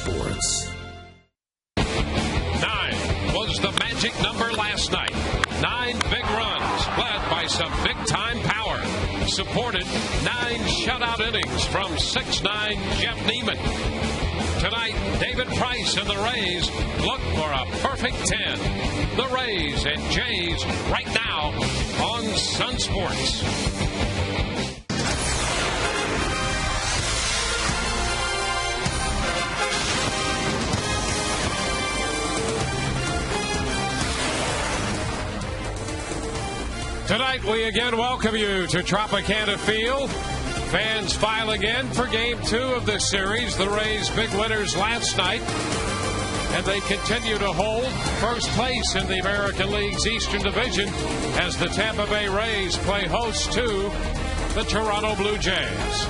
Sports. 9 was the magic number last night. 9 big runs, led by some big-time power. Supported 9 shutout innings from 6'9" Jeff Neiman. Tonight, David Price and the Rays look for a perfect 10. The Rays and Jays right now on Sun Sports. Tonight, we again welcome you to Tropicana Field. Fans filing in for Game 2 of this series. The Rays big winners last night, and they continue to hold first place in the American League's Eastern Division as the Tampa Bay Rays play host to the Toronto Blue Jays.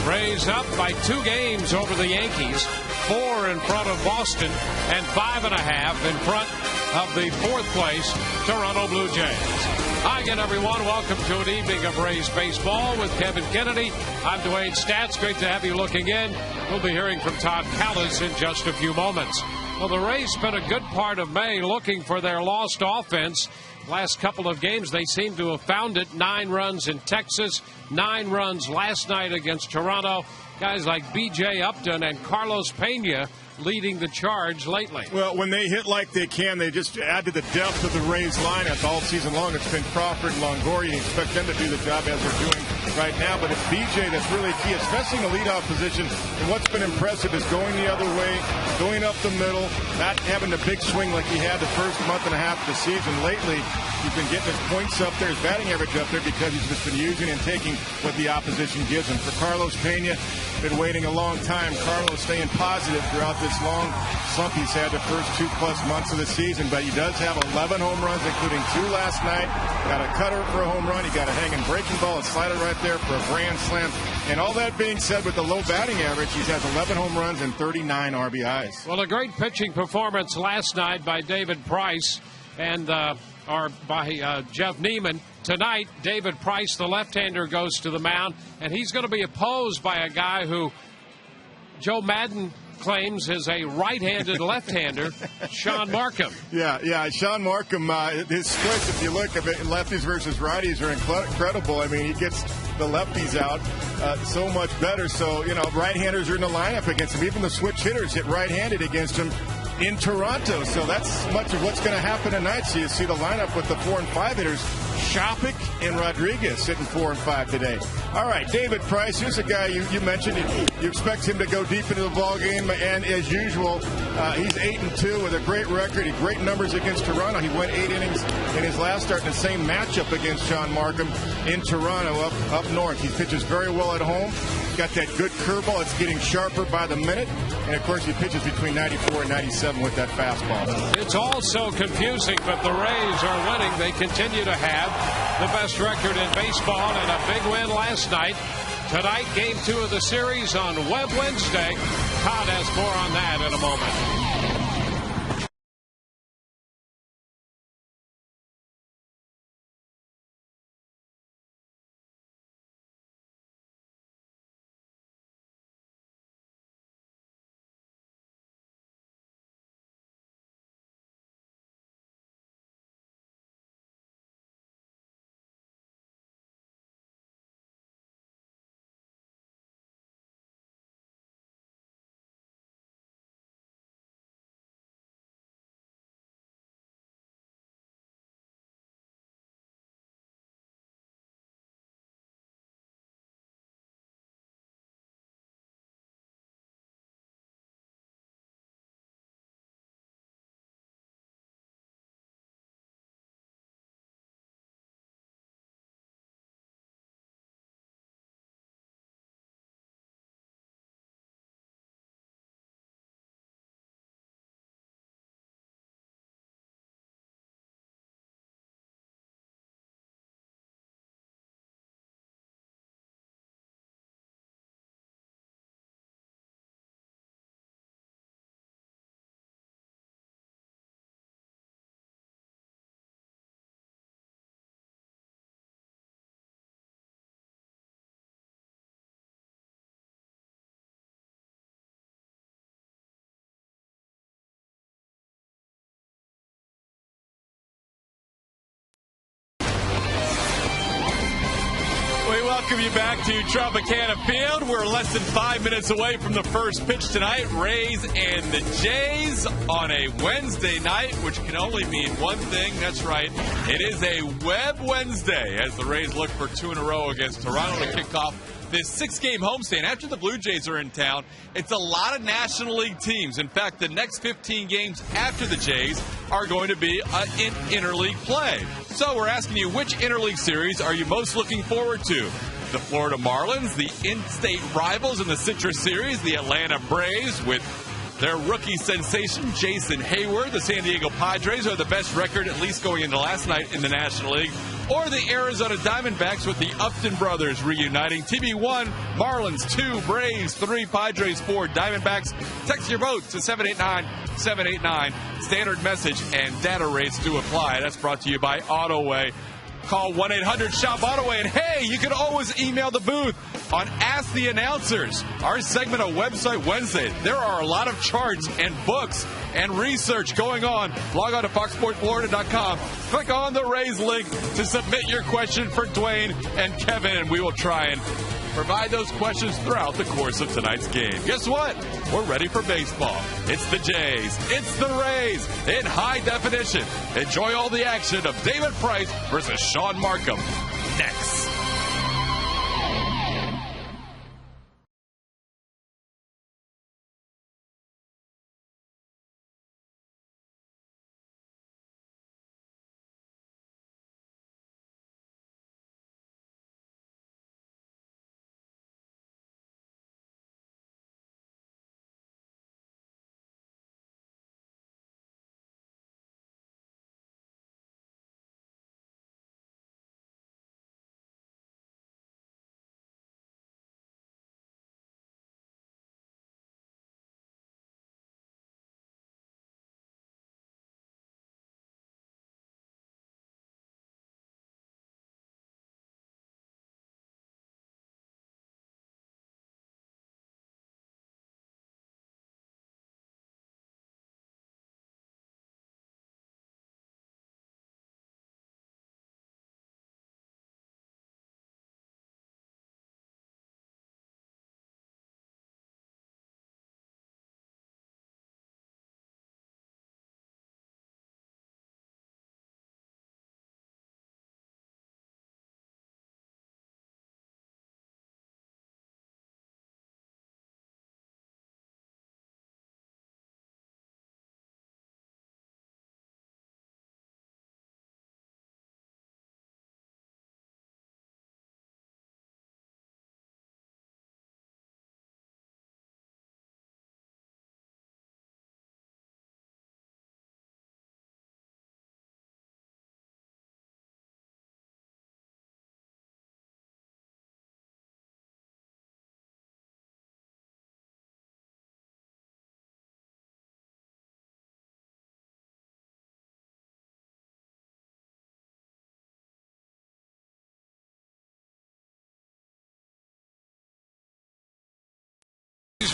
Rays up by 2 games over the Yankees, 4 in front of Boston, and 5.5 in front of the 4th place Toronto Blue Jays. Hi again, everyone. Welcome to an evening of Rays baseball with Kevin Kennedy. I'm Dwayne Stats. Great to have you looking in. We'll be hearing from Todd Callis in just a few moments. Well, the Rays spent a good part of May looking for their lost offense. Last couple of games, they seem to have found it. 9 runs in Texas, 9 runs last night against Toronto. Guys like B.J. Upton and Carlos Pena leading the charge lately. Well, when they hit like they can, they just add to the depth of the Rays lineup all season long. It's been Crawford and Longoria. You expect them to do the job as they're doing right now, but it's BJ that's really key, especially in the leadoff position. And what's been impressive is going the other way, going up the middle, not having the big swing like he had the first month and a half of the season. Lately, he's been getting his points up there, his batting average up there, because he's just been using and taking what the opposition gives him. For Carlos Pena, been waiting a long time. Carlos staying positive throughout this long slump he's had the first 2+ months of the season, but he does have 11 home runs, including 2 last night. Got a cutter for a home run. He got a hanging breaking ball, a slider right there for a grand slam. And all that being said, with the low batting average, he has 11 home runs and 39 RBIs. Well, a great pitching performance last night by David Price and by Jeff Neiman. Tonight, David Price, the left-hander, goes to the mound, and he's going to be opposed by a guy who Joe Madden claims is a right-handed left-hander, Sean Markham. Yeah, Sean Markham, his splits, if you look at it, lefties versus righties are incredible. I mean, he gets the lefties out so much better. So, right-handers are in the lineup against him. Even the switch hitters hit right-handed against him in Toronto. So that's much of what's going to happen tonight. So you see the lineup with the 4 and 5 hitters, Shopik and Rodriguez sitting 4 and 5 today. All right, David Price, here's a guy you mentioned. You expect him to go deep into the ball game, and as usual, he's 8-2 with a great record, great numbers against Toronto. He went 8 innings in his last start in the same matchup against Sean Markham in Toronto up north. He pitches very well at home. Got that good curveball. It's getting sharper by the minute. And, of course, he pitches between 94 and 97 with that fastball. It's all so confusing, but the Rays are winning. They continue to have the best record in baseball and a big win last night. Tonight, Game 2 of the series on Web Wednesday. Todd has more on that in a moment. We welcome you back to Tropicana Field. We're less than 5 minutes away from the first pitch tonight. Rays and the Jays on a Wednesday night, which can only mean one thing. That's right. It is a Webb Wednesday as the Rays look for 2 in a row against Toronto to kick off this 6-game homestand. After the Blue Jays are in town, it's a lot of National League teams. In fact, the next 15 games after the Jays are going to be in interleague play. So we're asking you, which interleague series are you most looking forward to? The Florida Marlins, the in-state rivals in the Citrus Series, the Atlanta Braves with their rookie sensation, Jason Hayward. The San Diego Padres are the best record, at least going into last night in the National League. Or the Arizona Diamondbacks with the Upton brothers reuniting. TB1, Marlins 2, Braves 3, Padres 4, Diamondbacks. Text your vote to 789-789. Standard message and data rates do apply. That's brought to you by Autoway. Call 1-800-SHOP-AUTOWAY. And hey, you can always email the booth on Ask the Announcers, our segment of Website Wednesday. There are a lot of charts and books and research going on. Log on to foxsportsflorida.com. Click on the Rays link to submit your question for Dwayne and Kevin, and we will try and provide those questions throughout the course of tonight's game. Guess what? We're ready for baseball. It's the Jays. It's the Rays in high definition. Enjoy all the action of David Price versus Sean Markham next.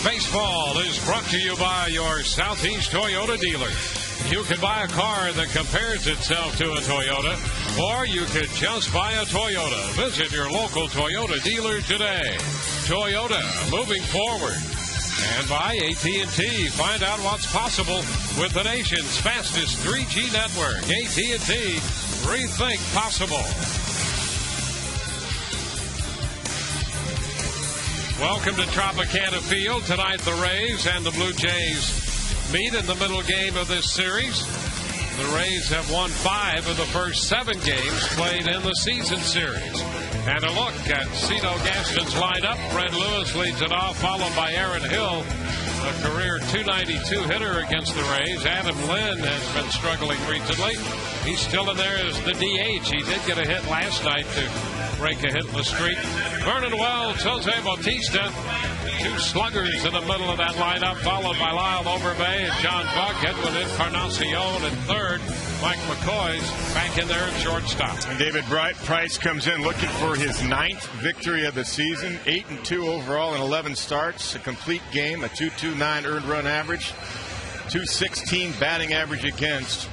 Baseball is brought to you by your Southeast Toyota dealer. You can buy a car that compares itself to a Toyota, or you could just buy a Toyota. Visit your local Toyota dealer today. Toyota, moving forward. And by AT&T. Find out what's possible with the nation's fastest 3G network. AT&T, rethink possible. Welcome to Tropicana Field. Tonight, the Rays and the Blue Jays meet in the middle game of this series. The Rays have won 5 of the first 7 games played in the season series. And a look at Cito Gaston's lineup. Fred Lewis leads it off, followed by Aaron Hill, a career .292 hitter against the Rays. Adam Lynn has been struggling recently. He's still in there as the DH. He did get a hit last night to break a hitless streak. Vernon Wells, Jose Bautista, 2 sluggers in the middle of that lineup, followed by Lyle Overbay and John Buck, Edwin Encarnacion in third. Mike McCoy's back in there at shortstop. And David Price comes in looking for his 9th victory of the season. 8-2 overall in 11 starts. A complete game, a .229 earned run average, .216 batting average against.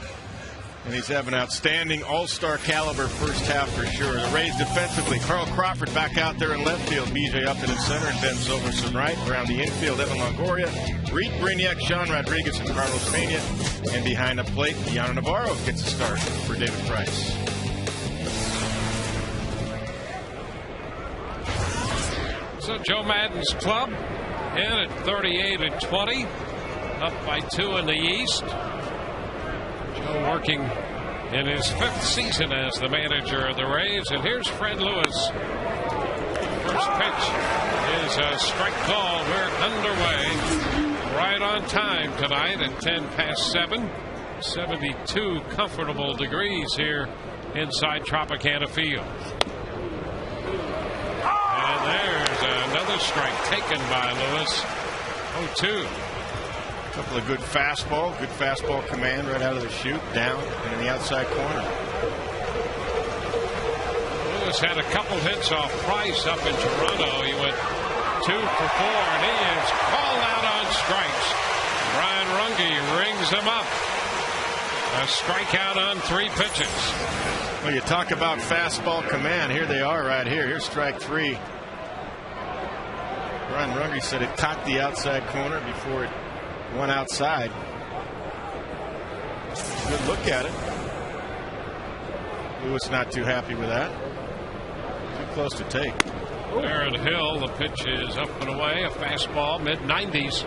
And he's having an outstanding all-star caliber first half for sure. The Rays defensively, Carl Crawford back out there in left field. BJ Upton in center and Ben Silverson right. Around the infield, Evan Longoria, Reed Brignac, Sean Rodriguez, and Carlos Pena. And behind the plate, Deanna Navarro gets a start for David Price. So Joe Madden's club in at 38-20, up by 2 in the East. Joe working in his 5th season as the manager of the Rays, and here's Fred Lewis. First pitch is a strike call. We're underway, right on time tonight at 10 past 7. 72 comfortable degrees here inside Tropicana Field. And there's another strike taken by Lewis. 0-2. Couple of good fastball command right out of the chute, down and in the outside corner. Lewis had a couple hits off Price up in Toronto. He went 2 for 4, and he is called out on strikes. Brian Runge rings him up. A strikeout on 3 pitches. Well, you talk about fastball command. Here they are right here. Here's strike 3. Brian Runge said it caught the outside corner before it went outside. Good look at it. Lewis not too happy with that. Too close to take. Aaron Hill, the pitch is up and away. A fastball, mid-90s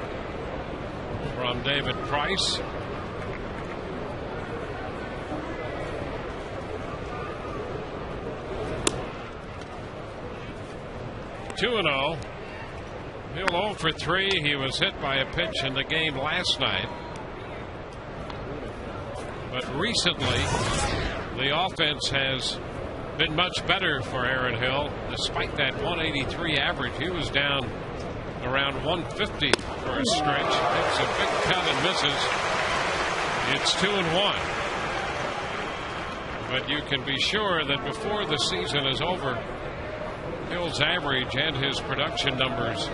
from David Price. Two and 0. Hill 0 for 3. He was hit by a pitch in the game last night. But recently, the offense has been much better for Aaron Hill. Despite that 183 average, he was down around 150 for a stretch. It's a big cut and misses. It's 2-1. But you can be sure that before the season is over, Hill's average and his production numbers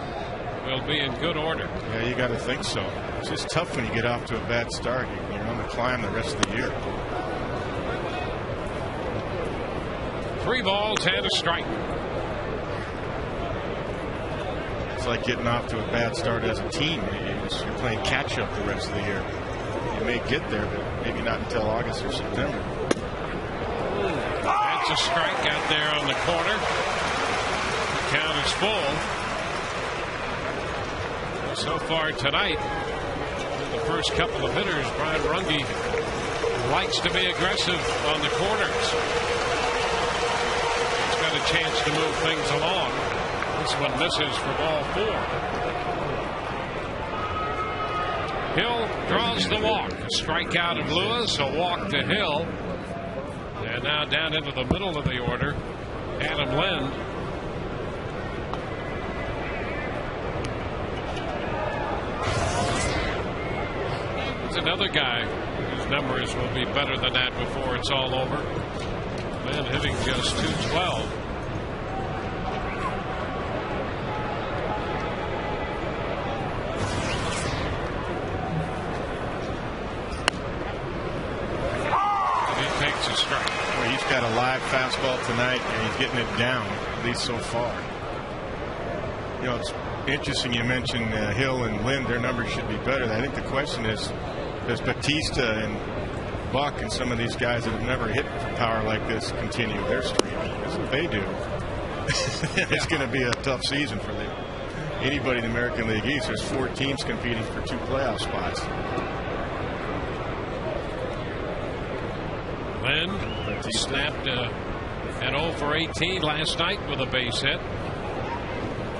will be in good order. Yeah, you got to think so. It's just tough when you get off to a bad start. You're on the climb the rest of the year. 3 balls and a strike. It's like getting off to a bad start as a team. You're playing catch up the rest of the year. You may get there, but maybe not until August or September. That's a strike out there on the corner. The count is full. So far tonight, the first couple of hitters, Brian Runge likes to be aggressive on the corners. He's got a chance to move things along. This one misses for ball 4. Hill draws the walk. A strikeout of Lewis, a walk to Hill. And now down into the middle of the order, Adam Lind. Another guy whose numbers will be better than that before it's all over. Man hitting just .212. And he takes a strike. Well, he's got a live fastball tonight, and he's getting it down, at least so far. You know, it's interesting you mentioned Hill and Lind. Their numbers should be better. I think the question is, does Batista and Buck and some of these guys that have never hit for power like this continue their streak? That's what they do. It's going to be a tough season for them. Anybody in the American League East, there's 4 teams competing for 2 playoff spots. Lind snapped an 0 for 18 last night with a base hit.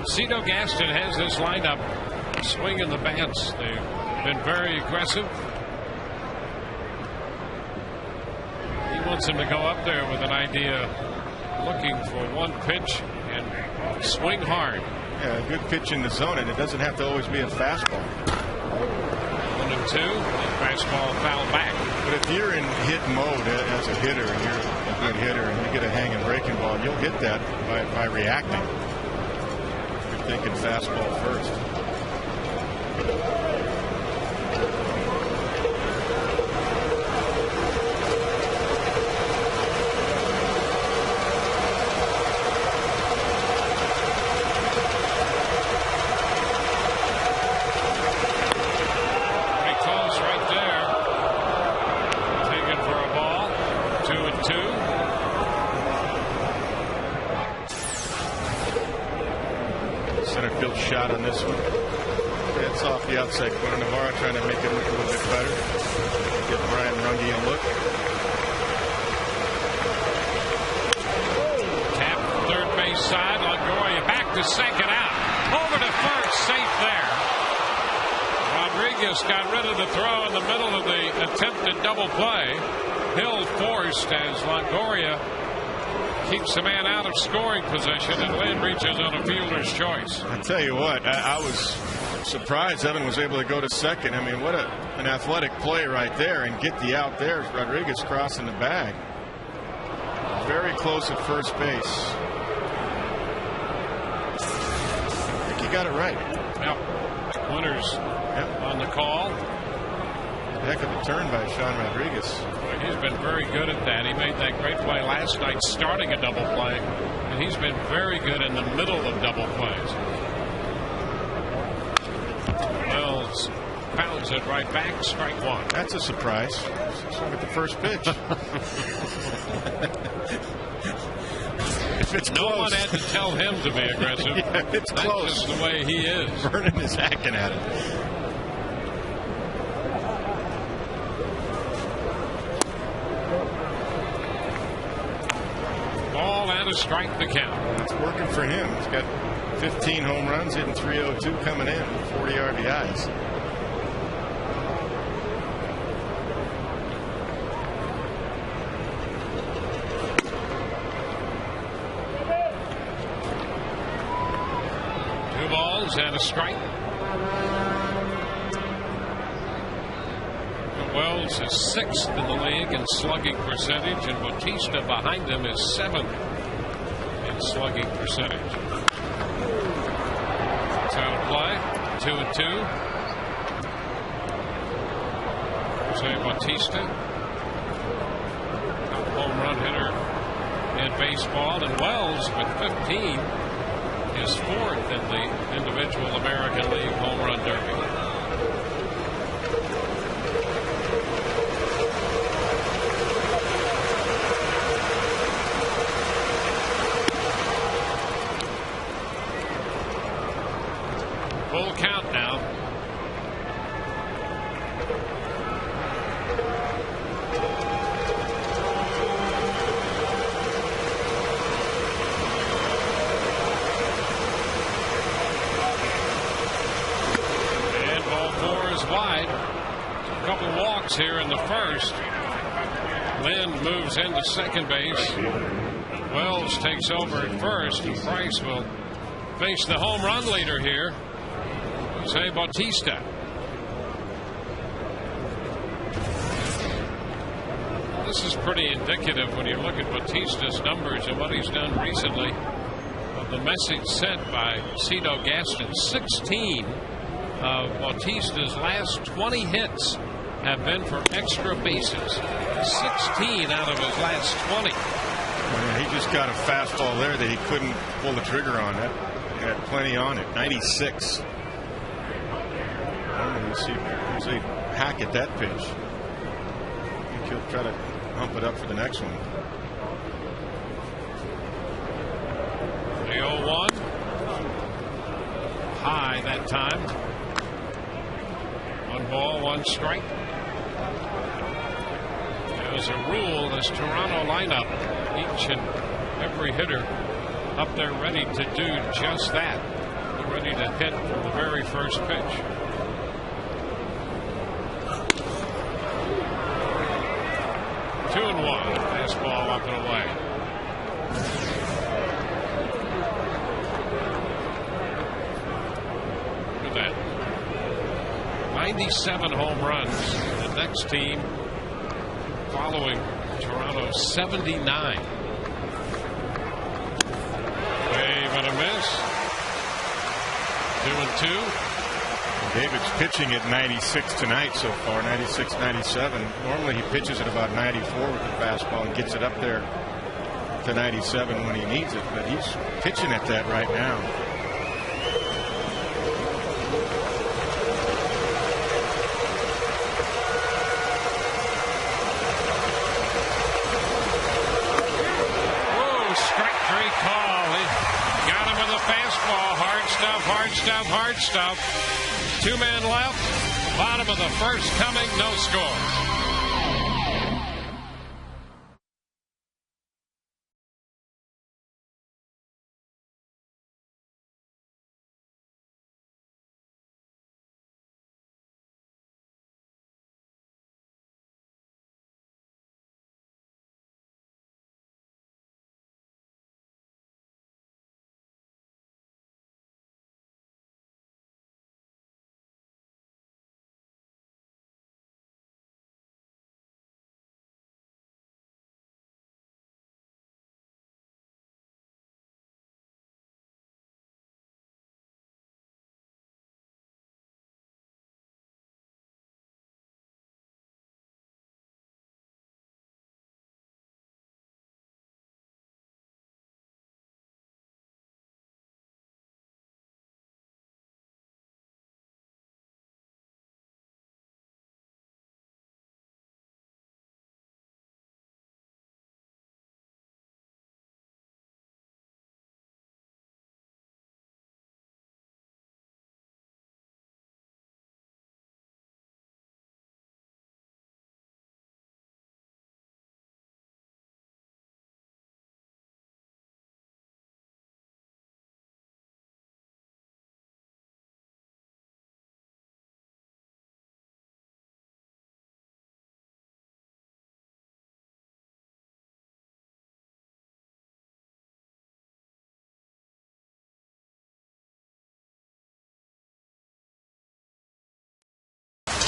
Cito Gaston has this lineup swinging the bats. They've been very aggressive. He wants him to go up there with an idea, looking for one pitch and swing hard. Yeah, a good pitch in the zone, and it doesn't have to always be a fastball. 1-2. Fastball foul back. But if you're in hit mode as a hitter, and you're a good hitter, and you get a hanging breaking ball, you'll get that by reacting. You're thinking fastball first. center field shot on this one. It's off the outside corner. Navarro trying to make it look a little bit better. Give Brian Runge a look. Tap third base side. Longoria back to second out. Over to first. Safe there. Rodriguez got rid of the throw in the middle of the attempted double play. Hill forced as Longoria keeps the man out of scoring position, and Lynn reaches on a fielder's choice. I tell you what, I was surprised Evan was able to go to second. I mean, what an athletic play right there, and get the out there. Rodriguez crossing the bag. Very close at first base. I think you got it right. Yep. Winners on the call. Heck of a turn by Sean Rodriguez. He's been very good at that. He made that great play last night starting a double play, and he's been very good in the middle of double plays. Wells pounds it right back, strike one. That's a surprise. Swung at the first pitch. If it's no close. one had to tell him to be aggressive. Yeah, it's That's close. just the way he is. Vernon is hacking at it. Ball and a strike the count. It's working for him. He's got 15 home runs, hitting .302 coming in, 40 RBIs. Two balls and a strike. Wells is 6th in the league in slugging percentage, and Bautista behind him is 7th in slugging percentage. It's out of play. 2-2. Jose Bautista, top home run hitter in baseball, and Wells with 15 is 4th in the individual American League home run derby. Full count now. And ball 4 is wide. A couple walks here in the first. Lynn moves into second base. Wells takes over at first, and Price will face the home run leader here, Jose Bautista. This is pretty indicative when you look at Bautista's numbers and what he's done recently of the message sent by Cito Gaston. 16 of Bautista's last 20 hits have been for extra bases. 16 out of his last 20. Yeah, he just got a fastball there that he couldn't pull the trigger on. That had plenty on it. 96. Let's see if they hack at that pitch. I think he'll try to hump it up for the next one. The 0-1. High that time. 1 ball, 1 strike. There's a rule, this Toronto lineup, each and every hitter up there ready to do just that. They're ready to hit from the very first pitch. Two and 1. Fastball up and away. Look at that. 97 home runs. The next team following Toronto 79. Wave and a miss. 2-2. David's pitching at 96 tonight so far, 96, 97. Normally he pitches at about 94 with the fastball and gets it up there to 97 when he needs it, but he's pitching at that right now. Whoa, strike 3 call. He got him with a fastball. Hard stuff, hard stuff, hard stuff. 2 men left. Bottom of the first coming. No score.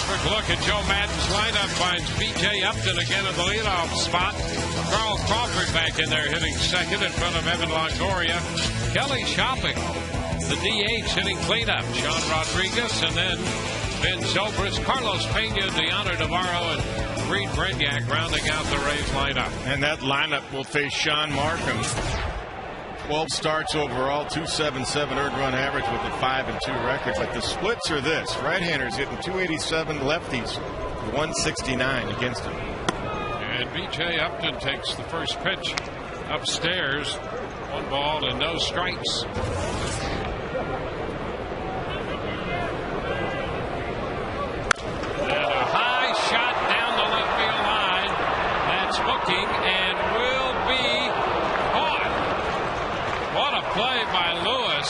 Quick look at Joe Madden's lineup. Finds B.J. Upton again in the leadoff spot. Carl Crawford back in there hitting second in front of Evan Longoria. Kelly Shopping, the DH, hitting cleanup. Sean Rodriguez, and then Ben Zobrist, Carlos Pena, Deanna Navarro, and Reed Brenyak rounding out the Rays lineup. And that lineup will face Sean Markham. 12 starts overall, 2.77 earned run average with a 5-2 record. But the splits are this: right-handers hitting 287, lefties 169 against him. And B.J. Upton takes the first pitch upstairs. 1 ball and no strikes. And a high shot down the left field line. That's hooking and will be caught. What a play by Lewis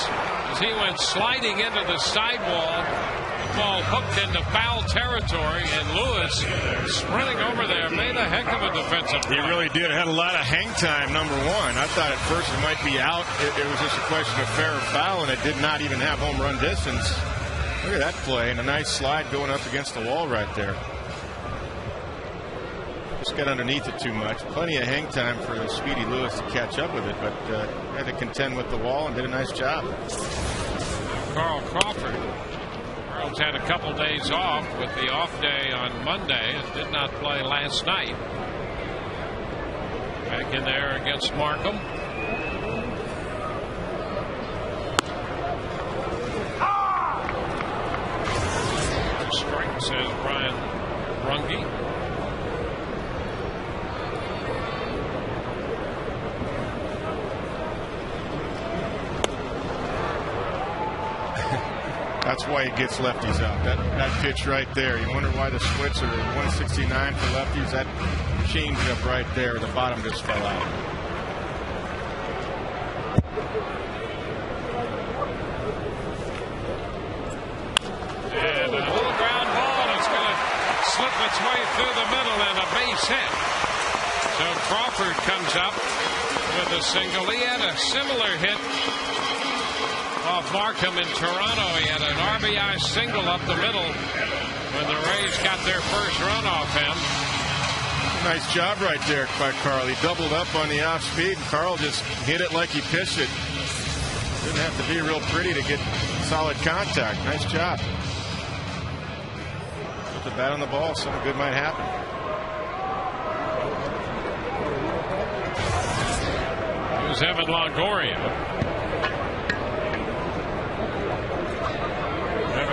as he went sliding into the sidewall. The ball hooked into foul territory, and Lewis sprinting over there made a heck of a defensive play. He really did. Had a lot of hang time, number one. I thought at first it might be out. It was just a question of fair or foul, and it did not even have home run distance. Look at that play, and a nice slide going up against the wall right there. Just got underneath it too much. Plenty of hang time for the speedy Lewis to catch up with it, but had to contend with the wall and did a nice job. Carl Crawford. Carl's had a couple days off with the off day on Monday and did not play last night. Back in there against Markham. Strike, says Brian Runge. That's why he gets lefties out. That pitch right there. You wonder why the splits are 169 for lefties. That change up right there. The bottom just fell out. And a little ground ball. It's going to slip its way through the middle and a base hit. So Crawford comes up with a single. He had a similar hit off Markham in Toronto. He had an RBI single up the middle when the Rays got their first run off him. Nice job right there by Carl. He doubled up on the off speed. Carl just hit it like he pitched it. Didn't have to be real pretty to get solid contact. Nice job. Put the bat on the ball. Something good might happen. It was Evan Longoria.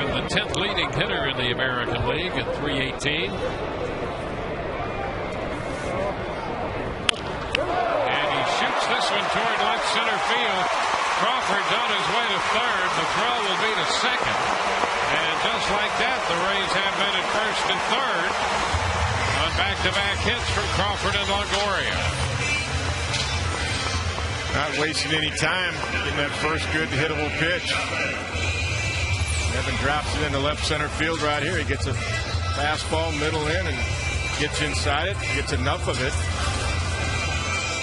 The 10th leading hitter in the American League at .318. And he shoots this one toward left center field. Crawford's on his second. And just like that, the Rays have men at first and third on back-to-back hits from Crawford and Longoria. Not wasting any time getting that first good hittable pitch. Evan drops it into left center field right here. He gets a fastball middle in and gets inside it, gets enough of it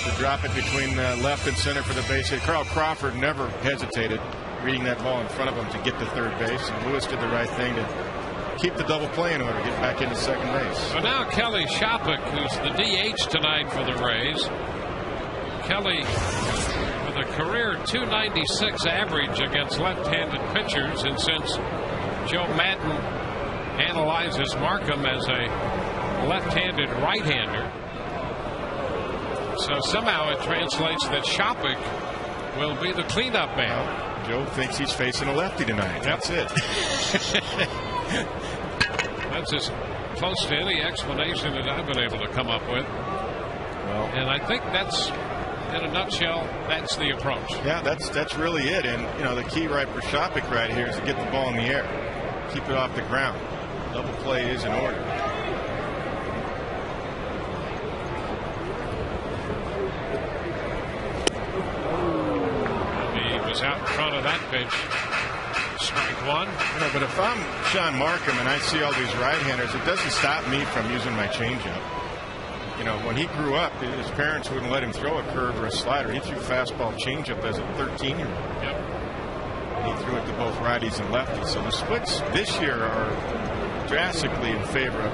to drop it between left and center for the base hit. Carl Crawford never hesitated reading that ball in front of him to get to third base, and Lewis did the right thing to keep the double play in order, get back into second base. So now Kelly Shopik, who's the DH tonight for the Rays. Kelly with a career .296 average against left-handed pitchers, and since Joe Madden analyzes Markham as a left-handed right-hander, so somehow it translates that Shopik will be the cleanup man. Joe thinks he's facing a lefty tonight. That's it. That's as close to any explanation that I've been able to come up with. Well, and I think that's, in a nutshell, that's the approach. Yeah, that's really it. And you know, the key right for Shopik right here is to get the ball in the air, keep it off the ground. Double play is in order. Out in front of that pitch. Strike one. You know, but if I'm Sean Markham and I see all these right-handers, it doesn't stop me from using my changeup. You know, when he grew up, his parents wouldn't let him throw a curve or a slider. He threw fastball changeup as a 13-year-old. Yep. He threw it to both righties and lefties. So the splits this year are drastically in favor of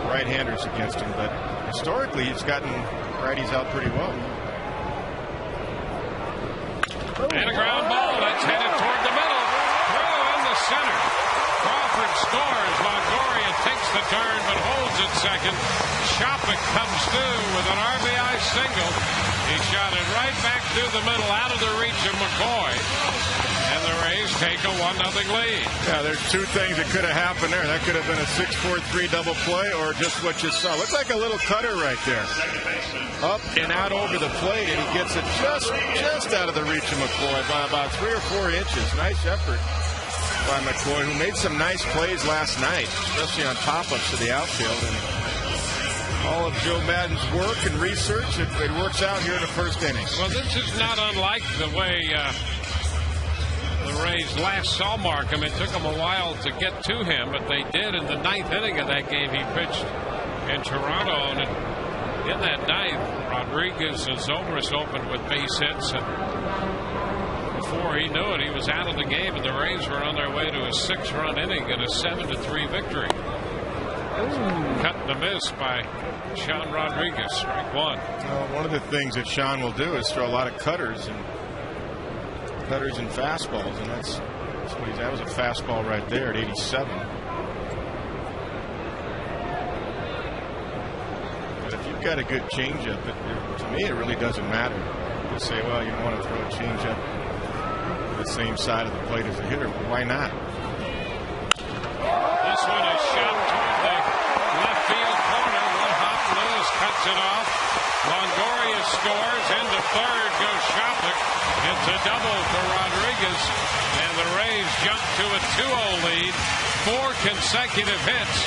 right-handers against him. But historically, he's gotten righties out pretty well. And a ground ball that's headed toward the middle. Through in the center. Crawford scores. Longoria takes the turn but holds it second. Shopik comes through with an RBI single. He shot it right back through the middle out of the reach of McCoy. And the Rays take a 1-0 lead. Yeah, there's two things that could have happened there. That could have been a 6-4-3 double play or just what you saw. Looks like a little cutter right there. Up and out over the plate, and he gets it just out of the reach of McCoy by about 3 or 4 inches. Nice effort by McCoy, who made some nice plays last night, especially on pop-ups to the outfield. And all of Joe Madden's work and research, it works out here in the first inning. Well, this is not unlike the way the Rays last saw Markham. It took them a while to get to him, but they did in the 9th inning of that game. He pitched in Toronto, and in that 9th, Rodriguez and Zobrist opened with base hits, and before he knew it, he was out of the game, and the Rays were on their way to a 6-run inning and a 7-3 victory. Cut and a miss by Sean Rodriguez. Strike one. One of the things that Sean will do is throw a lot of cutters and fastballs, and that's what he's. That was a fastball right there at 87. But if you've got a good changeup, to me it really doesn't matter. You say, well, you want to throw a changeup to the same side of the plate as the hitter. Well, why not? This one is shot toward the left field corner. One hop, Lewis cuts it off. Longoria scores. Into third goes Shopik. It's a double for Rodriguez, and the Rays jump to a 2-0 lead. 4 consecutive hits.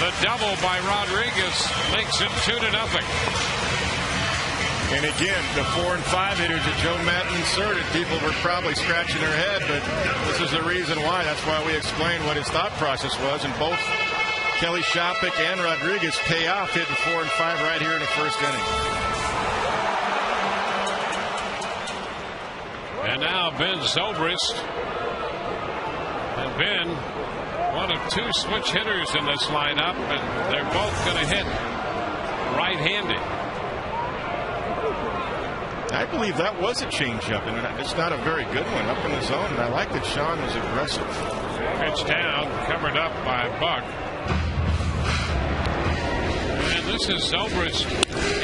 The double by Rodriguez makes it 2-0. And again, the 4 and 5 hitters that Joe Madden inserted, people were probably scratching their head, but this is the reason why. That's why we explained what his thought process was, and both Kelly Shopik and Rodriguez pay off, hitting 4 and 5 right here in the first inning. And now Ben Zobrist. And Ben, one of 2 switch hitters in this lineup, and they're both going to hit right-handed. I believe that was a changeup, and it's not a very good one up in the zone. And I like that Sean was aggressive. Pitch down, covered up by Buck. And this is Zobrist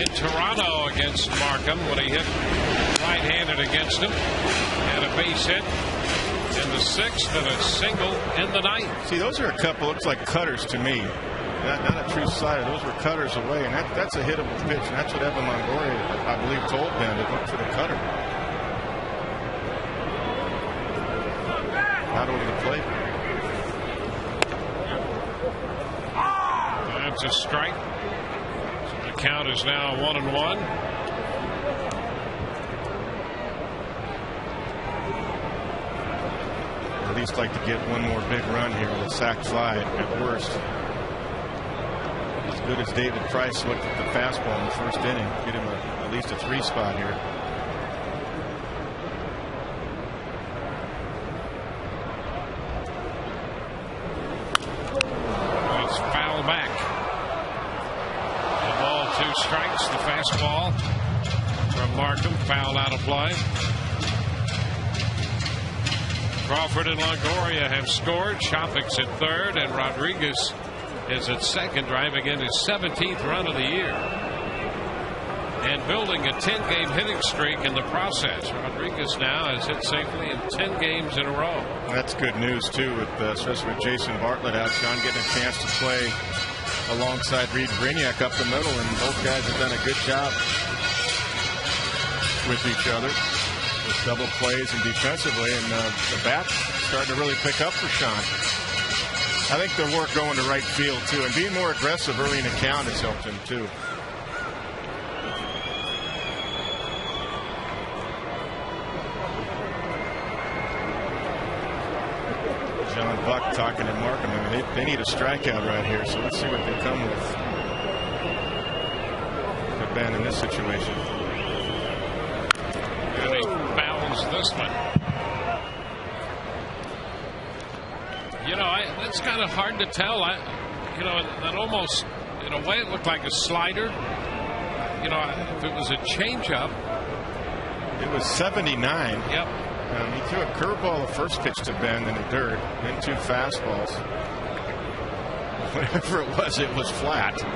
in Toronto against Markham when he hit right-handed against him. Had a base hit in the 6th and a single in the 9th. See, those are a couple, looks like cutters to me. Not a true slider. Those were cutters away, and that's a hittable pitch. And that's what Evan Longoria, I believe, told Ben to look for the cutter. out over the plate. That's a strike. So the count is now 1-1. At least like to get one more big run here with a sac fly at worst. As good as David Price looked at the fastball in the first inning, get him at least a 3 spot here. It's foul back. The ball, 2 strikes. The fastball from Markham, foul out of play. Crawford and Longoria have scored. Shopik's at third, and Rodriguez is at second, driving in his 17th run of the year. And building a 10-game hitting streak in the process. Rodriguez now has hit safely in 10 games in a row. That's good news, too, with especially with Jason Bartlett out. Sean getting a chance to play alongside Reed Brignac up the middle, and both guys have done a good job with each other. With double plays and defensively, and the bat's starting to really pick up for Sean. I think the work going to right field too, and being more aggressive early in the count has helped him too. John Buck talking to Markham. I mean, they need a strikeout right here, so let's see what they come with for Ben in this situation. And he fouls this one. You know, that's kind of hard to tell. You know, that almost, in a way, it looked like a slider. You know, if it was a changeup. It was 79. Yep. He threw a curveball the first pitch to Ben in the dirt, then 2 fastballs. Whatever it was flat. A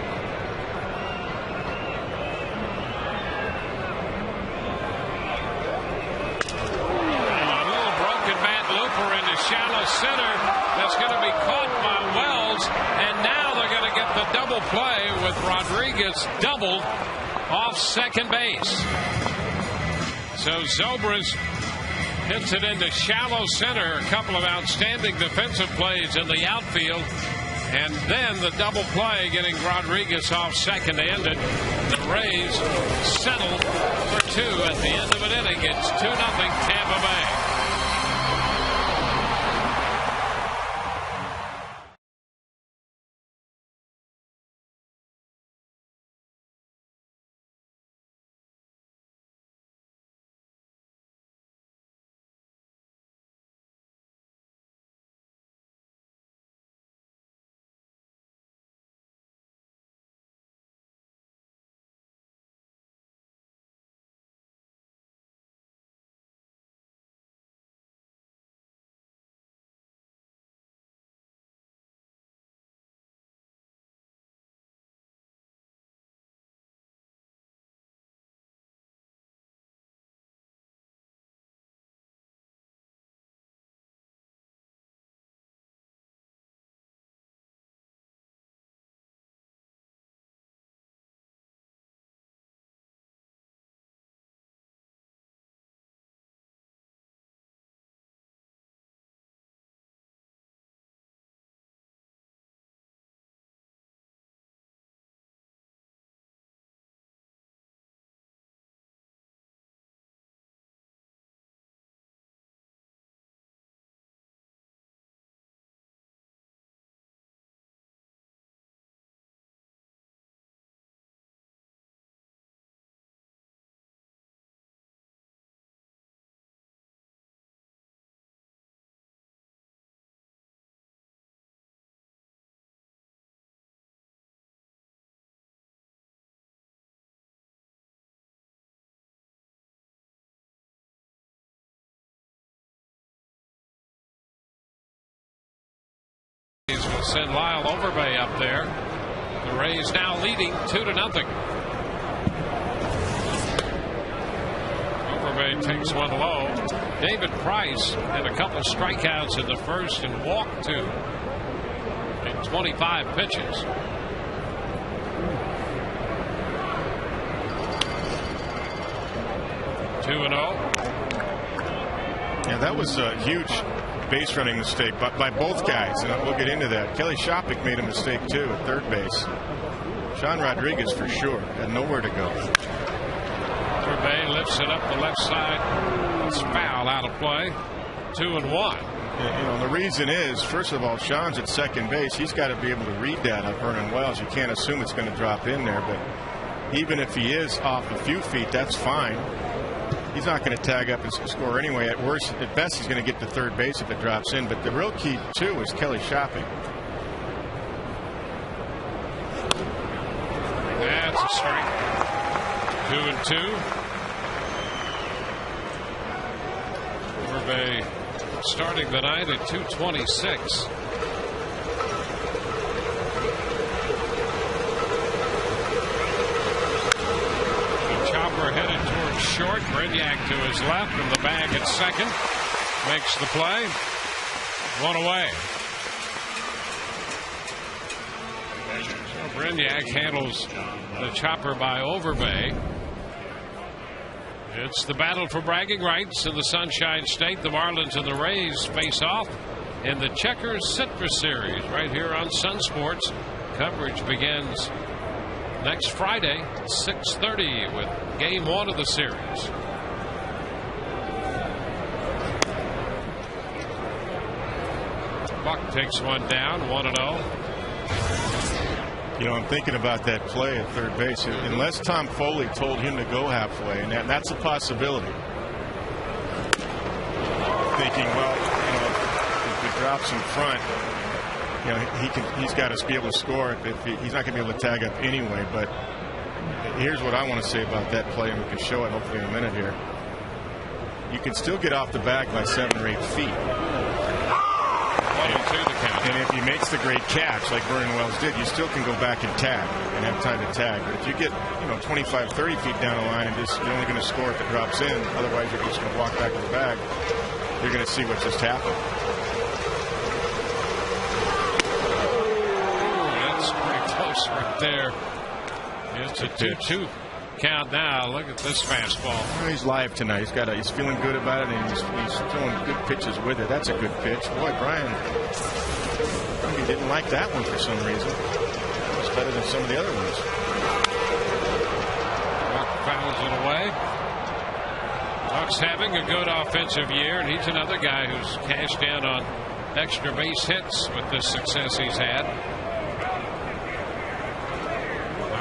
little broken bat looper into shallow center. That's going to be caught by Wells, and now they're going to get the double play with Rodriguez doubled off second base. So Zobrist hits it into shallow center. A couple of outstanding defensive plays in the outfield, and then the double play getting Rodriguez off second ended. The Rays settle for 2 at the end of an inning. It's 2-0 Tampa Bay. Will send Lyle Overbay up there. The Rays now leading 2-0. Overbay takes one low. David Price had a couple strikeouts in the first and walked 2 in 25 pitches. Two and 0. Yeah, that was huge base running mistake by both guys, and we'll get into that. Kelly Shopik made a mistake too at third base. Sean Rodriguez for sure had nowhere to go. Overbay lifts it up the left side. It's foul, out of play. 2-1. The reason is, first of all, Sean's at second base. He's got to be able to read that of Vernon Wells. You can't assume it's going to drop in there, but even if he is off a few feet, that's fine. He's not going to tag up and score anyway. At worst, at best, he's going to get to third base if it drops in. But the real key, too, is Kelly Shopik. That's a strike. 2-2. Overbay starting the night at 226. The chopper headed towards short. Brignac to his left, and the bag at second makes the play. One away. So Brignac handles the chopper by Overbay. It's the battle for bragging rights in the Sunshine State. The Marlins and the Rays face off in the Checkers Citrus Series right here on Sun Sports. Coverage begins next Friday at 6:30 with Game 1 of the series. Buck takes one down, 1-0. I'm thinking about that play at third base. Unless Tom Foley told him to go halfway, and that's a possibility. Thinking, well, if it drops in front, he's got to be able to score. He's not going to be able to tag up anyway. But here's what I want to say about that play, and we can show it hopefully in a minute here. You can still get off the bag by 7 or 8 feet. And if he makes the great catch like Vernon Wells did, you still can go back and tag and have time to tag. But if you get 25, 30 feet down the line and you're only going to score if it drops in, otherwise you're just going to walk back to the bag, you're going to see what just happened. That's pretty close right there. It's a 2-2 count now. Look at this fastball. Well, he's live tonight. He's feeling good about it, and he's throwing good pitches with it. That's a good pitch. Boy, Brian, he didn't like that one for some reason. It's better than some of the other ones. Buck fouls it away. Buck's having a good offensive year, and he's another guy who's cashed in on extra base hits with the success he's had.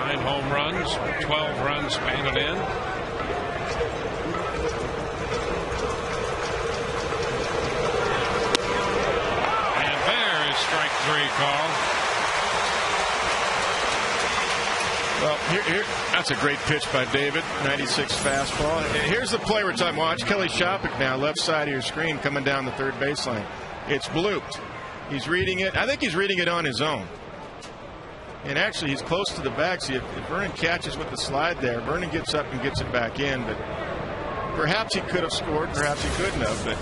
9 home runs, 12 runs batted in. And there is strike 3 call. Well, here that's a great pitch by David. 96 fastball. Here's the play we're talking. Watch Kelly Shopik now, left side of your screen, coming down the third baseline. It's blooped. He's reading it. I think he's reading it on his own. And actually, he's close to the bag. See, if Vernon catches with the slide there, Vernon gets up and gets it back in. But perhaps he could have scored. Perhaps he couldn't have. But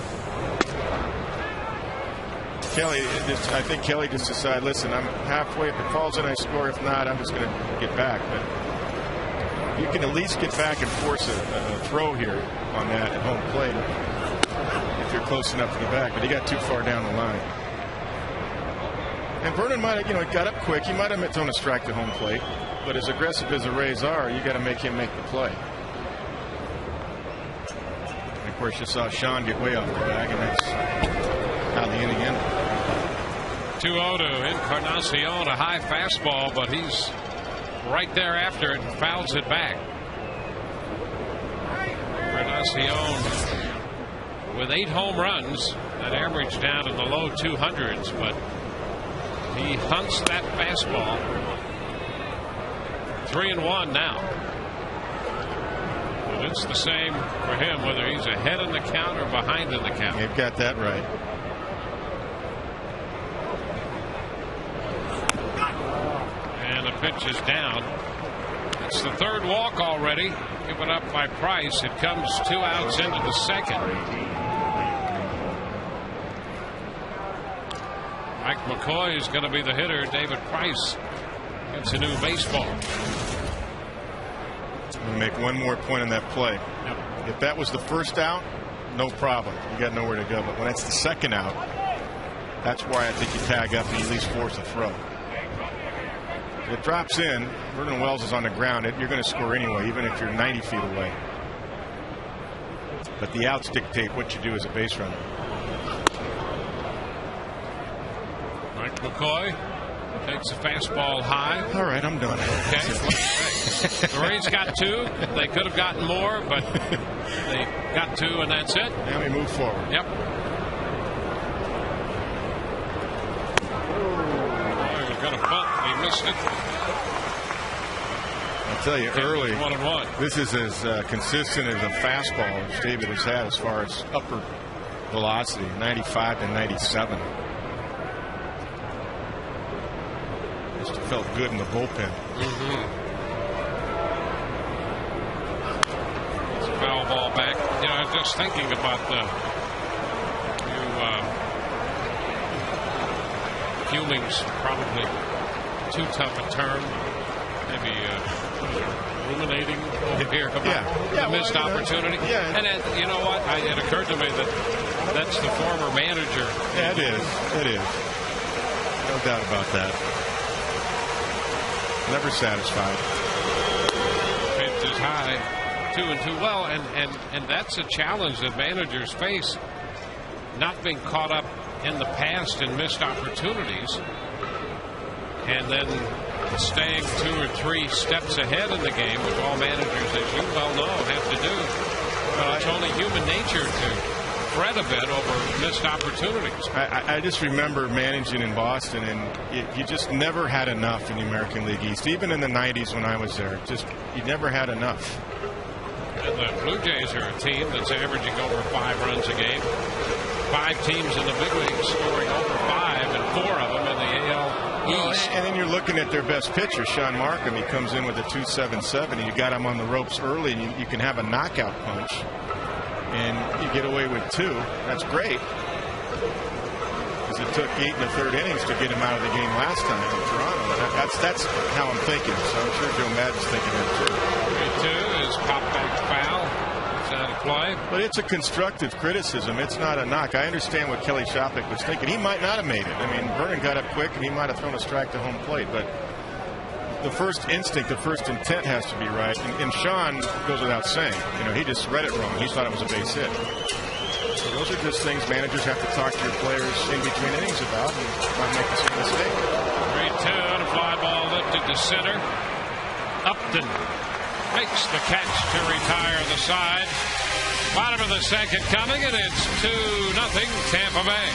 I think Kelly just decided, listen, I'm halfway. If it falls in, I score. If not, I'm just going to get back. But you can at least get back and force a throw here on that at home plate if you're close enough to the bag. But he got too far down the line. And Vernon might have, it got up quick. He might have thrown a strike to home plate. But as aggressive as the Rays are, you got to make him make the play. And of course, you saw Sean get way off the bag, and that's how the inning ended. 2-0 to Encarnacion, a high fastball, but he's right there after it and fouls it back. Encarnacion with 8 home runs, that average down in the low 200s, but he hunts that fastball. 3-1 now. And it's the same for him whether he's ahead in the count or behind in the count. You've got that right. And the pitch is down. It's the third walk already given up by Price. It comes 2 outs into the second. Mike McCoy is going to be the hitter. David Price gets a new baseball. I'm going to make one more point on that play. Yep. If that was the first out, no problem. You got nowhere to go. But when it's the second out, that's why I think you tag up and you at least force a throw. If it drops in, Vernon Wells is on the ground. You're going to score anyway, even if you're 90 feet away. But the outs dictate what you do as a base runner. Mike McCoy takes a fastball high. All right, I'm done. Okay. The Rays got 2. They could have gotten more, but they got 2, and that's it. Now we move forward. Yep. Oh, he got a bunt. He missed it. I'll tell you, early, 1-1. this is as consistent as a fastball as David has had as far as upper velocity, 95 to 97. Just felt good in the bullpen. It's a foul ball back. You know, I was just thinking about the fuming's probably too tough a term. Maybe ruminating over here about the missed opportunity. Yeah. And you know what? It occurred to me that that's the former manager. Yeah, it is. It is. No doubt about that. Never satisfied. Pitch is high, 2-2. Well, and that's a challenge that managers face, not being caught up in the past in missed opportunities, and then staying 2 or 3 steps ahead in the game, which all managers, as you well know, have to do. But it's only human nature to fret a bit over missed opportunities. I just remember managing in Boston, and you just never had enough in the American League East. Even in the 90s when I was there, you never had enough. And the Blue Jays are a team that's averaging over 5 runs a game. 5 teams in the big leagues scoring over 5, and 4 of them in the AL East. And then you're looking at their best pitcher, Sean Markham. He comes in with a 2.77, and you got him on the ropes early, and you can have a knockout punch, and you get away with 2. That's great, because it took 8 1/3 innings to get him out of the game last time in Toronto. That's how I'm thinking. So I'm sure Joe Madden's thinking that too. 3-2 is popped back foul. It's out of play. But it's a constructive criticism. It's not a knock. I understand what Kelly Shopik was thinking. He might not have made it. I mean, Vernon got up quick, and he might have thrown a strike to home plate. But the first instinct, the first intent has to be right. And Sean goes without saying. You know, he just read it wrong. He thought it was a base hit. So those are just things managers have to talk to your players in between innings about and not make the same mistake. 3-2 and a fly ball lifted to center. Upton makes the catch to retire the side. Bottom of the second coming, and it's 2-0 Tampa Bay.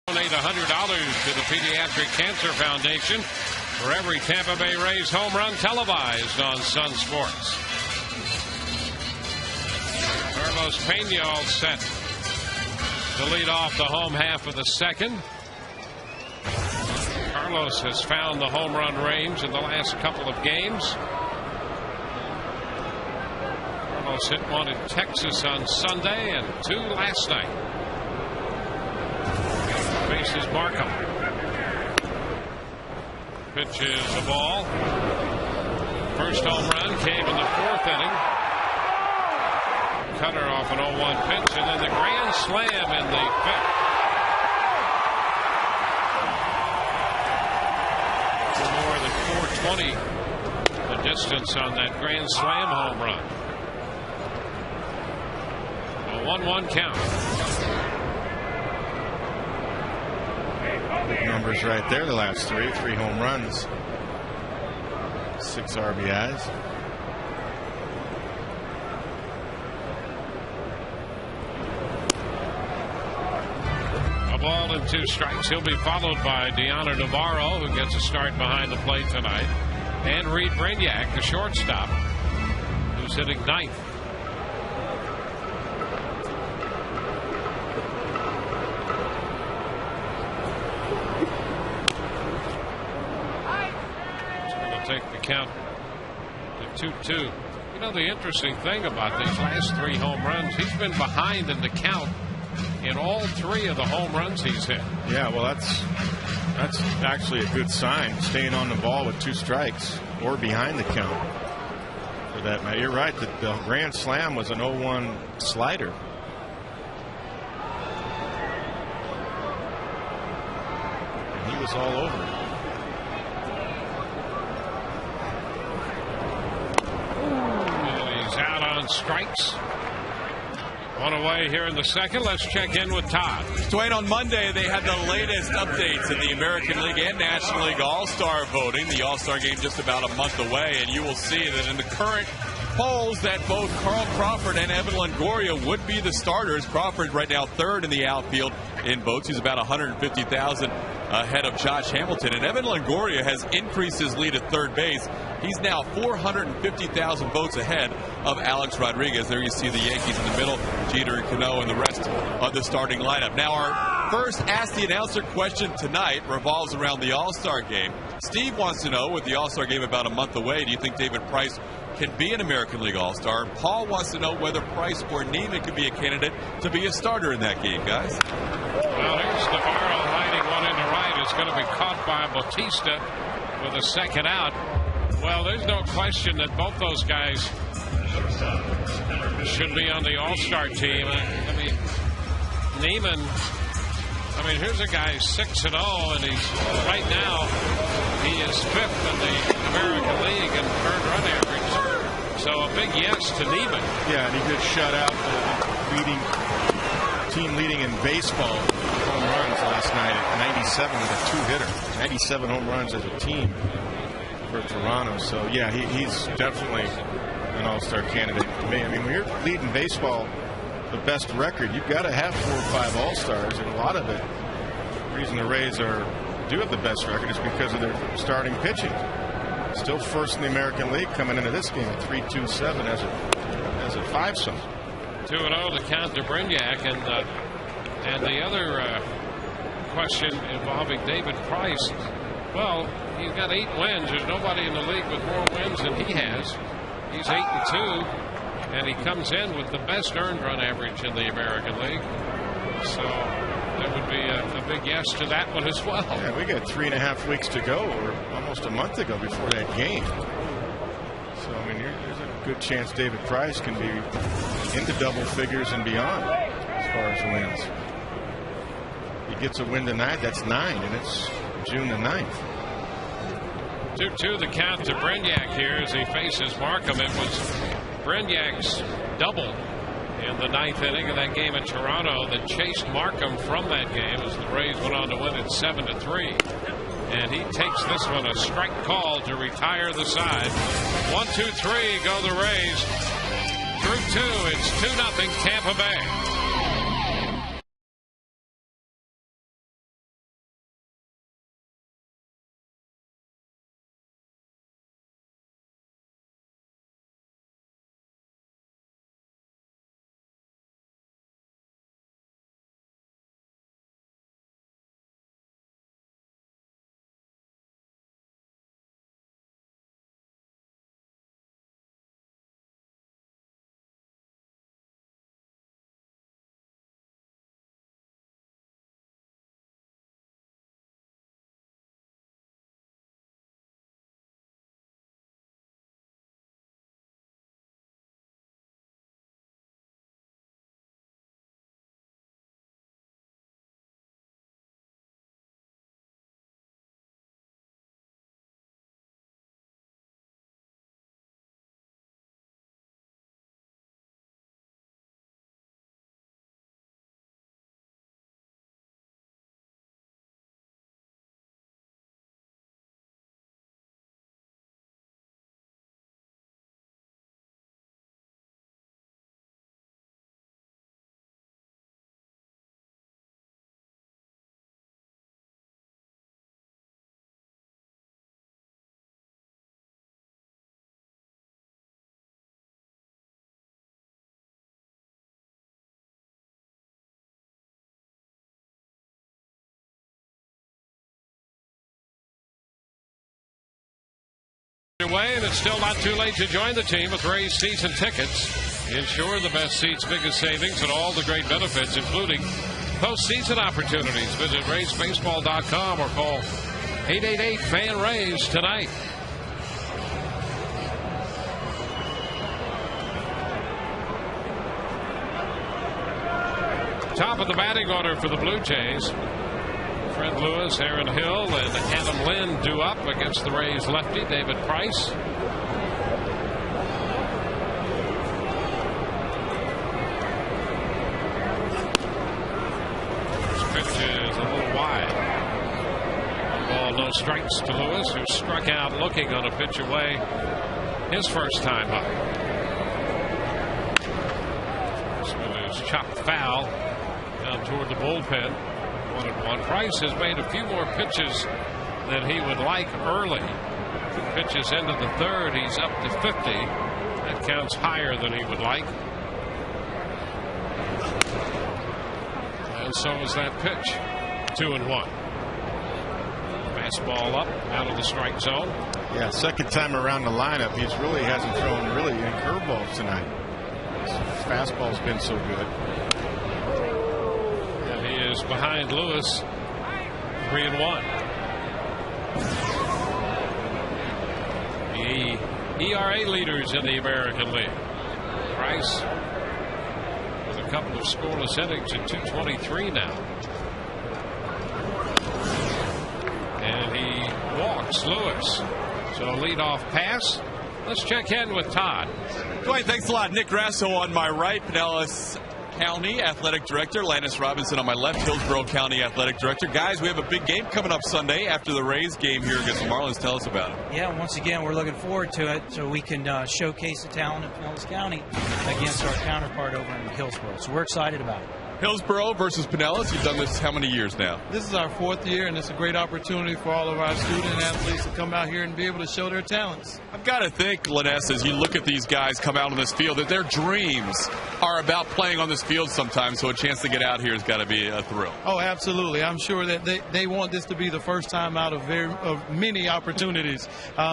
Donate $100 to the Pediatric Cancer Foundation for every Tampa Bay Rays home run televised on Sun Sports. Carlos Pena all set. to lead off the home half of the second. Carlos has found the home run range in the last couple of games. Carlos hit one in Texas on Sunday and 2 last night. Faces Markham. Pitches the ball. First home run came in the 4th inning. Cutter off an 0-1 pitch, and then the grand slam in the 5th. More than 420 the distance on that grand slam home run. A 1-1 count. Big numbers right there. The last 3 home runs, 6 RBIs. A ball and 2 strikes. He'll be followed by Deanna Navarro, who gets a start behind the plate tonight, and Reed Brignac, the shortstop, who's hitting 9th. It's going to take the count to 2-2. You know, the interesting thing about these last 3 home runs, he's been behind in the count in all 3 of the home runs he's hit. Yeah, well, that's actually a good sign, staying on the ball with 2 strikes or behind the count. For that matter, you're right. The grand slam was an 0-1 slider. And he was all over it. He's out on strikes. One away here in the second. Let's check in with Todd. Dwayne, on Monday, they had the latest updates in the American League and National League All-Star voting. The All-Star game just about a month away, and you will see that in the current polls that both Carl Crawford and Evan Longoria would be the starters. Crawford right now 3rd in the outfield in votes. He's about 150,000 ahead of Josh Hamilton. And Evan Longoria has increased his lead at third base. He's now 450,000 votes ahead of Alex Rodriguez. There you see the Yankees in the middle, Jeter and Cano and the rest of the starting lineup. Now our first Ask the Announcer question tonight revolves around the All-Star game. Steve wants to know, with the All-Star game about a month away, do you think David Price can be an American League All-Star? Paul wants to know whether Price or Neiman could be a candidate to be a starter in that game, guys. Well, here's Navarro hiding one into right. It's going to be caught by Bautista with a second out. Well, there's no question that both those guys should be on the All-Star team. I mean, Neiman, here's a guy 6-0, and he's right now he is 5th in the American League in earned run average. So a big yes to Neiman. Yeah, and he did shut out the team leading in baseball home runs last night at 97 with a 2-hitter. 97 home runs as a team for Toronto. So yeah, he's definitely an All-Star candidate to me. I mean, when you're leading baseball the best record, you've got to have 4 or 5 All-Stars, and a lot of it, the reason the Rays do have the best record is because of their starting pitching. Still first in the American League coming into this game at 3-2-7 as a 5-some. 2-0 the count to Brignac, and the other question involving David Price. Well, he's got 8 wins. There's nobody in the league with more wins than he has. He's 8-2, and he comes in with the best earned run average in the American League. So that would be a big yes to that one as well. Yeah, we got 3.5 weeks to go, or almost a month ago before that game. So I mean, there's a good chance David Price can be into double figures and beyond as far as wins. He gets a win tonight, that's 9, and it's June the 9th. 2-2 the count to Brignac here as he faces Markham. It was Brignac's double in the 9th inning of that game in Toronto that chased Markham from that game as the Rays went on to win it 7-3. And he takes this one a strike call to retire the side. 1-2-3 go the Rays. Through 2, it's 2-0 Tampa Bay. underway, and it's still not too late to join the team with Rays season tickets. Ensure the best seats, biggest savings, and all the great benefits, including postseason opportunities. Visit RaysBaseball.com or call 888-FAN-RAYS tonight. Top of the batting order for the Blue Jays. Fred Lewis, Aaron Hill, and Adam Lynn due up against the Rays lefty, David Price. First pitch is a little wide. Ball, no strikes to Lewis, who struck out looking on a pitch away his first time up. This one is chopped foul down toward the bullpen. 1-1. Price has made a few more pitches than he would like early. 2 pitches into the third, he's up to 50. That counts higher than he would like. And so is that pitch. 2-1. Fastball up out of the strike zone. Yeah, second time around the lineup, he really hasn't thrown any curveballs tonight. His fastball's been so good. Is behind Lewis, 3-1. The ERA leaders in the American League. Price with a couple of scoreless innings at 223 now. And he walks Lewis. So leadoff pass. Let's check in with Todd. Dwayne, thanks a lot. Nick Grasso on my right, Pinellas County Athletic Director, Lannis Robinson on my left, Hillsborough County Athletic Director. Guys, we have a big game coming up Sunday after the Rays game here against the Marlins. Tell us about it. Yeah, once again, we're looking forward to it so we can showcase the talent of Pinellas County against our counterpart over in Hillsborough. So we're excited about it. Hillsborough versus Pinellas. You've done this how many years now? This is our 4th year, and it's a great opportunity for all of our student athletes to come out here and be able to show their talents. I've got to think, Lannis, as you look at these guys come out on this field, that their dreams are about playing on this field sometimes, so a chance to get out here has got to be a thrill. Oh, absolutely. I'm sure that they want this to be the first time out of many opportunities.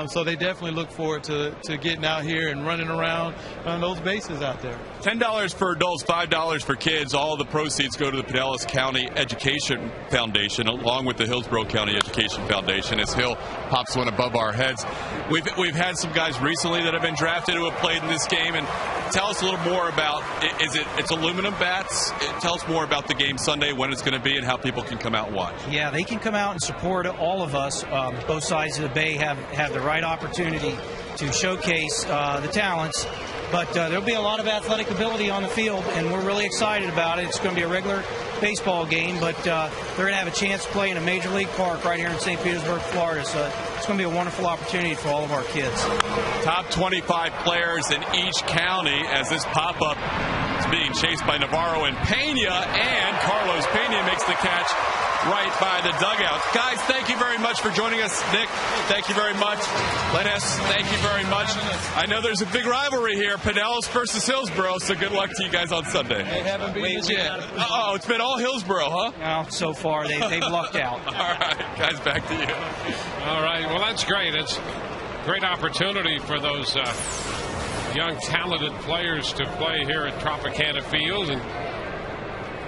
So they definitely look forward to getting out here and running around on those bases out there. $10 for adults, $5 for kids. All of the proceeds go to the Pinellas County Education Foundation, along with the Hillsborough County Education Foundation, as Hill pops one above our heads. We've had some guys recently that have been drafted who have played in this game, and tell us a little more about, it's aluminum bats? Tell us more about the game Sunday, when it's going to be, and how people can come out and watch. Yeah, they can come out and support all of us. Both sides of the bay have the right opportunity to showcase the talents. But there'll be a lot of athletic ability on the field, and we're really excited about it. It's going to be a regular baseball game, but they're going to have a chance to play in a major league park right here in St. Petersburg, Florida. So it's going to be a wonderful opportunity for all of our kids. Top 25 players in each county as this pop-up is being chased by Navarro and Pena, and Carlos Pena makes the catch right by the dugout. Guys, thank you very much for joining us. Nick, thank you very much. Lannis, thank you very much. I know there's a big rivalry here, Pinellas versus Hillsborough, so good luck to you guys on Sunday. They haven't beaten us yet. Uh-oh, it's been all Hillsborough, huh? Well, so far, they've lucked out. All right, guys, back to you. All right, well, that's great. It's a great opportunity for those young, talented players to play here at Tropicana Field and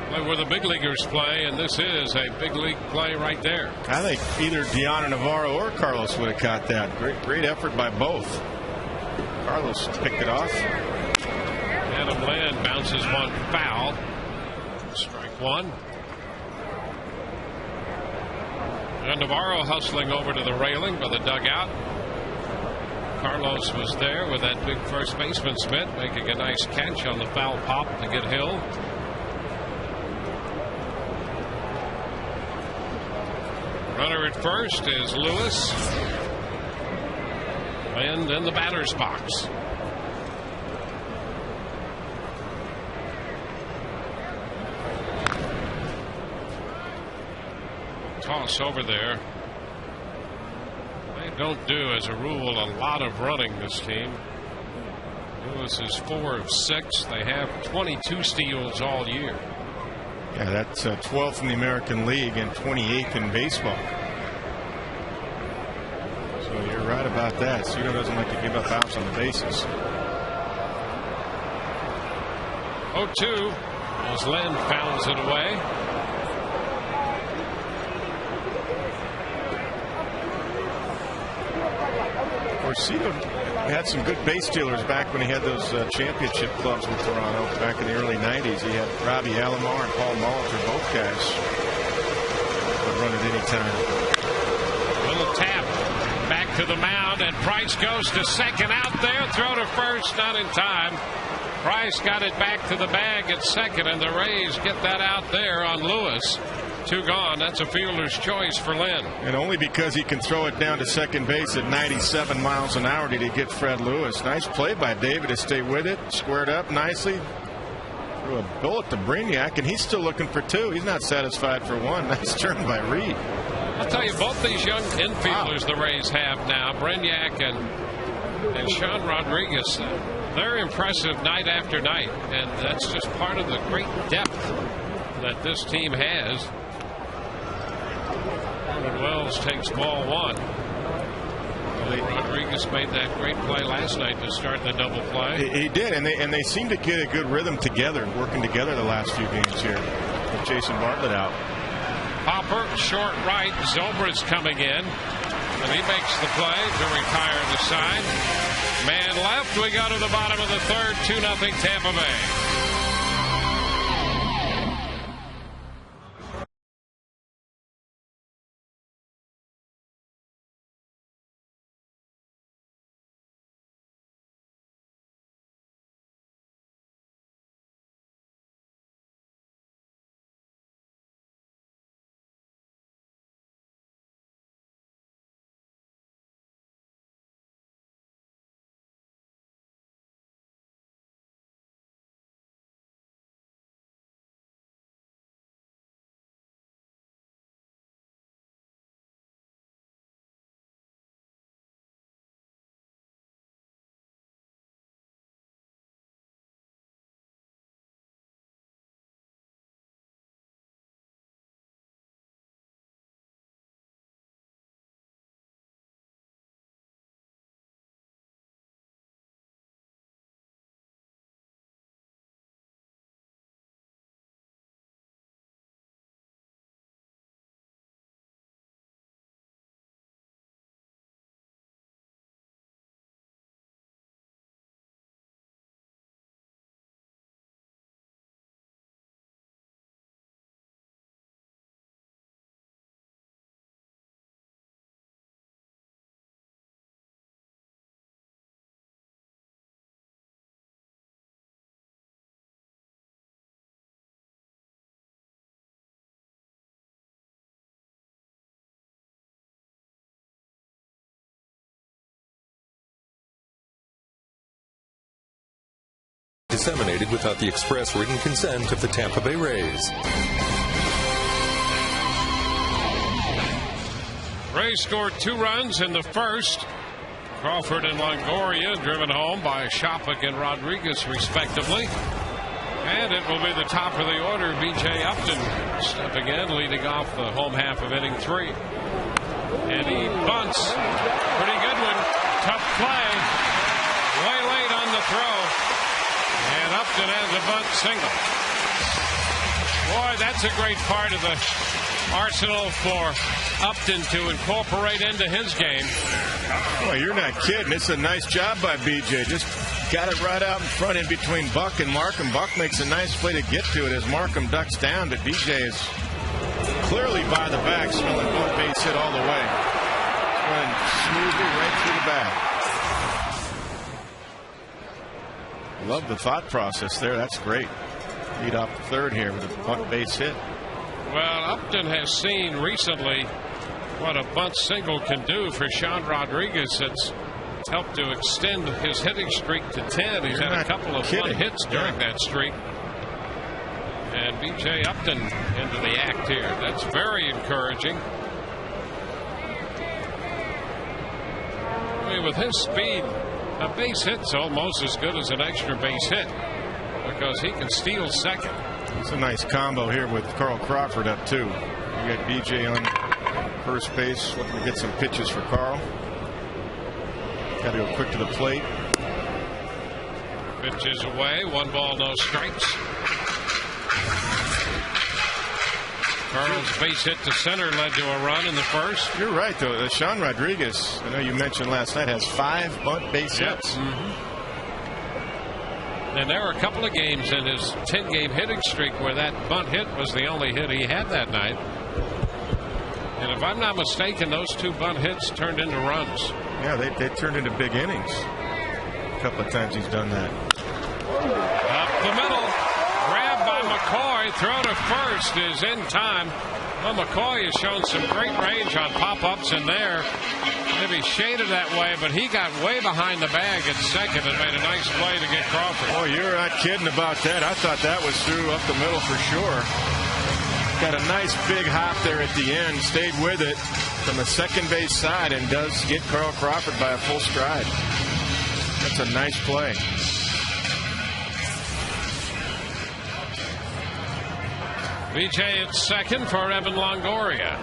play where the big leaguers play, and this is a big league play right there. I think either Deanna Navarro or Carlos would have caught that. Great effort by both. Carlos picked it off. Adam Lynn bounces one foul. Strike one. And Navarro hustling over to the railing by the dugout. Carlos was there with that big first baseman Smith making a nice catch on the foul pop to get Hill. Runner at first is Lewis. And in the batter's box. Toss over there. They don't do, as a rule, a lot of running, this team. Lewis is 4 of 6. They have 22 steals all year. Yeah, that's 12th in the American League and 28th in baseball. So you're right about that. Cedar doesn't like to give up outs on the bases. 0-2 as Lynn fouls it away. Cedar had some good base stealers back when he had those championship clubs with Toronto back in the early 90s. He had Robbie Alomar and Paul Molitor, both guys would run at any time. Little tap back to the mound, and Price goes to second out there. Throw to first, not in time. Price got it back to the bag at second, and the Rays get that out there on Lewis. 2 gone. That's a fielder's choice for Lynn. And only because he can throw it down to second base at 97 miles an hour did he get Fred Lewis. Nice play by David to stay with it. Squared up nicely. Threw a bullet to Brignac, and he's still looking for 2. He's not satisfied for 1. Nice turn by Reed. I'll tell you, both these young infielders the Rays have now, Brignac and Sean Rodriguez, they're impressive night after night. And that's just part of the great depth that this team has. Wells takes ball 1. Rodriguez made that great play last night to start the double play. He did, and they seem to get a good rhythm together, working together the last few games here with Jason Bartlett out. Hopper, short right. Zobra's coming in, and he makes the play to retire the side. Man left. We go to the bottom of the third. 2-0 Tampa Bay. Disseminated without the express written consent of the Tampa Bay Rays. Rays scored 2 runs in the first. Crawford and Longoria driven home by Shopik and Rodriguez respectively. And it will be the top of the order. B.J. Upton stepping in, leading off the home half of inning 3. And he bunts. Pretty good one. Tough play. Way late on the throw. And Upton has a bunt single. Boy, that's a great part of the arsenal for Upton to incorporate into his game. Boy, you're not kidding. It's a nice job by B.J. Just got it right out in front in between Buck and Markham. Buck makes a nice play to get to it as Markham ducks down, but B.J. is clearly by the back, smelling one base hit all the way. Running smoothly right through the back. Love the thought process there. That's great. Lead off the third here with a bunt base hit. Well, Upton has seen recently what a bunt single can do for Sean Rodriguez. It's helped to extend his hitting streak to 10. He's had a couple of fun hits during that streak. And B.J. Upton into the act here. That's very encouraging. I mean, with his speed, a base hit's almost as good as an extra base hit because he can steal second. It's a nice combo here with Carl Crawford up too. You got BJ on first base looking to get some pitches for Carl. Got to go quick to the plate. Pitches away. 1 ball, no strikes. Carl's base hit to center led to a run in the first. You're right, though. Sean Rodriguez, I know you mentioned last night, has 5 bunt base hits. And there were a couple of games in his 10-game hitting streak where that bunt hit was the only hit he had that night. And if I'm not mistaken, those 2 bunt hits turned into runs. Yeah, they turned into big innings. A couple of times he's done that. Up the middle. Grabbed by McCoy. Throw to first is in time. Well, McCoy has shown some great range on pop-ups in there. Maybe shaded that way, but he got way behind the bag at second and made a nice play to get Crawford. Oh, you're not kidding about that. I thought that was through up the middle for sure. Got a nice big hop there at the end. Stayed with it from the second base side and does get Carl Crawford by a full stride. That's a nice play. BJ at second for Evan Longoria.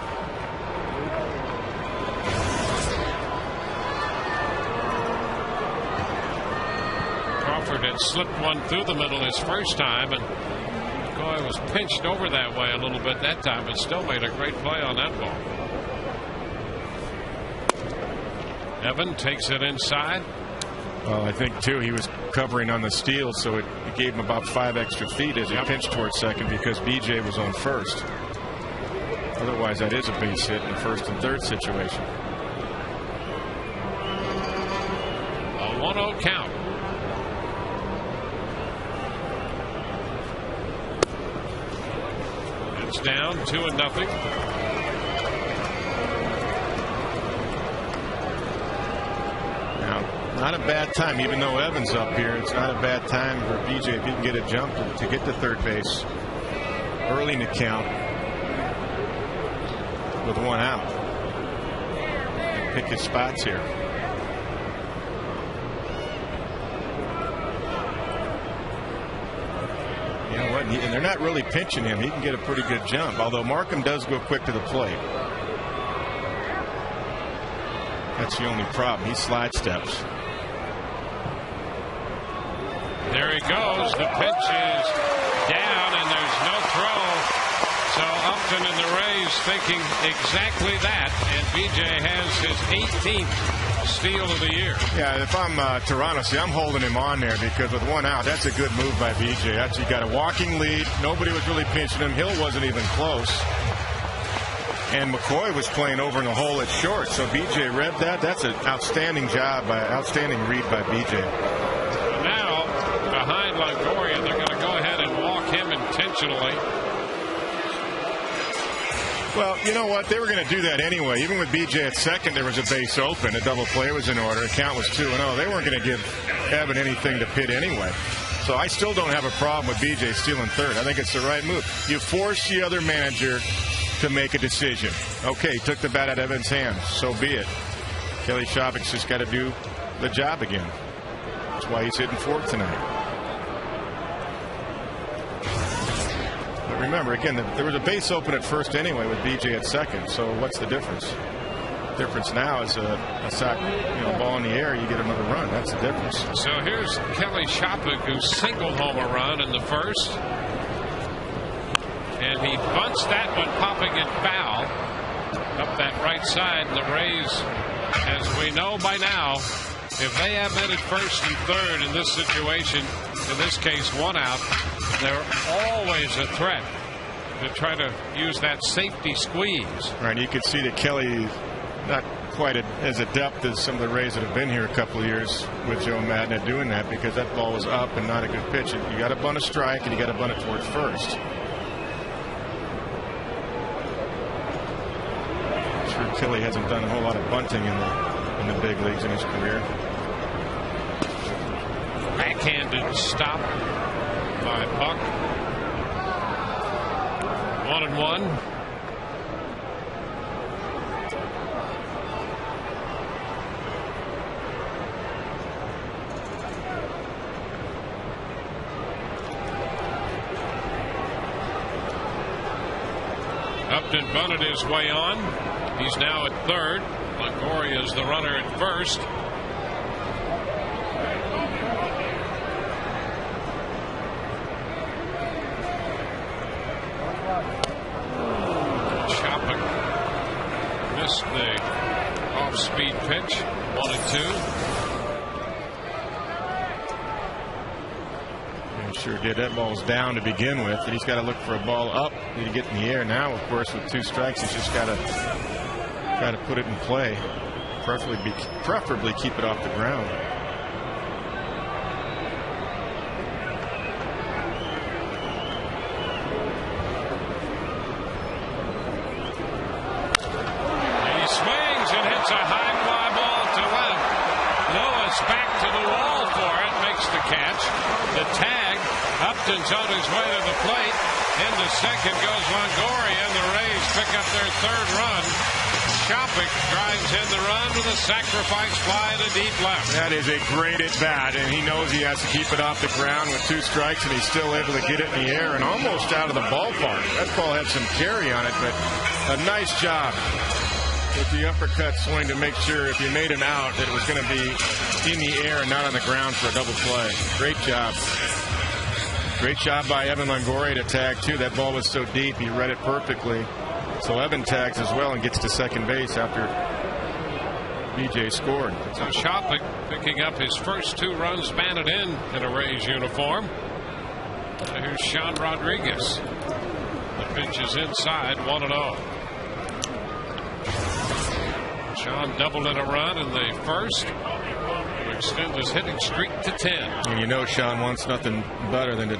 Crawford had slipped one through the middle his first time, and McCoy was pinched over that way a little bit that time, but still made a great play on that ball. Evan takes it inside. Well, I think, too, he was covering on the steal, so it gave him about 5 extra feet as he pinched towards second because BJ was on first. Otherwise, that is a base hit in first and third situation. A 1-0 count. It's down 2-0. Not a bad time, even though Evans up here. It's not a bad time for BJ if he can get a jump to get to third base early in the count with 1 out. And pick his spots here. You know what? And they're not really pinching him. He can get a pretty good jump, although Markham does go quick to the plate. That's the only problem. He slide steps. There he goes. The pitch is down, and there's no throw. So Upton and the Rays thinking exactly that, and BJ has his 18th steal of the year. Yeah, if I'm Toronto, see, I'm holding him on there because with 1 out, that's a good move by BJ. Actually got a walking lead. Nobody was really pinching him. Hill wasn't even close. And McCoy was playing over in the hole at short, so BJ read that. That's an outstanding job, outstanding read by BJ. Now, behind Longoria, they're going to go ahead and walk him intentionally. Well, you know what? They were going to do that anyway. Even with BJ at second, there was a base open. A double play was in order. The count was 2-0. They weren't going to give Evan anything to pit anyway. So I still don't have a problem with BJ stealing third. I think it's the right move. You force the other manager to make a decision. Okay, took the bat out of Evans' hands. So be it. Kelly Shavic's just got to do the job again. That's why he's hitting fourth tonight. But remember, again, there was a base open at first anyway with BJ at second. So what's the difference? The difference now is a sack, ball in the air. You get another run. That's the difference. So here's Kelly Shapic, who singled home a run in the first. And he bunts that one, popping it foul up that right side. And the Rays, as we know by now, if they have men at first and third in this situation, in this case 1 out, they're always a threat to try to use that safety squeeze. Right, you can see that Kelly not quite as adept as some of the Rays that have been here a couple of years with Joe Madden at doing that, because that ball was up and not a good pitch. You got to bunt a strike and you got to bunt it towards first. Kelly hasn't done a whole lot of bunting in the big leagues in his career. Backhanded stop by Buck. 1-1. Upton bunted his way on. He's now at third. Longoria is the runner at first. Missed the off-speed pitch. 1-2. Sure did. That ball's down to begin with, and he's got to look for a ball up to get in the air. Now, of course, with 2 strikes, he's just got to put it in play. Preferably keep it off the ground. He swings and hits a high fly ball to left. Lewis back to the wall for it. Makes the catch. The tag. Upton's on his way to the plate. Into second goes Longoria, and the Rays pick up their 3rd run. Shopik drives in the run with a sacrifice fly to deep left. That is a great at bat, and he knows he has to keep it off the ground with 2 strikes, and he's still able to get it in the air and almost out of the ballpark. That ball had some carry on it, but a nice job with the uppercut swing to make sure if you made him out that it was going to be in the air and not on the ground for a double play. Great job. Great job by Evan Longoria to tag, too. That ball was so deep, he read it perfectly. So Evan tags as well and gets to second base after BJ scored. So Shopik picking up his first 2 runs batted in a Rays uniform. And here's Sean Rodriguez. The pitch is inside, 1-0. Sean doubled in a run in the first to extend his hitting streak to 10. And you know Sean wants nothing better than to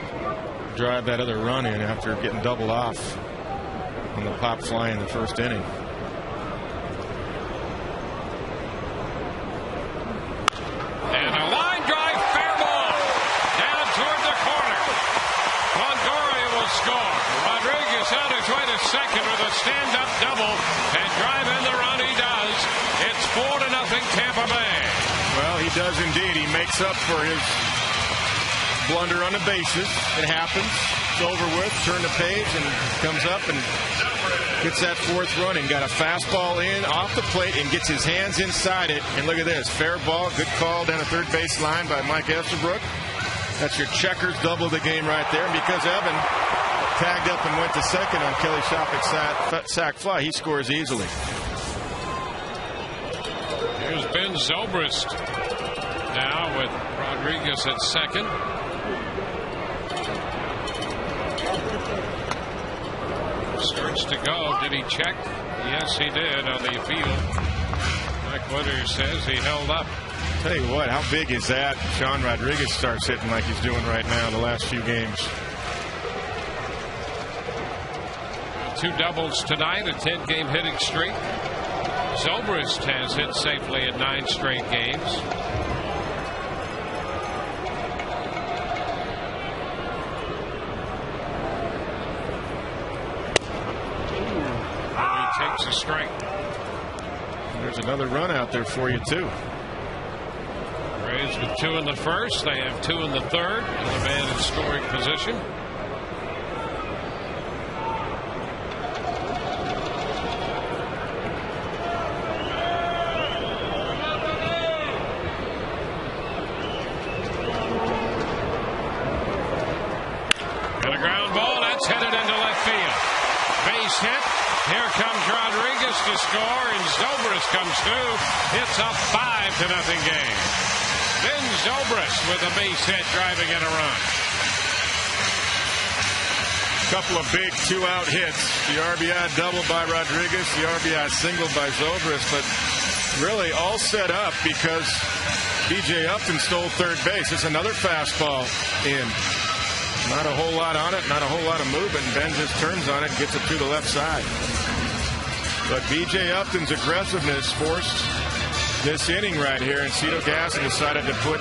drive that other run in after getting doubled off on the pop fly in the first inning. And a line drive, fair ball, down toward the corner. Longoria will score. Rodriguez on his way to second with a stand-up double, and drive in the run he does. It's 4-0 Tampa Bay. Well, he does indeed. He makes up for his blunder on the bases. It happens. It's over with. Turn the page and comes up and gets that 4th run and got a fastball in off the plate and gets his hands inside it. And look at this. Fair ball. Good call down the third base line by Mike Estabrook. That's your checkers double the game right there. And because Evan tagged up and went to second on Kelly Shopik's sac fly, he scores easily. Here's Ben Zobrist now with Rodriguez at second. Starts to go. Did he check? Yes, he did on the field. Mike Witters says he held up. Tell you what, how big is that? Sean Rodriguez starts hitting like he's doing right now the last few games. 2 doubles tonight, a 10-game hitting streak. Zobrist has hit safely in 9 straight games. He takes a strike. There's another run out there for you, too. Rays with 2 in the first. They have 2 in the third. Another man in scoring position. Here comes Rodriguez to score, and Zobrist comes through. It's a 5-0 game. Ben Zobrist with a base hit, driving in a run. Couple of big 2-out hits. The RBI double by Rodriguez, the RBI single by Zobrist, but really all set up because B.J. Upton stole third base. It's another fastball in. Not a whole lot on it, not a whole lot of movement. Ben just turns on it and gets it to the left side. But B.J. Upton's aggressiveness forced this inning right here, and Cito Gasson decided to put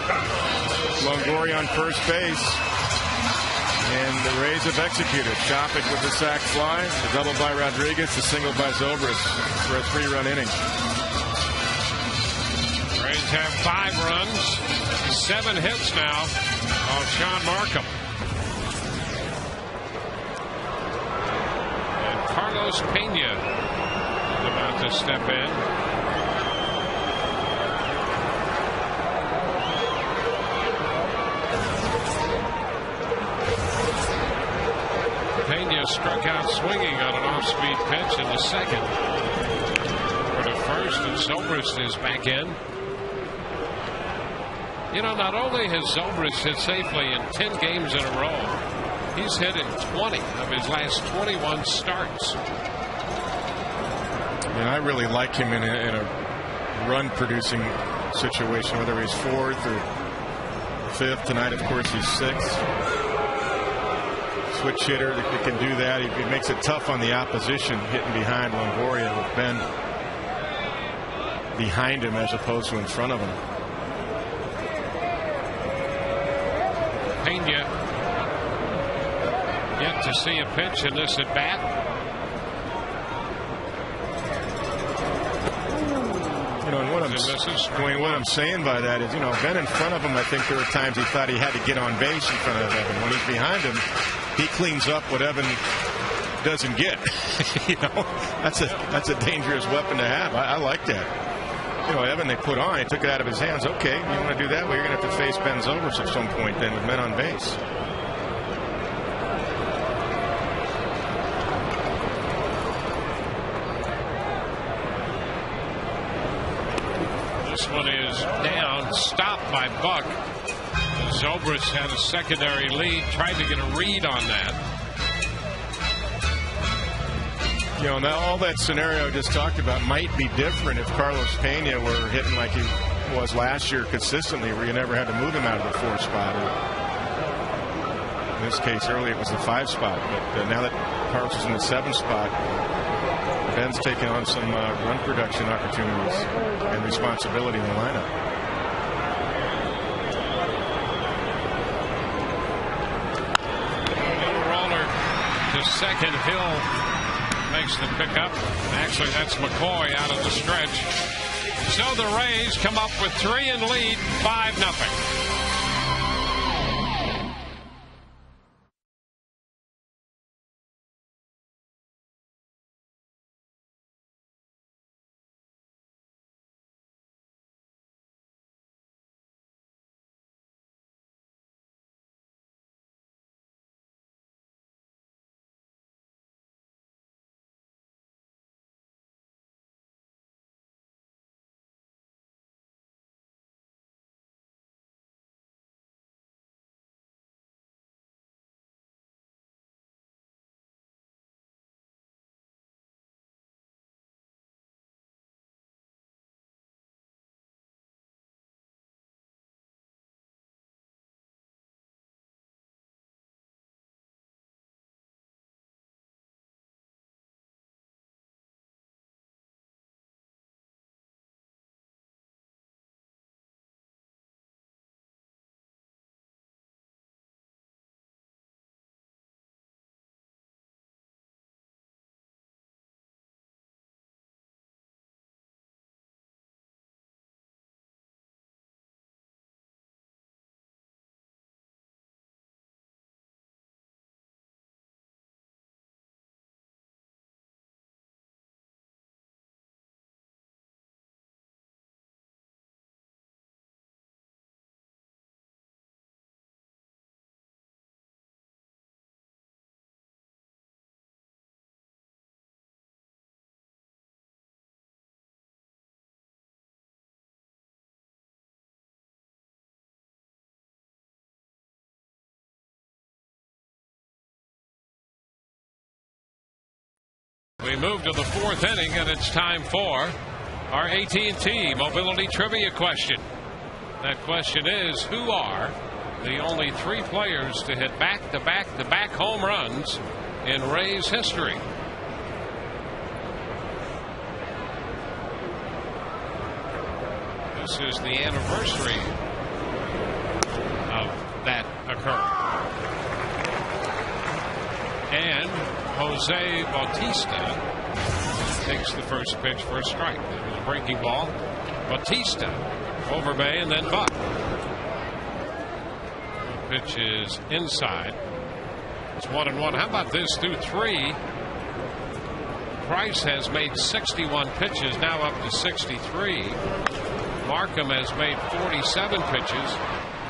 Longoria on first base. And the Rays have executed. Shopik with the sac fly, the double by Rodriguez, the single by Zobrist for a 3-run inning. Rays have 5 runs, 7 hits now off Sean Markham. Carlos Pena is about to step in. Pena struck out swinging on an off-speed pitch in the second. first, and Zobrist is back in. You know, not only has Zobrist hit safely in 10 games in a row, he's hit in 20 of his last 21 starts. And I really like him in a run-producing situation, whether he's fourth or fifth. Tonight, of course, he's sixth. Switch hitter that can do that. He makes it tough on the opposition hitting behind Longoria with Ben behind him as opposed to in front of him. Pena yet to see a pitch in this at bat. You know, and what I'm saying by that is, you know, Ben in front of him, I think there were times he thought he had to get on base in front of Evan. When he's behind him, he cleans up what Evan doesn't get. You know, that's a dangerous weapon to have. I like that. You know, Evan, they put on, he took it out of his hands. Okay, you want to do that? Well, you're going to have to face Ben Zobrist at some point then with men on base. This one is down, stopped by Buck. Zobrist had a secondary lead, tried to get a read on that. You know, now all that scenario I just talked about might be different if Carlos Pena were hitting like he was last year consistently, where you never had to move him out of the 4 spot. In this case, earlier it was the 5 spot, but now that Carlos is in the 7 spot, Ben's taking on some run production opportunities and responsibility in the lineup. Roller to second. Hill makes the pickup. Actually, that's McCoy out of the stretch. So the Rays come up with 3 and lead, 5-0. We move to the 4th inning, and it's time for our AT&T Mobility Trivia question. That question is, who are the only 3 players to hit back-to-back-to-back home runs in Rays history? This is the anniversary of that occurring. And Jose Bautista takes the first pitch for a strike. It was a breaking ball. Bautista, Overbay, and then Buck. The pitch is inside. It's 1-1. How about this? Through 3, Price has made 61 pitches, now up to 63. Markham has made 47 pitches,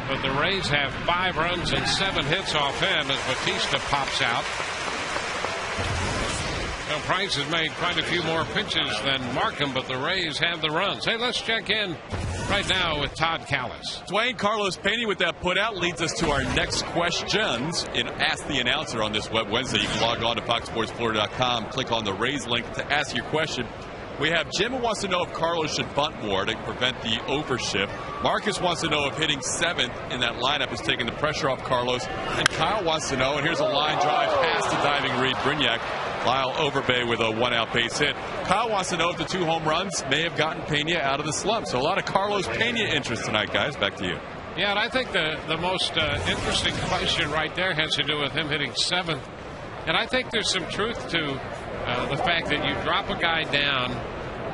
but the Rays have 5 runs and 7 hits off him as Bautista pops out. Well, Price has made quite a few more pitches than Markham, but the Rays have the runs. Hey, let's check in right now with Todd Callis. Dwayne, Carlos Pena with that put out leads us to our next questions in Ask the Announcer on this Web Wednesday. You can log on to foxsportsflorida.com, click on the Rays link to ask your question. We have Jim who wants to know if Carlos should bunt more to prevent the overshift. Marcus wants to know if hitting 7th in that lineup is taking the pressure off Carlos. And Kyle wants to know, and here's a line drive past the diving Reed Brignac. Lyle Overbay with a 1-out base hit. Kyle wants to know if the 2 home runs may have gotten Pena out of the slump. So a lot of Carlos Pena interest tonight, guys. Back to you. Yeah, and I think the most interesting question right there has to do with him hitting 7th. And I think there's some truth to the fact that you drop a guy down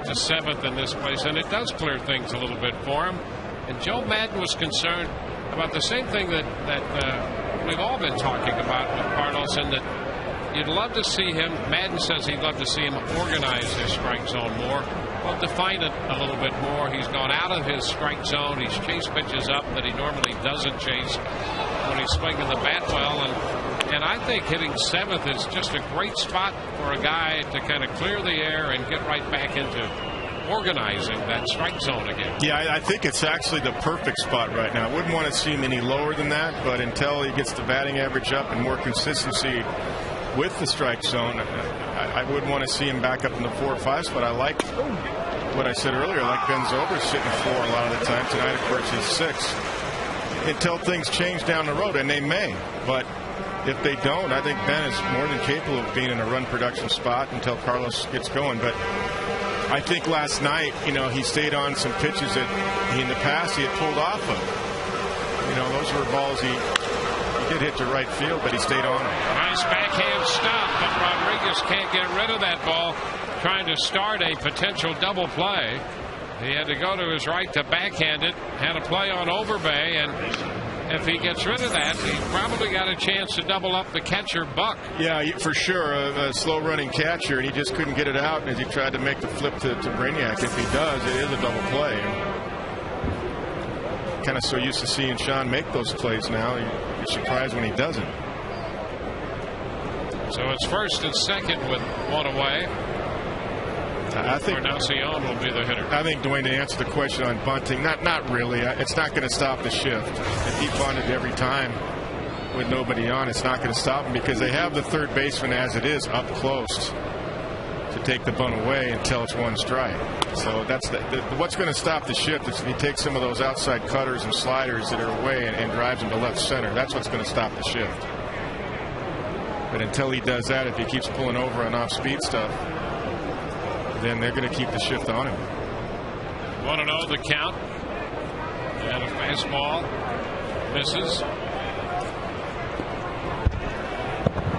to 7th in this place, and it does clear things a little bit for him. And Joe Madden was concerned about the same thing that we've all been talking about with Carlos, and that you'd love to see him. Madden says he'd love to see him organize his strike zone more. Well, define it a little bit more. He's gone out of his strike zone. He's chased pitches up that he normally doesn't chase when he's swinging the bat well. And I think hitting 7th is just a great spot for a guy to kind of clear the air and get right back into organizing that strike zone again. Yeah, I think it's actually the perfect spot right now. I wouldn't want to see him any lower than that, but until he gets the batting average up and more consistency with the strike zone, I would want to see him back up in the 4 or 5 spot. I like what I said earlier, like Ben Zobrist sitting 4 a lot of the time. Tonight, of course, he's 6. Until things change down the road, and they may. But if they don't, I think Ben is more than capable of being in a run production spot until Carlos gets going. But I think last night, he stayed on some pitches that in the past he had pulled off of. Those were balls he did hit to right field, but he stayed on it. Nice backhand stop, but Rodriguez can't get rid of that ball, trying to start a potential double play. He had to go to his right to backhand it, had a play on Overbay, and if he gets rid of that, he's probably got a chance to double up the catcher, Buck. Yeah, for sure, a slow-running catcher, and he just couldn't get it out as he tried to make the flip to Brignac. If he does, it is a double play. Kind of so used to seeing Sean make those plays now, he's surprised when he doesn't. So it's 1st and 2nd with 1 away. I think Encarnacion will be the hitter. I think, Dwayne, to answer the question on bunting, not really. It's not going to stop the shift. If he bunted every time with nobody on, it's not going to stop him because they have the third baseman as it is up close to take the bunt away until it's 1 strike. So that's what's going to stop the shift is if he takes some of those outside cutters and sliders that are away and drives them to left center. That's what's going to stop the shift. But until he does that, if he keeps pulling over on off-speed stuff, then they're going to keep the shift on him. 1-0 the count. And a fastball misses.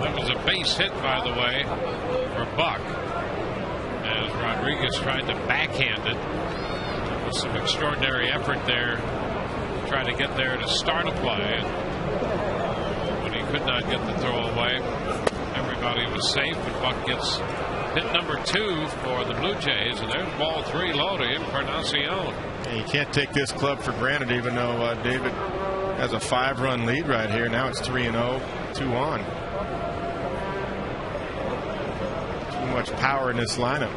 That was a base hit, by the way, for Buck, as Rodriguez tried to backhand it with some extraordinary effort there, trying to get there to start a play. And when he could not get the throw away, everybody was safe, and Buck gets hit number 2 for the Blue Jays, and there's ball 3 low to Encarnacion. You can't take this club for granted, even though David has a 5-run lead right here. Now it's 3-0, 2 on. Too much power in this lineup.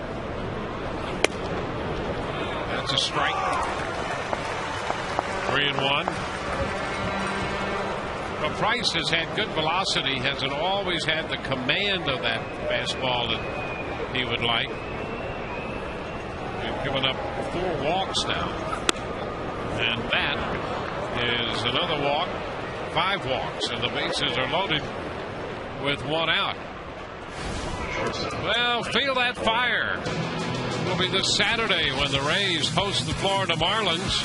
That's a strike. 3-1. But Price has had good velocity, hasn't always had the command of that fastball that he would like. We've given up 4 walks now, and that is another walk. 5 walks, and the bases are loaded with 1 out. Well, feel that fire. It'll be this Saturday when the Rays host the Florida Marlins.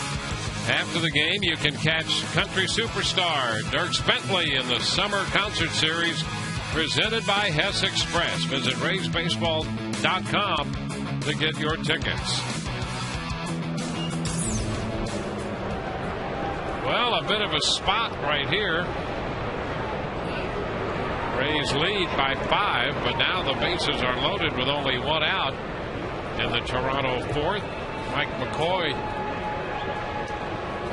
After the game, you can catch country superstar Dierks Bentley in the Summer Concert Series presented by Hess Express. Visit RaysBaseball.com to get your tickets. Well, a bit of a spot right here. Rays lead by 5, but now the bases are loaded with only 1 out in the Toronto 4th. Mike McCoy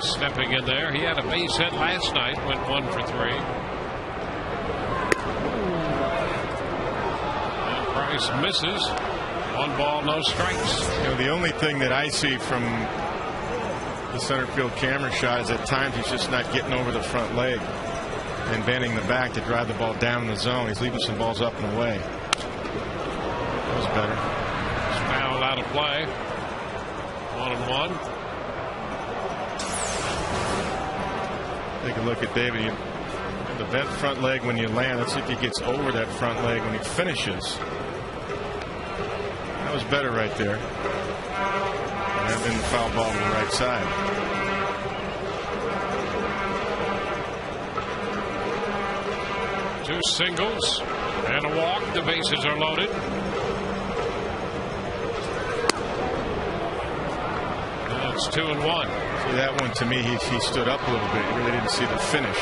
stepping in there. He had a base hit last night, went 1 for 3. Price misses. 1 ball, no strikes. You know, the only thing that I see from the center field camera shot is at times he's just not getting over the front leg and bending the back to drive the ball down in the zone. He's leaving some balls up and away. That was better. It's fouled out of play. 1-1. Take a look at David. The bent front leg when you land. Let's see if he gets over that front leg when he finishes. That was better right there. And then the foul ball on the right side. Two singles and a walk. The bases are loaded. And it's 2-1. See, that one to me, he stood up a little bit. He really didn't see the finish.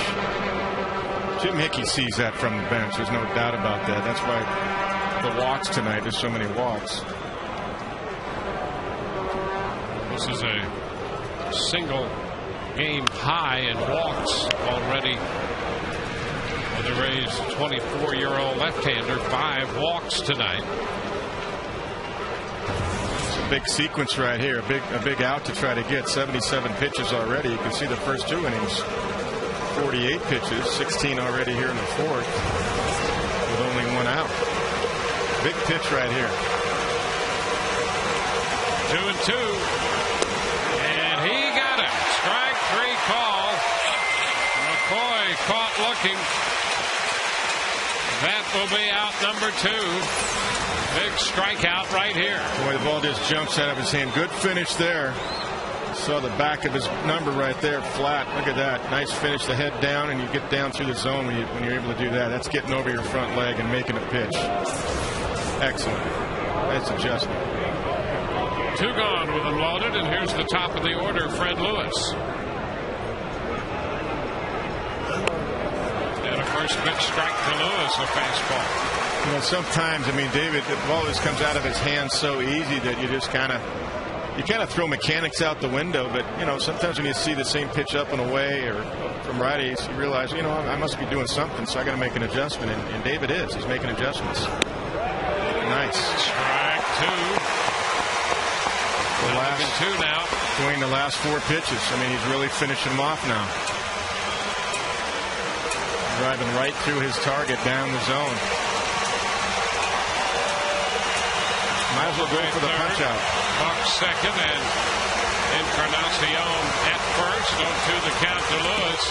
Jim Hickey sees that from the bench. There's no doubt about that. That's why the walks tonight, there's so many walks. This is a single game high in walks already for the Rays' 24-year-old left-hander. 5 walks tonight. It's a big sequence right here. A big out to try to get. 77 pitches already. You can see the first 2 innings. 48 pitches, 16 already here in the 4th, with only 1 out. Big pitch right here. 2-2. And he got it. Strike 3 call. McCoy caught looking. That will be out number 2. Big strikeout right here. Boy, the ball just jumps out of his hand. Good finish there. Saw the back of his number right there, flat. Look at that. Nice finish. The head down, and you get down through the zone when you're able to do that. That's getting over your front leg and making a pitch. Excellent. Nice adjustment. 2 gone with them loaded, and here's the top of the order, Fred Lewis. And a first pitch strike to Lewis, a fastball. You know, sometimes, I mean, David, the ball just comes out of his hands so easy that you just kind of throw mechanics out the window. But, you know, sometimes when you see the same pitch up and away or from righties, you realize, you know, I must be doing something, so I got to make an adjustment. And David is. He's making adjustments. Nice. Strike 2. The last 2 now. Doing the last 4 pitches. I mean, he's really finishing them off now. Driving right through his target down the zone. Might as well go for the punch out. Buck second and Encarnacion at first. 0-2 the count to Lewis.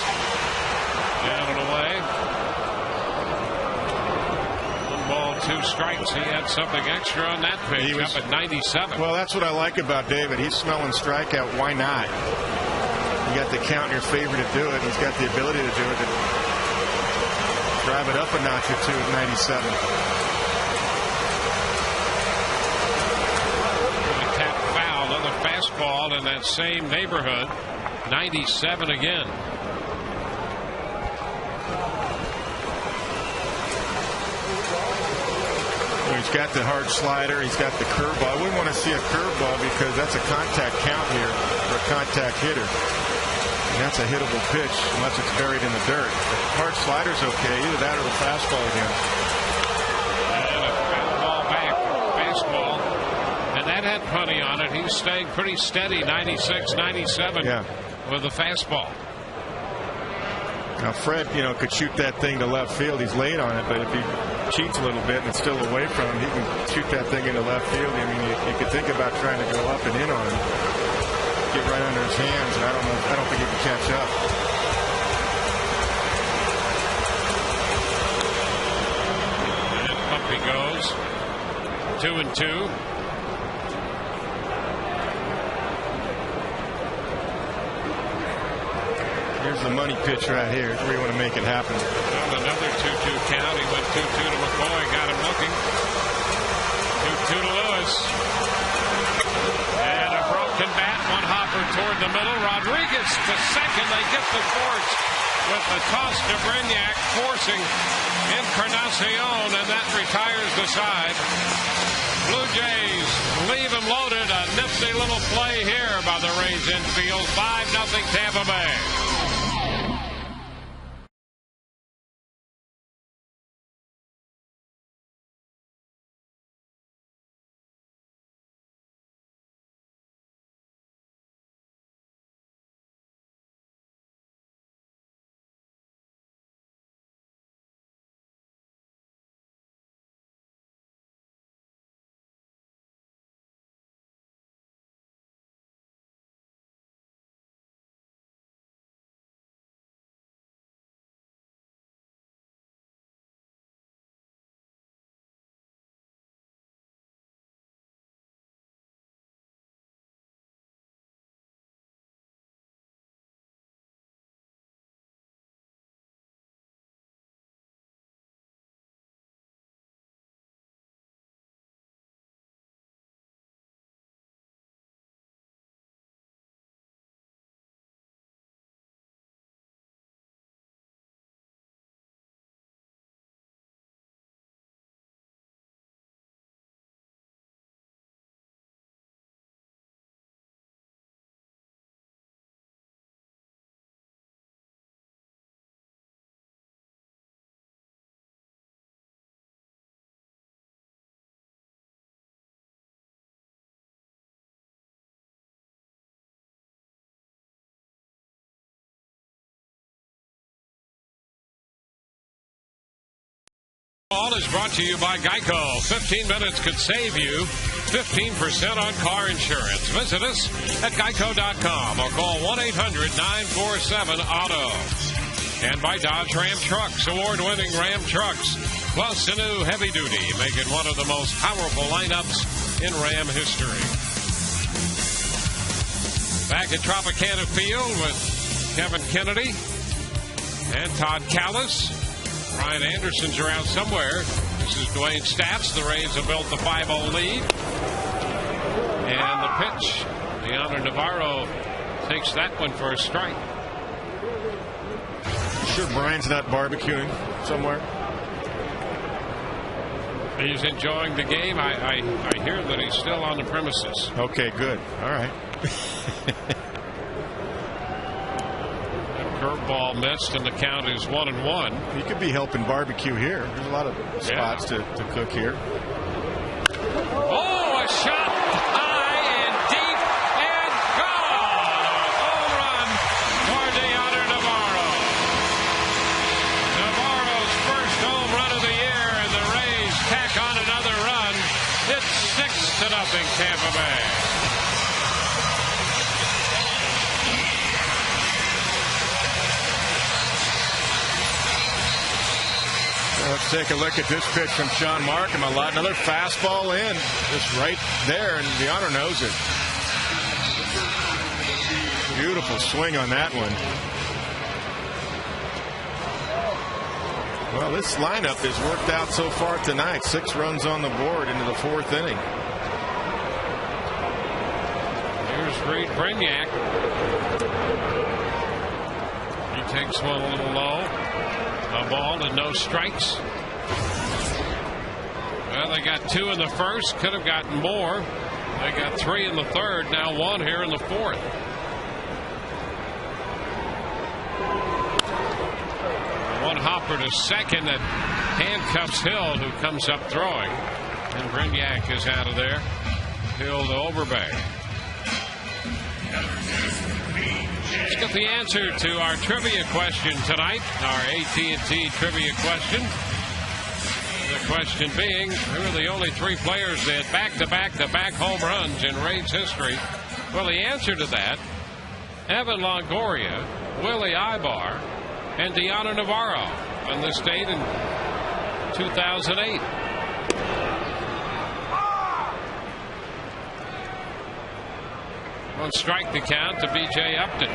Down and away. 1 ball, 2 strikes. He had something extra on that pitch. He was up at 97. Well, that's what I like about David. He's smelling strikeout. Why not? You got the count in your favor to do it. He's got the ability to do it. To drive it up a notch or 2 at 97. Fastball in that same neighborhood. 97 again. He's got the hard slider. He's got the curveball. I wouldn't want to see a curveball because that's a contact count here for a contact hitter. And that's a hittable pitch unless it's buried in the dirt. Hard slider's okay. Either that or the fastball again. And a foul ball back. Fastball. And that had plenty on it. He's staying pretty steady, 96, 97 with the fastball. Now, Fred, you know, could shoot that thing to left field. He's late on it, but if he cheats a little bit and it's still away from him, he can shoot that thing into left field. I mean, you could think about trying to go up and in on him, get right under his hands, and I don't think he can catch up. And up he goes. 2-2. Here's the money pitch right here. It's where you want to make it happen. Well, another 2-2 count. He went 2-2 to McCoy. Got him looking. 2-2 to Lewis. And a broken bat. One hopper toward the middle. Rodriguez to second. They get the force with the toss to Brignac, forcing Encarnacion, and that retires the side. Blue Jays leave him loaded. A nifty little play here by the Rays infield. 5-0 Tampa Bay. Ball is brought to you by Geico. 15 minutes could save you 15% on car insurance. Visit us at geico.com or call 1-800-947-AUTO. And by Dodge Ram Trucks, award-winning Ram trucks, plus a new heavy duty, make it one of the most powerful lineups in Ram history. Back at Tropicana Field with Kevin Kennedy and Todd Callis. Ryan Anderson's around somewhere. This is Dwayne Stats. The Rays have built the 5-0 lead. And the pitch. Leonardo Navarro takes that one for a strike. Sure Brian's not barbecuing somewhere? He's enjoying the game. I hear that he's still on the premises. Okay, good. All right. Curveball missed, and the count is 1-1. He could be helping barbecue here. There's a lot of spots to cook here. Oh, a shot high and deep and gone. A home run for Leonardo Navarro. Navarro's first home run of the year, and the Rays tack on another run. It's 6-0 Tampa Bay. Let's take a look at this pitch from Sean Markham. Another fastball in. Just right there, and Leonardo knows it. Beautiful swing on that one. Well, this lineup has worked out so far tonight. 6 runs on the board into the 4th inning. Here's Reed Brignac. He takes one a little low. A ball and no strikes. Well, they got 2 in the first. Could have gotten more. They got 3 in the third. Now 1 here in the 4th. One hopper to second that handcuffs Hill, who comes up throwing. And Brignac is out of there. Hill to Overbay. Let's get the answer to our trivia question tonight, our AT&T trivia question. The question being, who are the only 3 players that back-to-back home runs in Rays history? Well, the answer to that, Evan Longoria, Willie Ibar, and Leonardo Navarro on this date in 2008. One strike to count to B.J. Upton.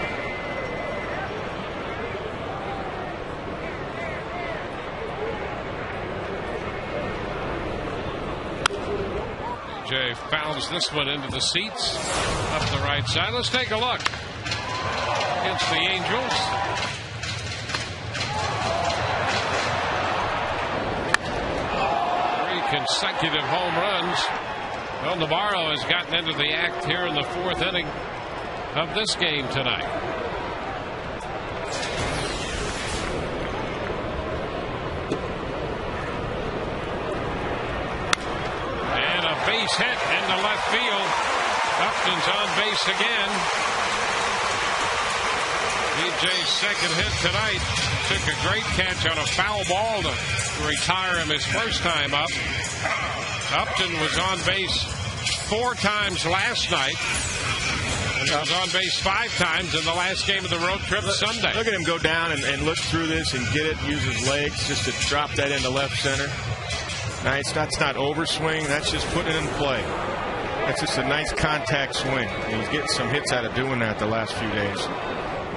B.J. fouls this one into the seats up the right side. Let's take a look. Against the Angels. 3 consecutive home runs. Well, Navarro has gotten into the act here in the 4th inning of this game tonight. And a base hit into left field. Upton's on base again. DJ's second hit tonight. Took a great catch on a foul ball to retire him his first time up. Upton was on base 4 times last night. And he was on base 5 times in the last game of the road trip Sunday. Look at him go down and look through this and get it, use his legs just to drop that into left center. Nice. That's not overswing. That's just putting it in play. That's just a nice contact swing. And he's getting some hits out of doing that the last few days.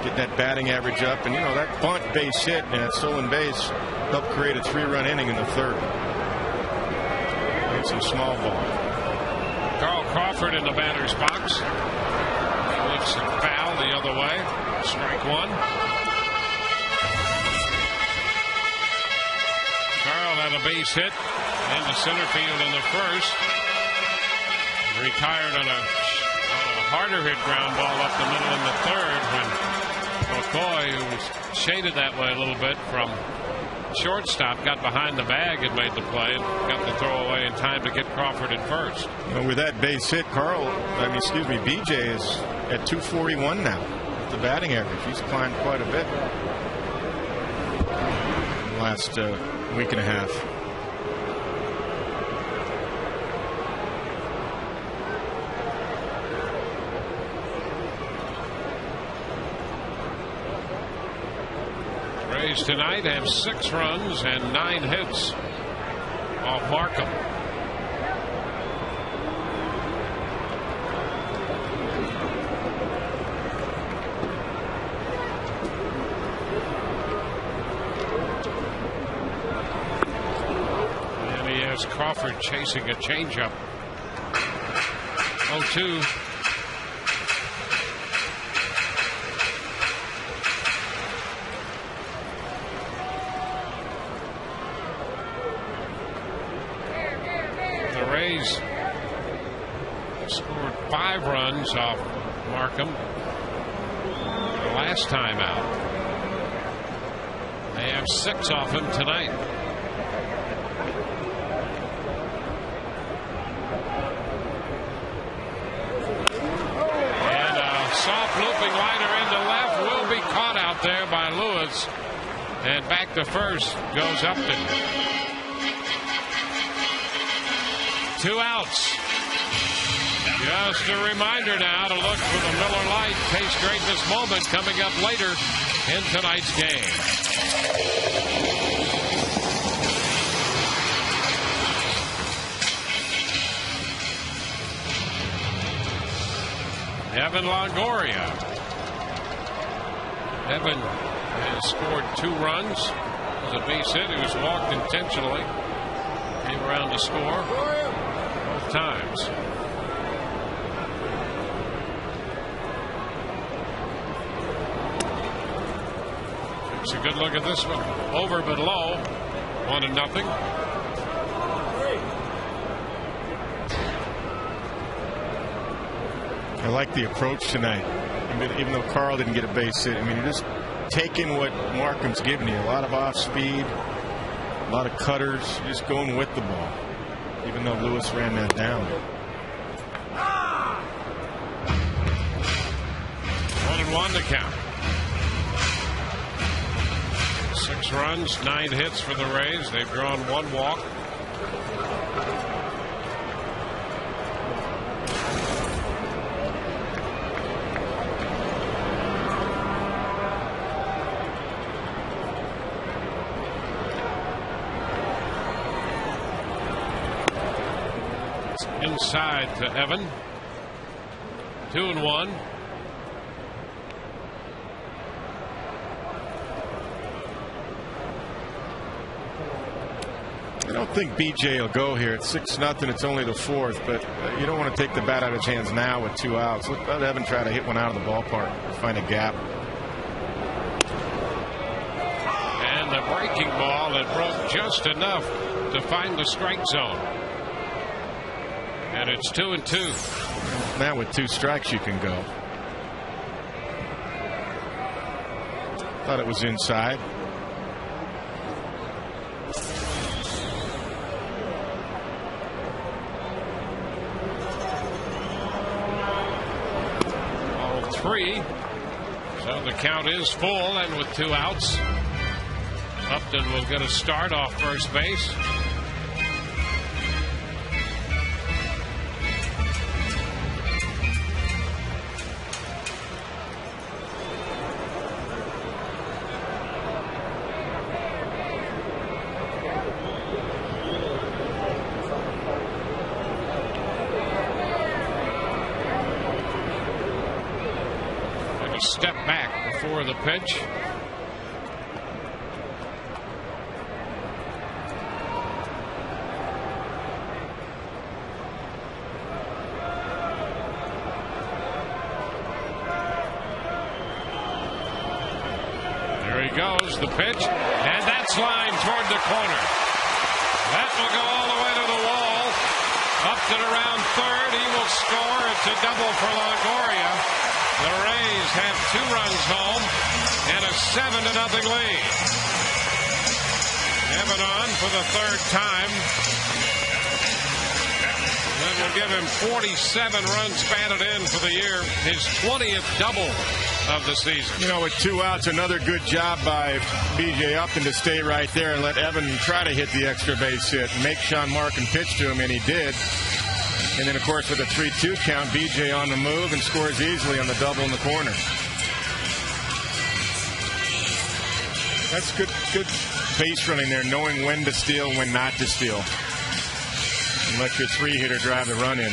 Getting that batting average up. And, you know, that bunt base hit and that stolen base helped create a 3-run inning in the 3rd. Some small ball. Carl Crawford in the batter's box. He lifts a foul the other way. Strike 1. Carl had a base hit into center field in the first. Retired on a harder hit ground ball up the middle in the 3rd when McCoy, who was shaded that way a little bit from shortstop, got behind the bag and made the play and got the throw away in time to get Crawford at first. Well, with that base hit, BJ is at 241 now. The batting average, he's climbed quite a bit last week and a half. Rays tonight have 6 runs and 9 hits off Markham. And he has Crawford chasing a changeup. 0-2. Scored 5 runs off Markham the last time out. They have 6 off him tonight. And a soft looping liner into left will be caught out there by Lewis. And back to first goes Upton. 2 outs. Just a reminder now to look for the Miller Lite Taste Greatness moment coming up later in tonight's game. Evan Longoria. Evan has scored 2 runs. As a base hit, he was walked intentionally. Came around to score both times. It's a good look at this one. Over but low. 1-0. I like the approach tonight. Even though Carl didn't get a base hit. I mean, you're just taking what Markham's giving you. A lot of off speed, a lot of cutters, just going with the ball. Even though Lewis ran that down. 1-1 to count. 6 runs, 9 hits for the Rays. They've drawn 1 walk. It's inside to Evan. 2-1. I don't think BJ will go here. It's 6-0. It's only the 4th, but you don't want to take the bat out of his hands now with 2 outs. Let Evan try to hit one out of the ballpark, find a gap. And the breaking ball that broke just enough to find the strike zone. And it's 2-2. Now with 2 strikes you can go. Thought it was inside. So the count is full, and with 2 outs, Upton will get a start off first base. Step back before the pitch. There he goes, the pitch, and that's lined toward the corner. That will go all the way to the wall. Upton around third. He will score. It's a double for Longoria. The Rays have 2 runs home and a 7-0 lead. Evan on for the 3rd time. That will give him 47 runs batted in for the year, his 20th double of the season. You know, with 2 outs, another good job by B.J. Upton to stay right there and let Evan try to hit the extra base hit. Make Sean Markham pitch to him, and he did. And then, of course, with a 3-2 count, B.J. on the move and scores easily on the double in the corner. That's good base running there, knowing when to steal, when not to steal. And let your three-hitter drive the run in.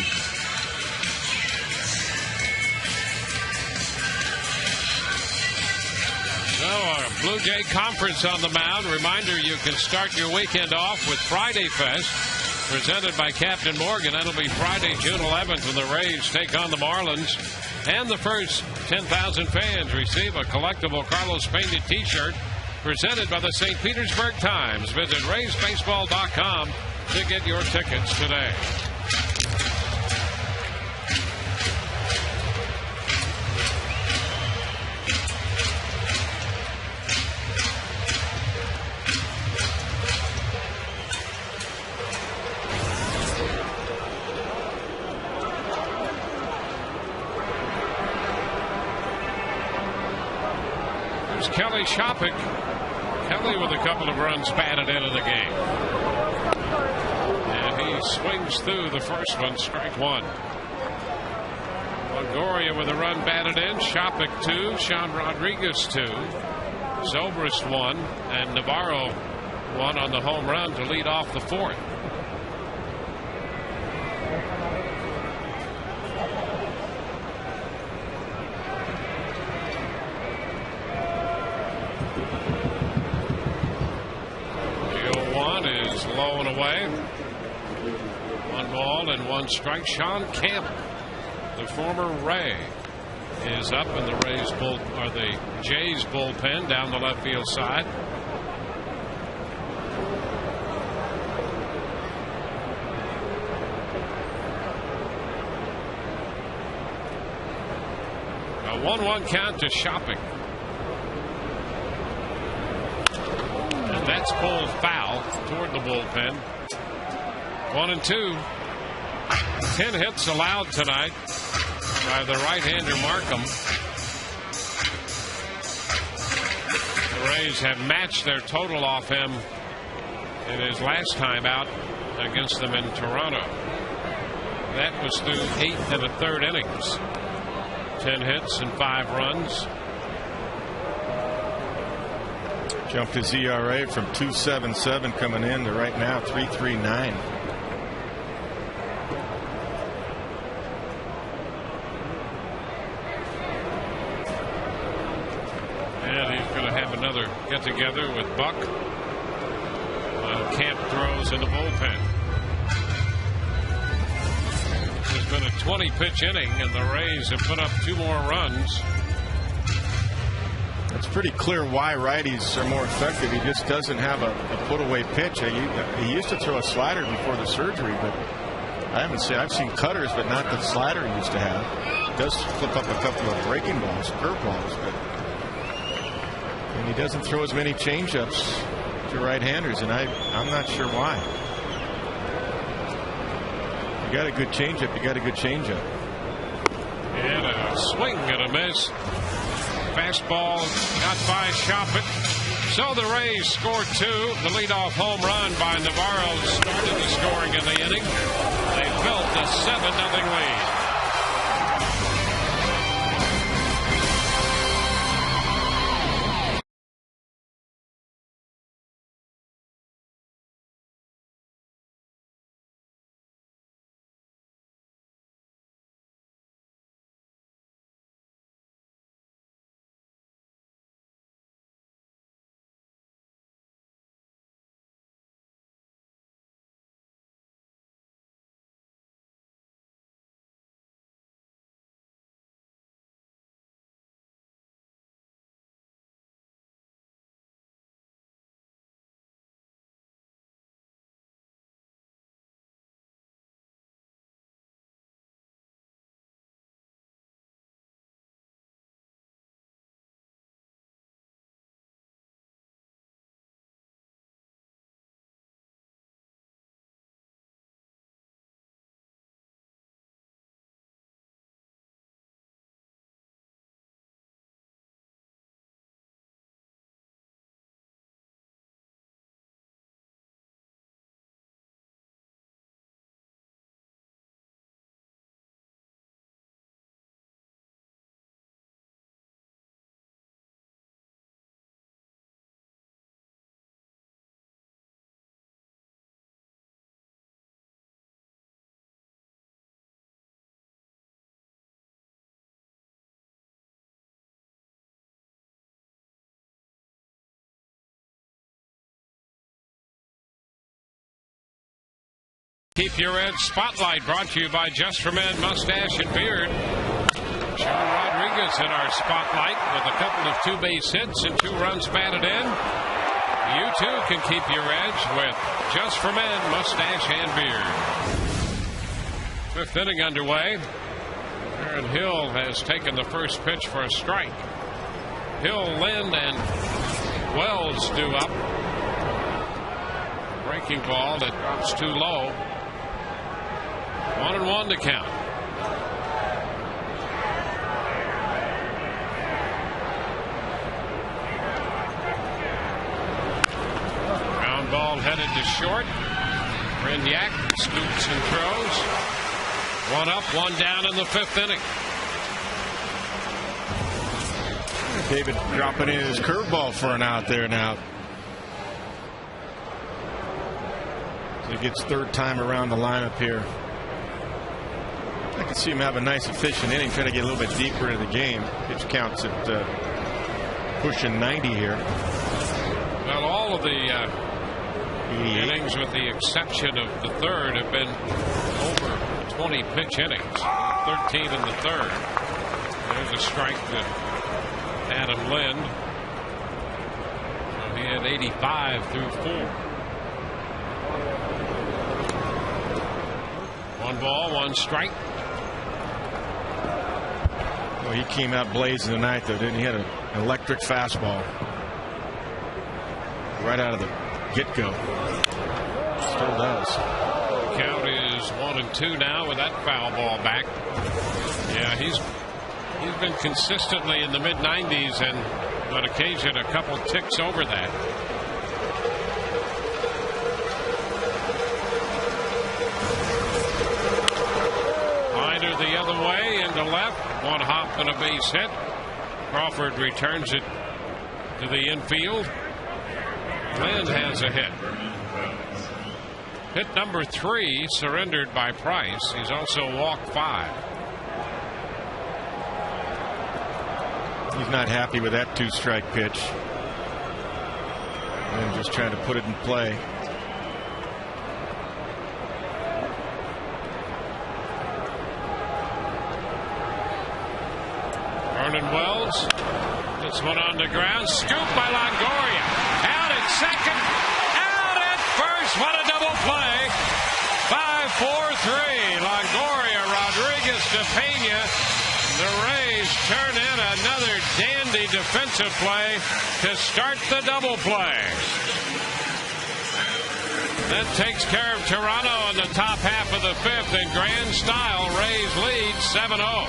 So our Blue Jay Conference on the mound. Reminder, you can start your weekend off with Friday Fest, presented by Captain Morgan. That'll be Friday, June 11th, when the Rays take on the Marlins. And the first 10,000 fans receive a collectible Carlos painted T-shirt presented by the St. Petersburg Times. Visit RaysBaseball.com to get your tickets today. Kelly Shoppick. Kelly with a couple of runs batted into the game. And he swings through the first one, strike one. Longoria with a run batted in. Shoppick 2. Sean Rodriguez 2. Zobrist 1. And Navarro 1 on the home run to lead off the fourth. Low and away. 1 ball and 1 strike. Sean Camp, the former Ray, is up in the the Jays bullpen down the left field side. A 1-1 count to Shopping. That's pulled foul toward the bullpen. 1-2. 10 hits allowed tonight by the right-hander Markham. The Rays have matched their total off him in his last time out against them in Toronto. That was through 8 1/3 innings. 10 hits and 5 runs. Jumped his ERA from 2.77 coming in to right now 3.39. And he's going to have another get together with Buck while Camp throws in the bullpen. It's been a 20-pitch inning, and the Rays have put up 2 more runs. It's pretty clear why righties are more effective. He just doesn't have a put-away pitch. He used to throw a slider before the surgery, but I've seen cutters, but not the slider he used to have. He does flip up a couple of breaking balls, curveballs, and he doesn't throw as many changeups to right-handers, and I'm not sure why. You got a good changeup. You got a good changeup. And a swing and a miss. Fastball got by Shoppett. So the Rays scored 2. The leadoff home run by Navarro started the scoring in the inning. They built a 7-0 lead. Keep Your Edge Spotlight, brought to you by Just for Men Mustache and Beard. Sean Rodriguez in our spotlight with a couple of 2-base hits and 2 runs batted in. You too can keep your edge with Just for Men Mustache and Beard. 5th inning underway. Aaron Hill has taken the first pitch for a strike. Hill, Lind, and Wells due up. Breaking ball that drops too low. 1-1 to count. Ground ball headed to short. Renyak scoops and throws. 1 up, 1 down in the 5th inning. David dropping in his curveball for an out there now. So he gets 3rd time around the lineup here. I can see him have a nice efficient inning, trying to get a little bit deeper into the game. Pitch counts at pushing 90 here. Well, all of the innings, with the exception of the 3rd, have been over 20 pitch innings. 13 in the 3rd. There's a strike to Adam Lind. So he had 85 through 4. 1 ball, 1 strike. Well, he came out blazing tonight, though, didn't he? He had an electric fastball right out of the get-go. Still does. Count is 1-2 now with that foul ball back. Yeah, he's been consistently in the mid-90s, and on occasion a couple ticks over that. Liner the other way into left. 1 hop and a base hit. Crawford returns it to the infield. Lind has a hit. Hit number 3 surrendered by Price. He's also walked 5. He's not happy with that 2-strike pitch. And just trying to put it in play. Vernon Wells. This one on the ground. Scoop by Longoria. Out at second. Out at first. What a double play. 5-4-3. Longoria, Rodriguez to Pena. The Rays turn in another dandy defensive play to start the double play. That takes care of Toronto in the top half of the 5th in grand style. Rays lead 7-0.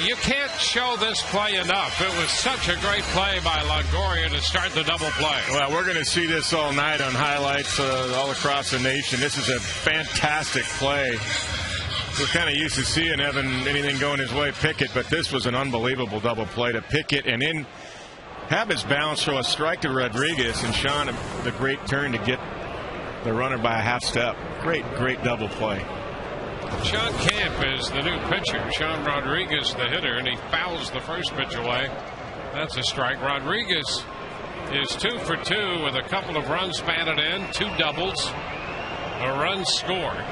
You can't show this play enough. It was such a great play by Longoria to start the double play. Well, we're going to see this all night on highlights all across the nation. This is a fantastic play. We're kind of used to seeing Evan anything going his way, Pickett, but this was an unbelievable double play to Pickett, and then have his balance throw a strike to Rodriguez, and Sean, the great turn to get the runner by a half step. Great double play. Sean Camp is the new pitcher. Sean Rodriguez the hitter, and he fouls the first pitch away. That's a strike. Rodriguez is 2 for 2 with a couple of runs batted in, 2 doubles, a run scored.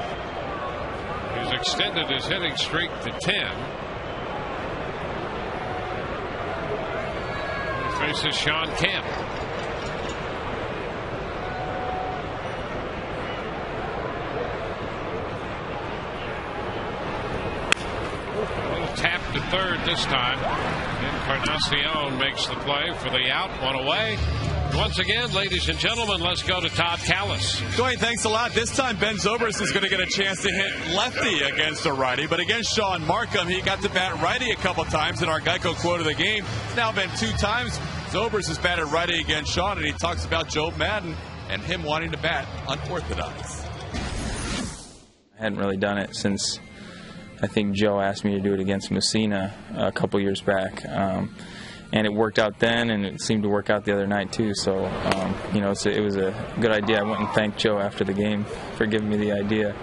He's extended his hitting streak to 10. He faces Sean Camp. Tap to third this time. Encarnacion makes the play for the out, 1 away. Once again, ladies and gentlemen, let's go to Todd Callis. Dwayne, thanks a lot. This time, Ben Zobrist is going to get a chance to hit lefty against a righty. But against Sean Markham, he got to bat righty a couple times in our Geico quote of the game. It's now been 2 times. Zobrist has batted righty against Sean, and he talks about Joe Madden and him wanting to bat unorthodox. I hadn't really done it since I think Joe asked me to do it against Messina a couple years back. And it worked out then, and it seemed to work out the other night too. So, you know, it was a good idea. I went and thanked Joe after the game for giving me the idea,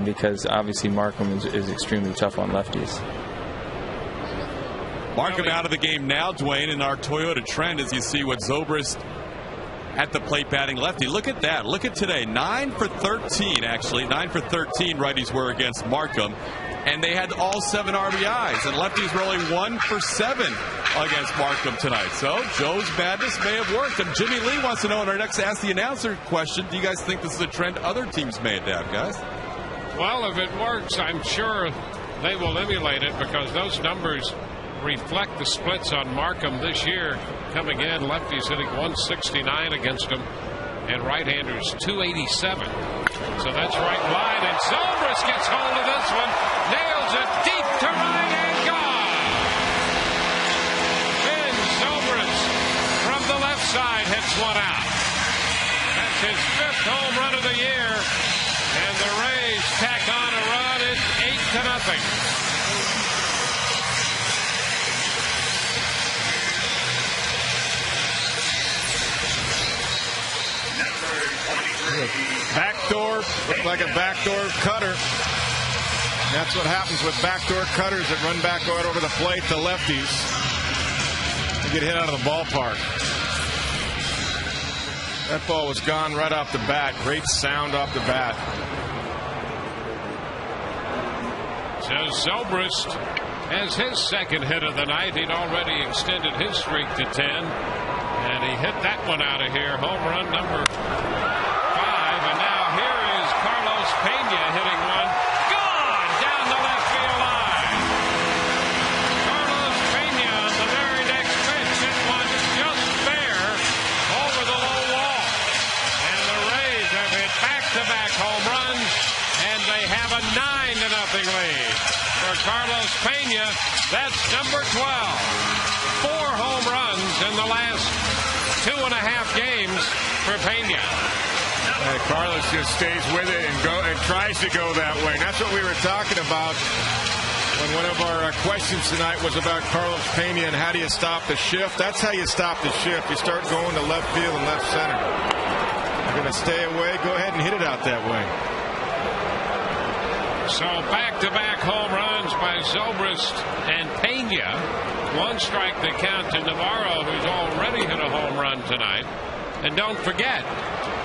because obviously Markham is extremely tough on lefties. Markham out of the game now, Dwayne, in our Toyota trend, as you see what Zobrist at the plate batting lefty. Look at that. Look at today. 9 for 13, actually. 9 for 13 righties were against Markham. And they had all 7 RBIs. And lefties were only 1 for 7 against Markham tonight. So Joe's madness may have worked. And Jimmy Lee wants to know in our next Ask the Announcer question, do you guys think this is a trend other teams may adapt, guys? Well, if it works, I'm sure they will emulate it, because those numbers reflect the splits on Markham this year. Coming in, lefties hitting 169 against him, and right-handers 287. So that's right line, and Zobrist gets hold of this one, nails it deep to right and gone. Ben Zobrist from the left side hits one out. That's his 5th home run of the year, and the Rays tack on a run. It's 8-0. Backdoor, looked like a backdoor cutter. That's what happens with backdoor cutters that run back right over the plate to lefties. They get hit out of the ballpark. That ball was gone right off the bat. Great sound off the bat. So Zobrist has his 2nd hit of the night. He'd already extended his streak to 10. And he hit that one out of here. Home run number 5. And now here is Carlos Pena hitting one. Gone down the left field line. Carlos Pena on the very next pitch hit one just there over the low wall. And the Rays have hit back-to-back home runs, and they have a 9-0 lead. For Carlos Pena, that's number 12. 4 home runs in the last 2.5 games for Pena. Carlos just stays with it and tries to go that way. And that's what we were talking about when one of our questions tonight was about Carlos Pena and how do you stop the shift. That's how you stop the shift. You start going to left field and left center. You're going to stay away. Go ahead and hit it out that way. So back-to-back home runs by Zobrist and Pena. 1 strike to count to Navarro, who's already hit a home run tonight. And don't forget,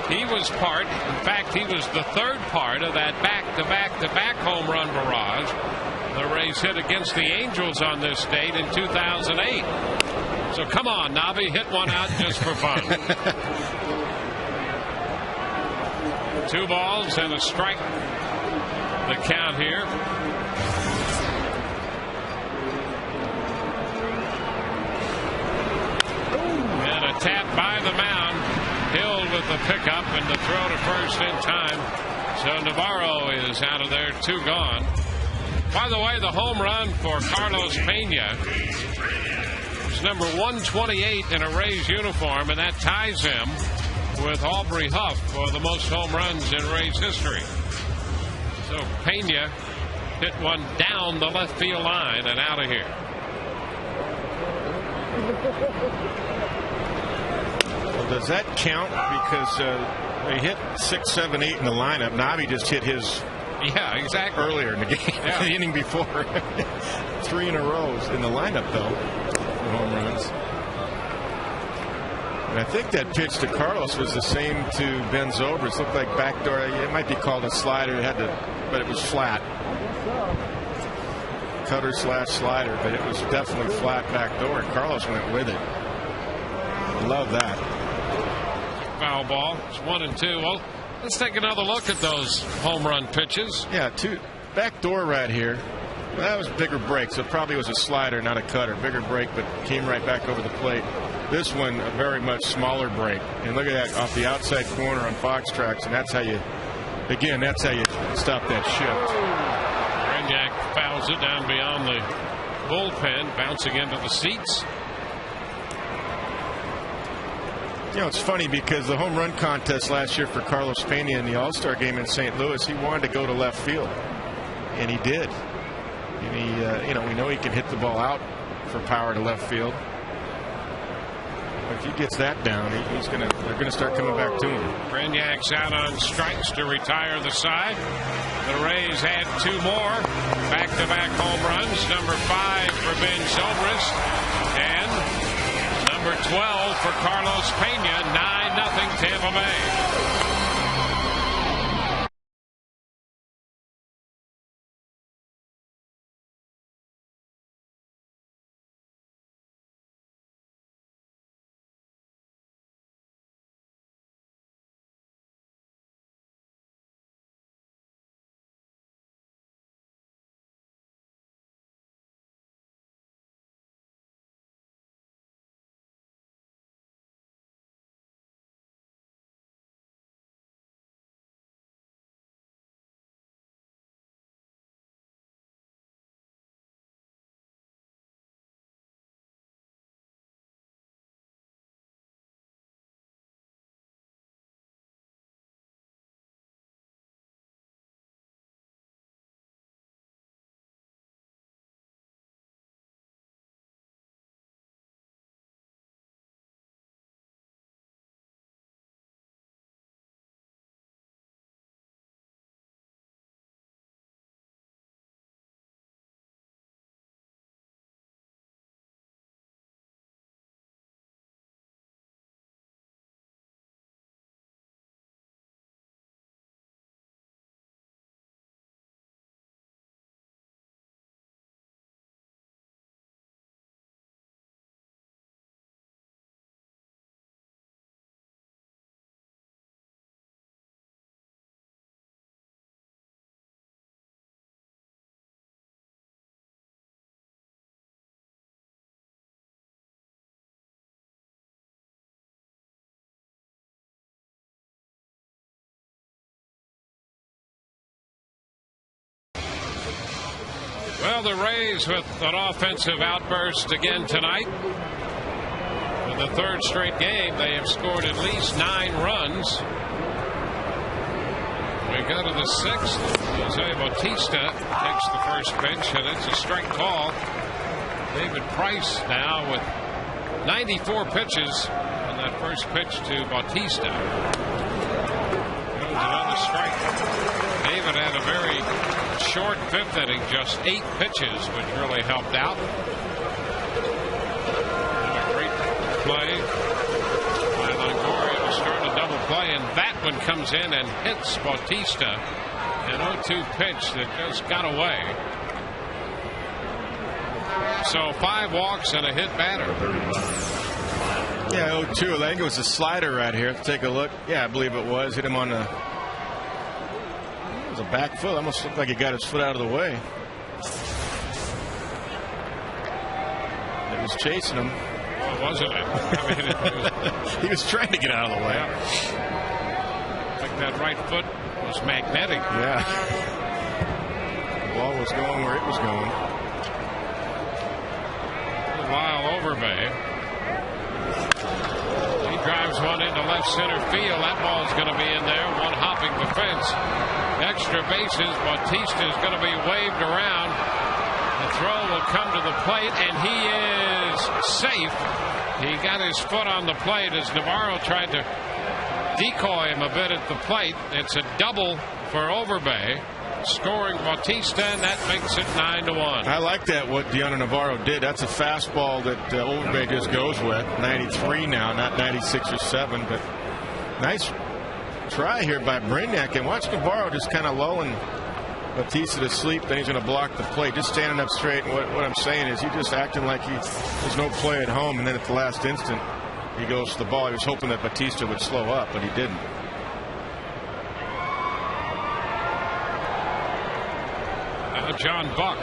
he was part, in fact, he was the 3rd part of that back-to-back home run barrage the Rays hit against the Angels on this date in 2008. So come on, Navi, hit one out just for fun. 2 balls and a strike. The count here. And a tap by the mound. Hill with the pickup and the throw to first in time. So Navarro is out of there, 2 gone. By the way, the home run for Carlos Pena is number 128 in a Rays uniform, and that ties him with Aubrey Huff for the most home runs in Rays history. So Pena Hit one down the left field line and out of here. Well, does that count? Because they hit 6, 7, 8 in the lineup. Navi just hit his exactly earlier in the game, the inning before. 3 in a row in the lineup, though, for home runs. And I think that pitch to Carlos was the same to Ben Zobrist. Looked like backdoor. It might be called a slider. But it was flat. Cutter / slider, but it was definitely flat backdoor. And Carlos went with it. Love that. Foul ball. It's 1-2. Well, let's take another look at those home run pitches. Yeah, backdoor right here. Well, that was a bigger break, so it probably was a slider, not a cutter. Bigger break, but came right back over the plate. This one, a very much smaller break. And look at that off the outside corner on Fox Tracks, and that's how you stop that shift. Renyak fouls it down beyond the bullpen, bouncing into the seats. You know, it's funny because the home run contest last year for Carlos Pena in the All-Star game in St. Louis, he wanted to go to left field, and he did. And we know he can hit the ball out for power to left field. But if he gets that down, they're gonna start coming back to him. Renyak's out on strikes to retire the side. The Rays had 2 more back-to-back home runs. Number 5 for Ben Zobrist, and number 12 for Carlos Pena. 9-0 Tampa Bay. Well, the Rays with an offensive outburst again tonight. In the 3rd straight game, they have scored at least 9 runs. We go to the 6th. Jose Bautista takes the first pitch, and it's a strike call. David Price now with 94 pitches on that first pitch to Bautista. Goes another strike. David had a very short 5th inning, just 8 pitches, which really helped out. And a great play by Longoria to start a double play, and that one comes in and hits Bautista. An 0-2 pitch that just got away. So 5 walks and a hit batter. Yeah, 0-2. I think it was a slider right here. Let's take a look. Yeah, I believe it was. Hit him on the. It was a back foot. Almost looked like he got his foot out of the way. It was chasing him. Well, wasn't it? I mean, it was... He was trying to get out of the way. Yeah. I think that right foot was magnetic. Yeah. The ball was going where it was going. Lyle Overbay. He drives one into left center field. That ball's going to be in there. One hopping the fence. There extra bases. Bautista is going to be waved around. The throw will come to the plate, and he is safe. He got his foot on the plate as Navarro tried to decoy him a bit at the plate. It's a double for Overbay, scoring Bautista, and that makes it 9-1. I like that, what Deanna Navarro did. That's a fastball that Overbay just goes with. 93 now, not 96 or 7, but nice try here by Brignac. And watch Navarro just kind of lulling Bautista to sleep. Then he's going to block the plate, just standing up straight. And what I'm saying is, he just acting like there's no play at home. And then at the last instant, he goes to the ball. He was hoping that Bautista would slow up, but he didn't. John Buck.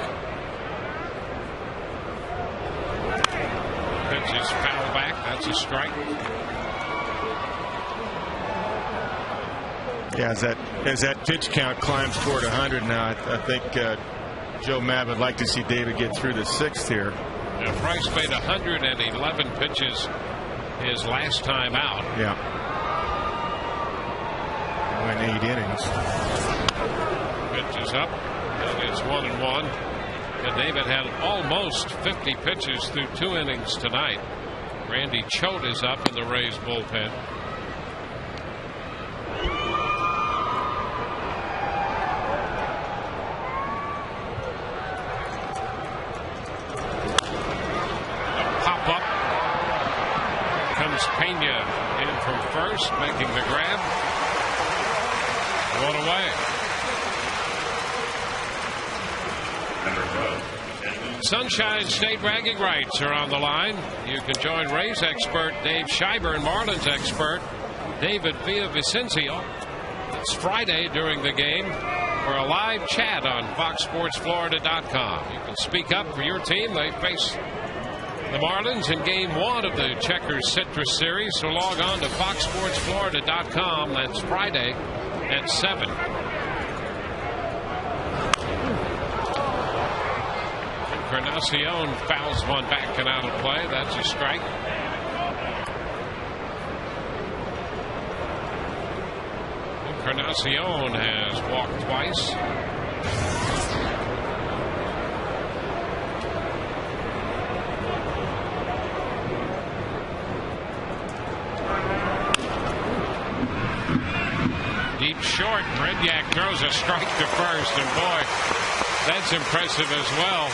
Pitch is foul back. That's a strike. Yeah, as that pitch count climbs toward 100 now, I think Joe Matt would like to see David get through the 6th here. Now, Price made 111 pitches his last time out. Yeah. Went 8 innings. Pitch is up. And it's 1-1. And David had almost 50 pitches through 2 innings tonight. Randy Choate is up in the Rays bullpen. Pop up. Comes Pena in from first, making the grab. 1 away. Sunshine State bragging rights are on the line. You can join Rays expert Dave Schreiber and Marlins expert David Villavicencio. It's Friday during the game for a live chat on FoxSportsFlorida.com. You can speak up for your team. They face the Marlins in Game 1 of the Checkers Citrus Series. So log on to FoxSportsFlorida.com. That's Friday at 7. Encarnacion fouls one back and out of play. That's a strike. Encarnacion has walked twice. Deep short. Brignac throws a strike to first, and boy, that's impressive as well.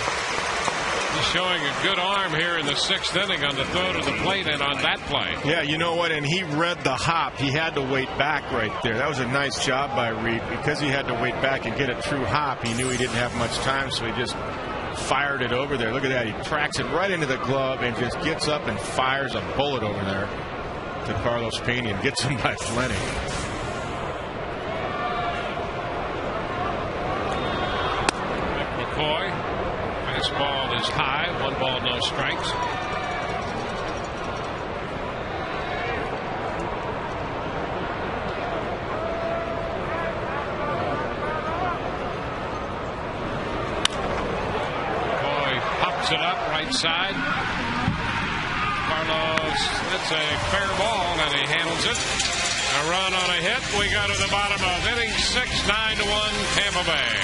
He's showing a good arm here in the 6th inning on the throw to the plate and on that play. Yeah, you know what? And he read the hop. He had to wait back right there. That was a nice job by Reed. Because he had to wait back and get a true hop, he knew he didn't have much time, so he just fired it over there. Look at that. He tracks it right into the glove and just gets up and fires a bullet over there to Carlos Pena and gets him by plenty. McCoy. Fastball is high. 1 ball, no strikes. McCoy pops it up right side. Carlos, that's a fair ball, and he handles it. A run on a hit. We go to the bottom of inning 6, 9-1 Tampa Bay.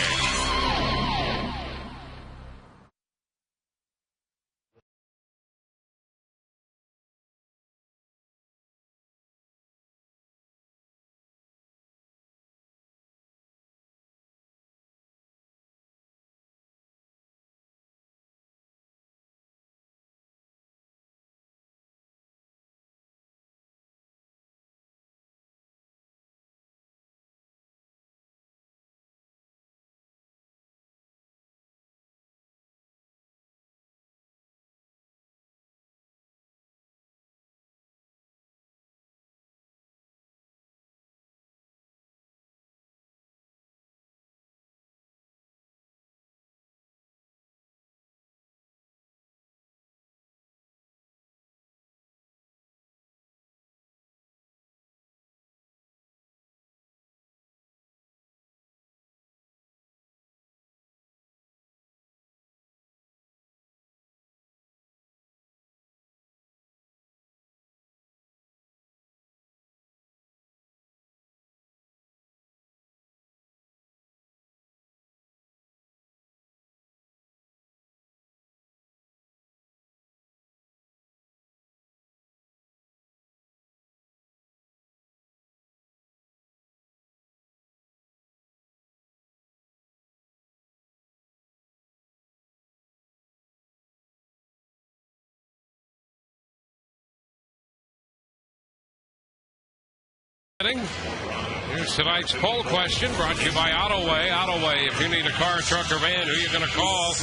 Here's tonight's poll question brought to you by Autoway. Autoway, if you need a car, truck, or van, who are you going to call?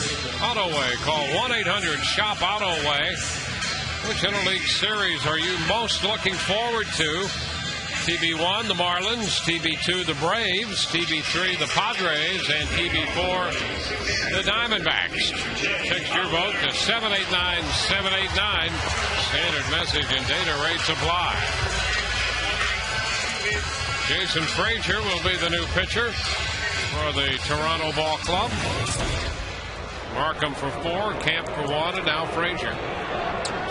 Autoway. Call 1-800-SHOP-AUTOWAY. Which Interleague Series are you most looking forward to? TB1, the Marlins. TB2, the Braves. TB3, the Padres. And TB4, the Diamondbacks. Text your vote to 789-789. Standard message and data rates apply. Jason Frazier will be the new pitcher for the Toronto Ball Club. Markham for 4, Camp for 1, and now Frazier.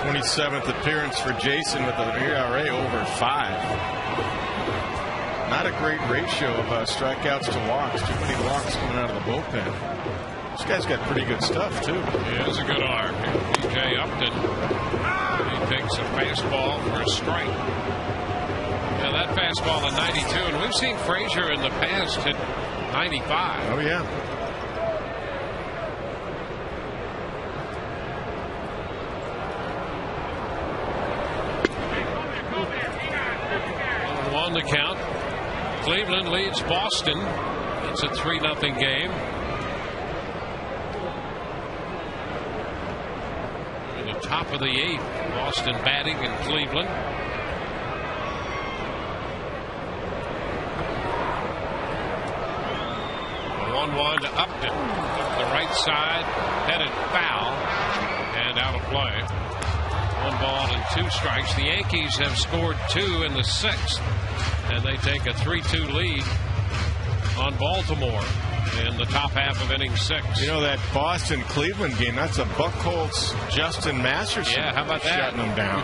27th appearance for Jason with an ERA over 5. Not a great ratio of strikeouts to walks. Too many walks coming out of the bullpen. This guy's got pretty good stuff, too. He has a good arm. B.J. Upton. He takes a fastball for a strike. Yeah, that fastball at 92, and we've seen Frazier in the past hit 95. Oh, yeah. On the count. Cleveland leads Boston. It's a 3-0 game. In the top of the 8th, Boston batting in Cleveland. 1-1 to Upton. Up the right side, headed foul, and out of play. 1 ball and 2 strikes. The Yankees have scored 2 in the 6th, and they take a 3-2 lead on Baltimore in the top half of inning 6. You know, that Boston-Cleveland game, that's a Buchholz, Justin Masterson. Yeah, how about that? Shutting them down.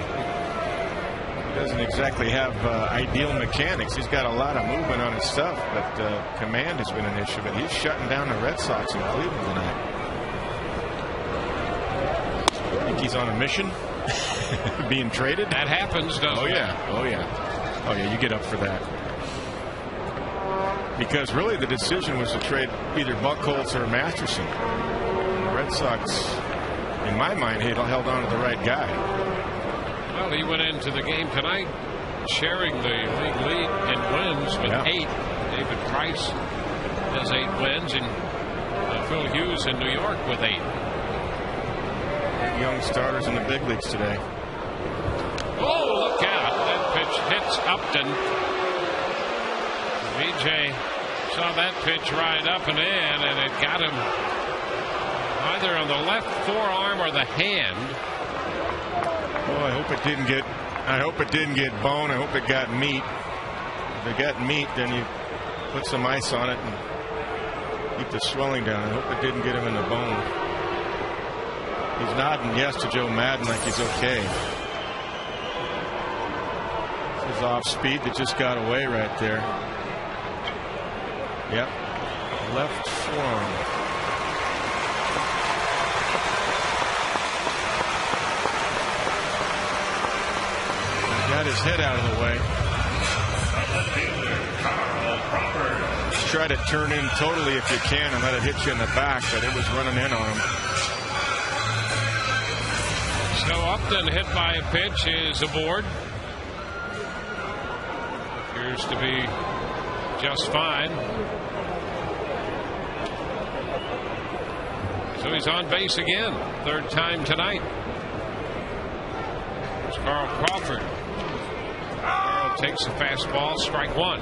He doesn't exactly have ideal mechanics. He's got a lot of movement on his stuff, but command has been an issue. But he's shutting down the Red Sox in Cleveland tonight. I think he's on a mission. Being traded. That happens, doesn't it? Yeah. Oh, yeah. Oh, yeah, you get up for that. Because really the decision was to trade either Buchholz or Masterson. The Red Sox, in my mind, held on to the right guy. Well, he went into the game tonight sharing the league lead in wins with 8. David Price has 8 wins, and Phil Hughes in New York with 8. Young starters in the big leagues today. Oh, look out. That pitch hits Upton. BJ saw that pitch ride up and in, and it got him either on the left forearm or the hand. Oh, I hope it didn't get bone. I hope it got meat. If it got meat, then you put some ice on it and keep the swelling down. I hope it didn't get him in the bone. He's nodding yes to Joe Madden like he's okay. This is off speed that just got away right there. Yep. Left forearm. Got his head out of the way. Try to turn in totally if you can and let it hit you in the back, but it was running in on him. So Upton, hit by a pitch, is aboard. Appears to be just fine. So he's on base again, 3rd time tonight. It's Carl Crawford. Carl takes a fastball, strike 1.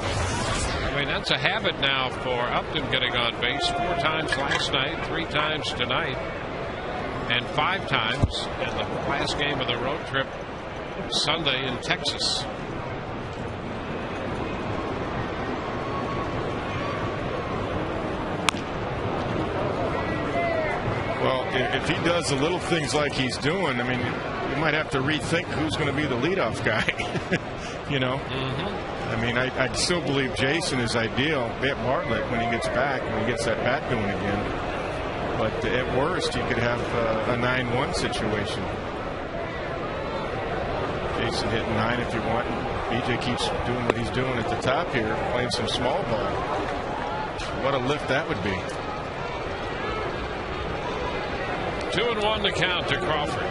I mean, that's a habit now for Upton getting on base 4 times last night, 3 times tonight, and 5 times in the last game of the road trip Sunday in Texas. Well, if he does the little things like he's doing, I mean, you might have to rethink who's going to be the leadoff guy. You know? I mean, I still believe Jason is ideal. Bartlett, when he gets back, when he gets that bat going again. But at worst, you could have a 9-1 situation. Jason hitting 9 if you want. BJ keeps doing what he's doing at the top here, playing some small ball. What a lift that would be. 2-1 to count to Crawford.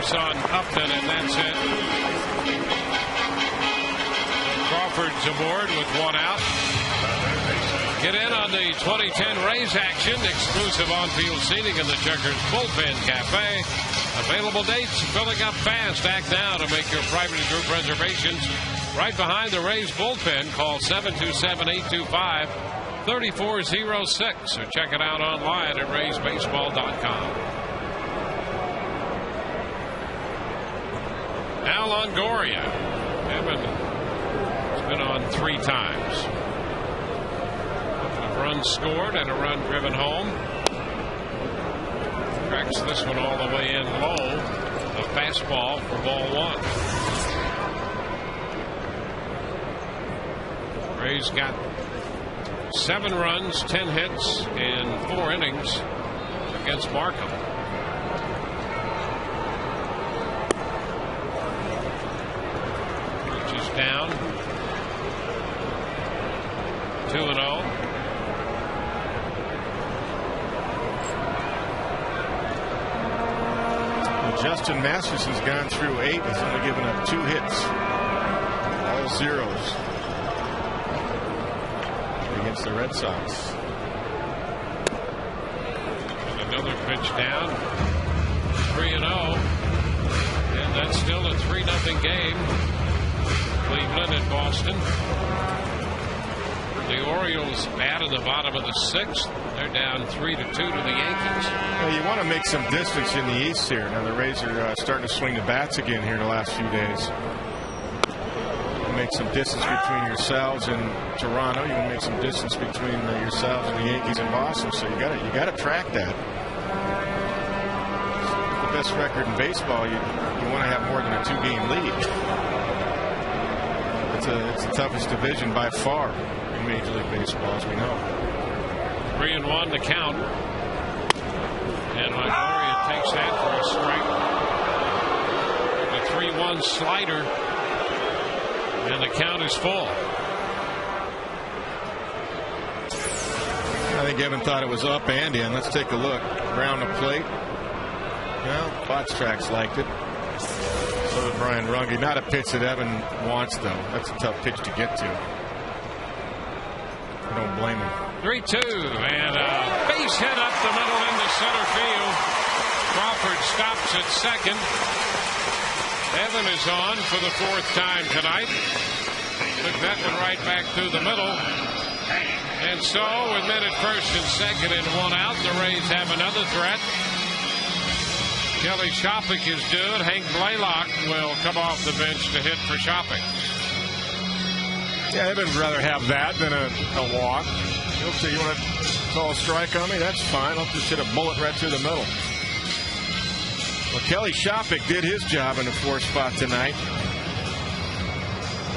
base on Upton, and that's it. Crawford's aboard with one out. Get in on the 2010 Rays action. Exclusive on-field seating in the Checkers Bullpen Cafe. Available dates filling up fast. Act now to make your private and group reservations. Right behind the Rays bullpen. Call 727-825-3406 or check it out online at raysbaseball.com. Al Longoria. Evan has been on 3 times. A run scored and a run driven home. Tracks this one all the way in low. A fastball for ball 1. Rays got 7 runs, 10 hits, and 4 innings against Markham. Which is down 2-0. Justin Masterson's gone through 8. He's only given up 2 hits. All zeros against the Red Sox. And another pitch down. 3-0. And that's still a 3-0 game. Cleveland and Boston. The Orioles bat in the bottom of the 6th. They're down 3-2 to the Yankees. Well, you want to make some distance in the East here. Now the Rays are starting to swing the bats again here in the last few days. You make some distance between yourselves and Toronto. You want to make some distance between yourselves and the Yankees and Boston. So you got to track that. The best record in baseball. You want to have more than a 2-game lead. It's the toughest division by far in Major League Baseball, as we know. 3-1 to count. And Longoria takes that for a strike. The 3-1 slider. And the count is full. I think Evan thought it was up and in. Let's take a look. Around the plate. Well, Botstrax liked it. So did Brian Runge. Not a pitch that Evan wants, though. That's a tough pitch to get to. I don't blame him. 3-2, and a base hit up the middle into center field. Crawford stops at second. Evan is on for the 4th time tonight. Took that one right back through the middle. And so, with men at first and second and 1 out, the Rays have another threat. Kelly Shopik is due. Hank Blaylock will come off the bench to hit for Shopik. Yeah, Evan would rather have that than a walk. He'll say, you want to call a strike on me? That's fine. I'll just hit a bullet right through the middle. Well, Kelly Shopik did his job in the 4th spot tonight.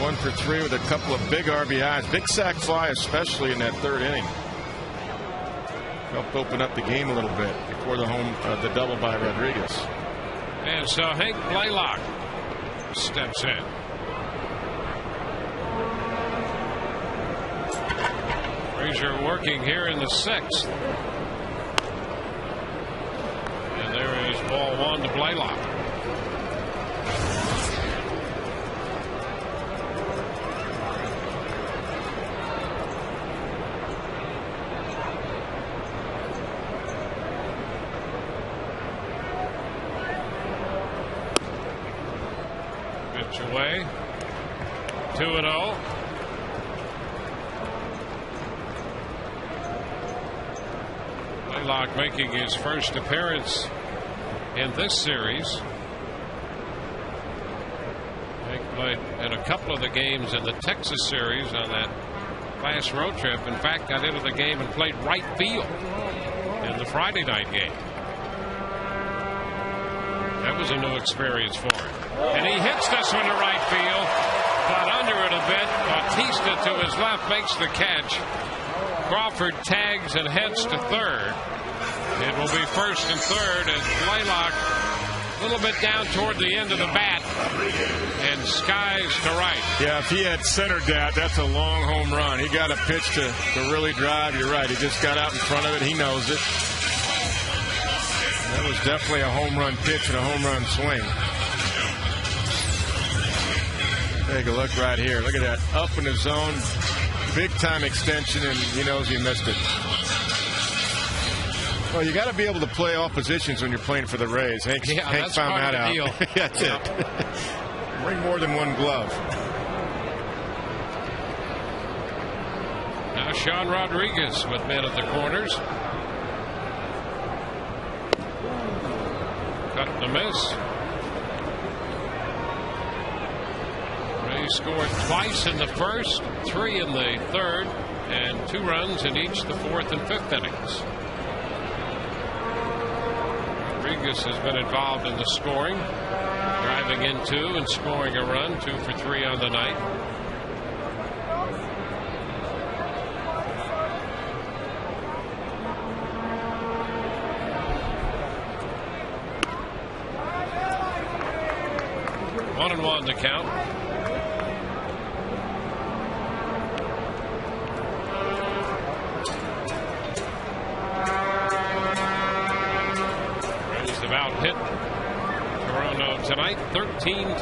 1 for 3 with a couple of big RBIs. Big sac fly, especially in that 3rd inning. Helped open up the game a little bit before the double by Rodriguez. And so Hank Blaylock steps in. Frazier working here in the 6th. And there is ball 1 to Blaylock. Pitch away. 2-0. Blaylock making his first appearance in this series. He played in a couple of the games in the Texas series on that last road trip. In fact, got into the game and played right field in the Friday night game. That was a new experience for him. And he hits this one to right field, but under it a bit. Bautista to his left makes the catch. Crawford tags and heads to third. It will be first and third as Blaylock a little bit down toward the end of the bat and skies to right. Yeah, if he had centered that, that's a long home run. He got a pitch to really drive. You're right. He just got out in front of it. He knows it. That was definitely a home run pitch and a home run swing. Take a look right here. Look at that. Up in the zone. Big time extension, and he knows he missed it. Well, you got to be able to play all positions when you're playing for the Rays. Hank found that out. That's it. Bring more than one glove. Now Sean Rodriguez with men at the corners. Cut and a miss. Rays scored twice in the first, 3 in the third, and 2 runs in each the fourth and fifth innings. Rodriguez has been involved in the scoring, driving in 2 and scoring a run, 2 for 3 on the night. One and one to count. Rays have out hit Toronto tonight, 13-4.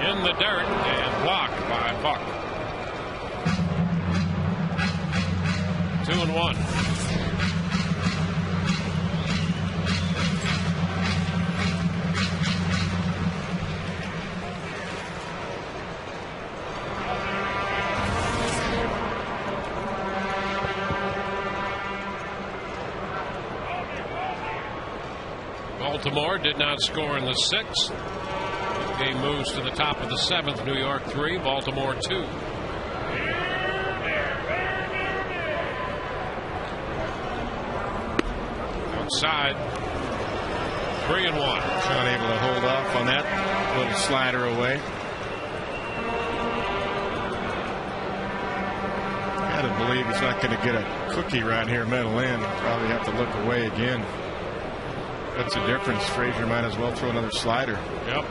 In the dirt and blocked by Buck. 2-1. Baltimore did not score in the 6th. Game moves to the top of the 7th. New York 3, Baltimore 2. Outside, 3-1. Not able to hold off on that little slider away. Got to believe he's not going to get a cookie right here, middle in. Probably have to look away again. That's the difference. Frazier might as well throw another slider. Yep.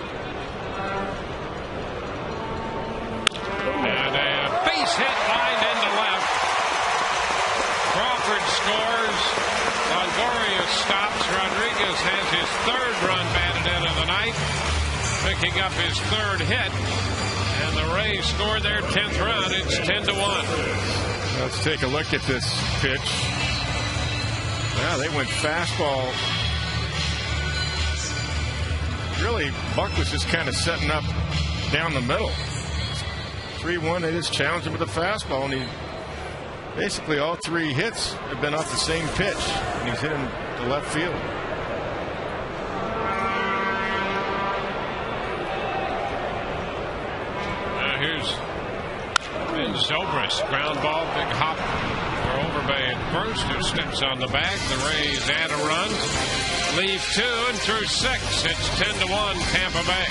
And a base hit lined into left. Crawford scores. Longoria stops. Rodriguez has his 3rd run batted in of the night, picking up his 3rd hit. And the Rays scored their 10th run. It's 10-1. Let's take a look at this pitch. Yeah, they went fastball. Really, Buck was just kind of setting up down the middle. 3-1, they just challenged him with a fastball, and he basically all 3 hits have been off the same pitch, and he's hitting the left field. Now here's Ben Zobrist, ground ball, big hop for Overbay at first, who steps on the bag. The Rays add a run, leave 2, and through 6, it's 10-1 Tampa Bay.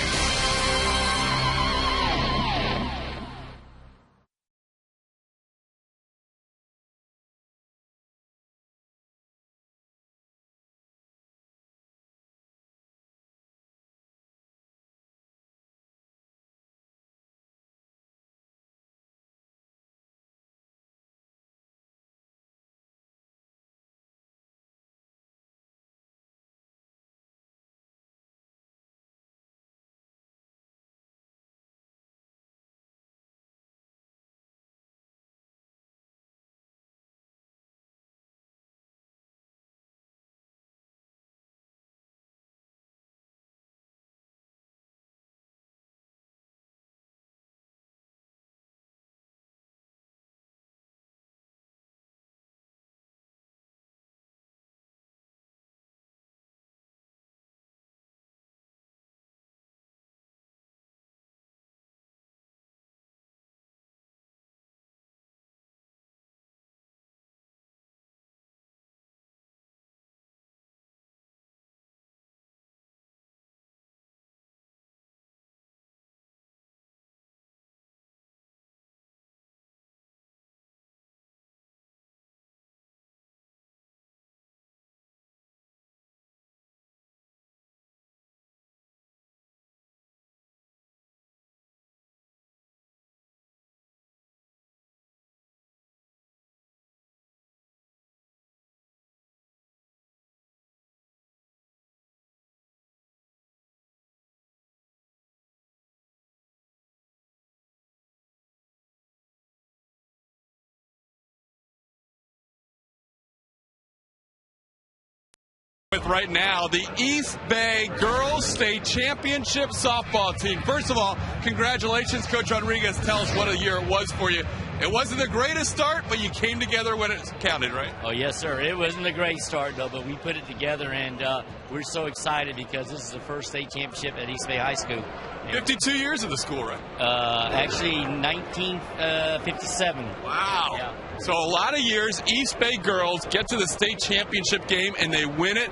With right now, the East Bay Girls State Championship softball team. First of all, congratulations, Coach Rodriguez. Tell us what a year it was for you. It wasn't the greatest start, but you came together when it counted, right? Oh, yes, sir. It wasn't a great start, though, but we put it together, and we're so excited because this is the first state championship at East Bay High School. 52 years of the school, right? Actually, 1957. Wow. Yeah. So a lot of years, East Bay girls get to the state championship game, and they win it.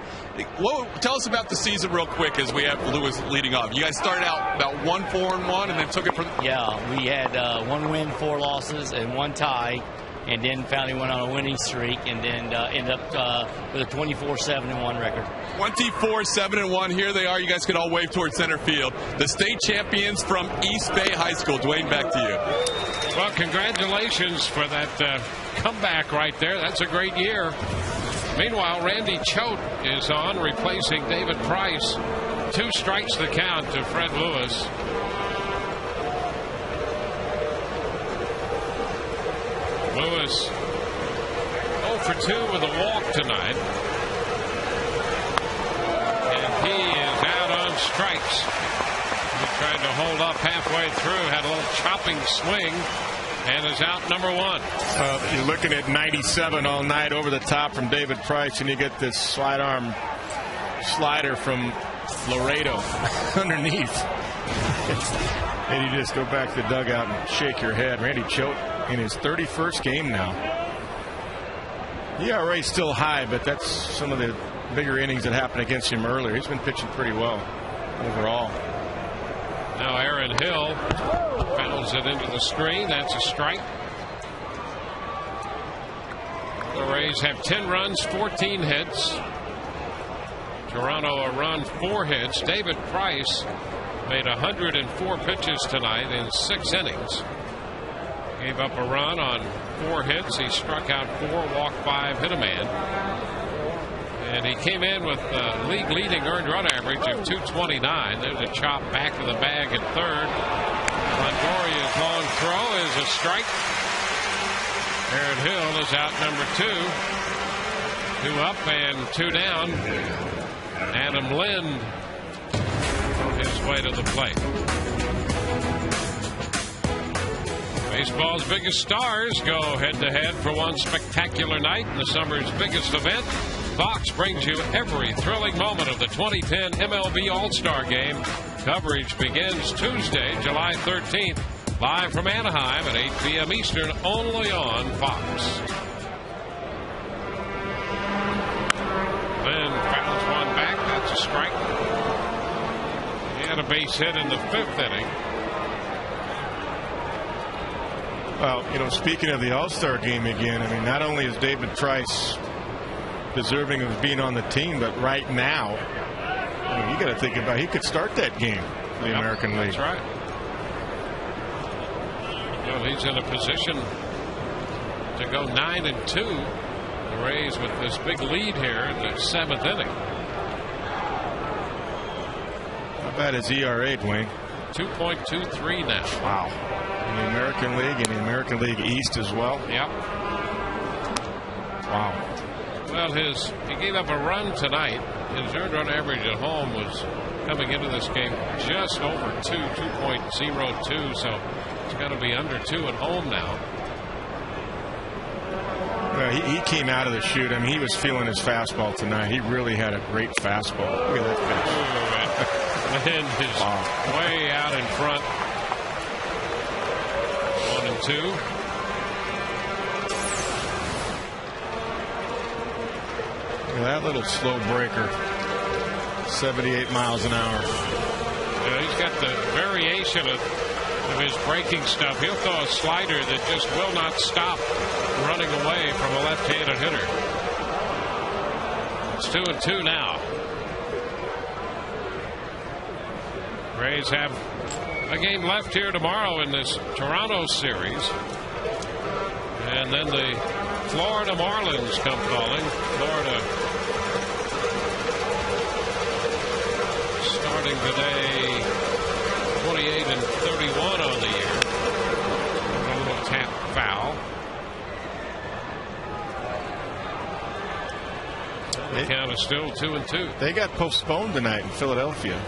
Tell us about the season real quick as we have Lewis leading off. You guys started out about 1-4-1 and then took it from... Yeah, we had 1 win, 4 losses, and 1 tie, and then finally went on a winning streak, and then ended up with a 24-7-1 record. 24-7-1. Here they are. You guys can all wave towards center field. The state champions from East Bay High School. Dwayne, back to you. Well, congratulations for that comeback right there. That's a great year. Meanwhile, Randy Choate is on, replacing David Price. 2 strikes the count to Fred Lewis. Lewis 0 for 2 with a walk tonight. And he is out on strikes. He tried to hold up halfway through, had a little chopping swing, and is out number 1. You're looking at 97 all night over the top from David Price, and you get this slide arm slider from Laredo underneath. And you just go back to the dugout and shake your head. Randy Choate in his 31st game now. ERA is still high, but that's some of the bigger innings that happened against him earlier. He's been pitching pretty well overall. Now Aaron Hill fouls it into the screen. That's a strike. The Rays have 10 runs, 14 hits. Toronto a run, 4 hits. David Price made 104 pitches tonight in 6 innings. Gave up a run on 4 hits. He struck out 4, walked 5, hit a man. And he came in with league leading earned run average of 229. There's a chop back of the bag at third. Longoria's long throw is a strike. Aaron Hill is out number 2. 2 up and 2 down. Adam Lind on his way to the plate. Baseball's biggest stars go head-to-head for one spectacular night in the summer's biggest event. Fox brings you every thrilling moment of the 2010 MLB All-Star Game. Coverage begins Tuesday, July 13th, live from Anaheim at 8 p.m. Eastern, only on Fox. Lynn fouls one back. That's a strike. He had a base hit in the 5th inning. Well, speaking of the All-Star Game again, I mean, not only is David Price deserving of being on the team, but right now, you got to think about he could start that game in the American League. That's right. Well, he's in a position to go 9-2. The Rays with this big lead here in the 7th inning. How bad is ERA, Dwayne? 2.23 now. Wow. In the American League, in the American League East as well. Yep. Wow. Well, he gave up a run tonight. His earned run average at home was coming into this game just over 2.02. So it's got to be under 2 at home now. Well, he came out of the chute. I mean, he was feeling his fastball tonight. He really had a great fastball. Look at that pitch. Lind is way out in front. 1-2. That little slow breaker, 78 miles an hour. Yeah, he's got the variation of his breaking stuff. He'll throw a slider that just will not stop running away from a left-handed hitter. It's 2-2 now. Rays have a game left here tomorrow in this Toronto series. And then the Florida Marlins come calling. Florida starting today 28-31 on the year. A little tap foul. count is still 2-2. They got postponed tonight in Philadelphia.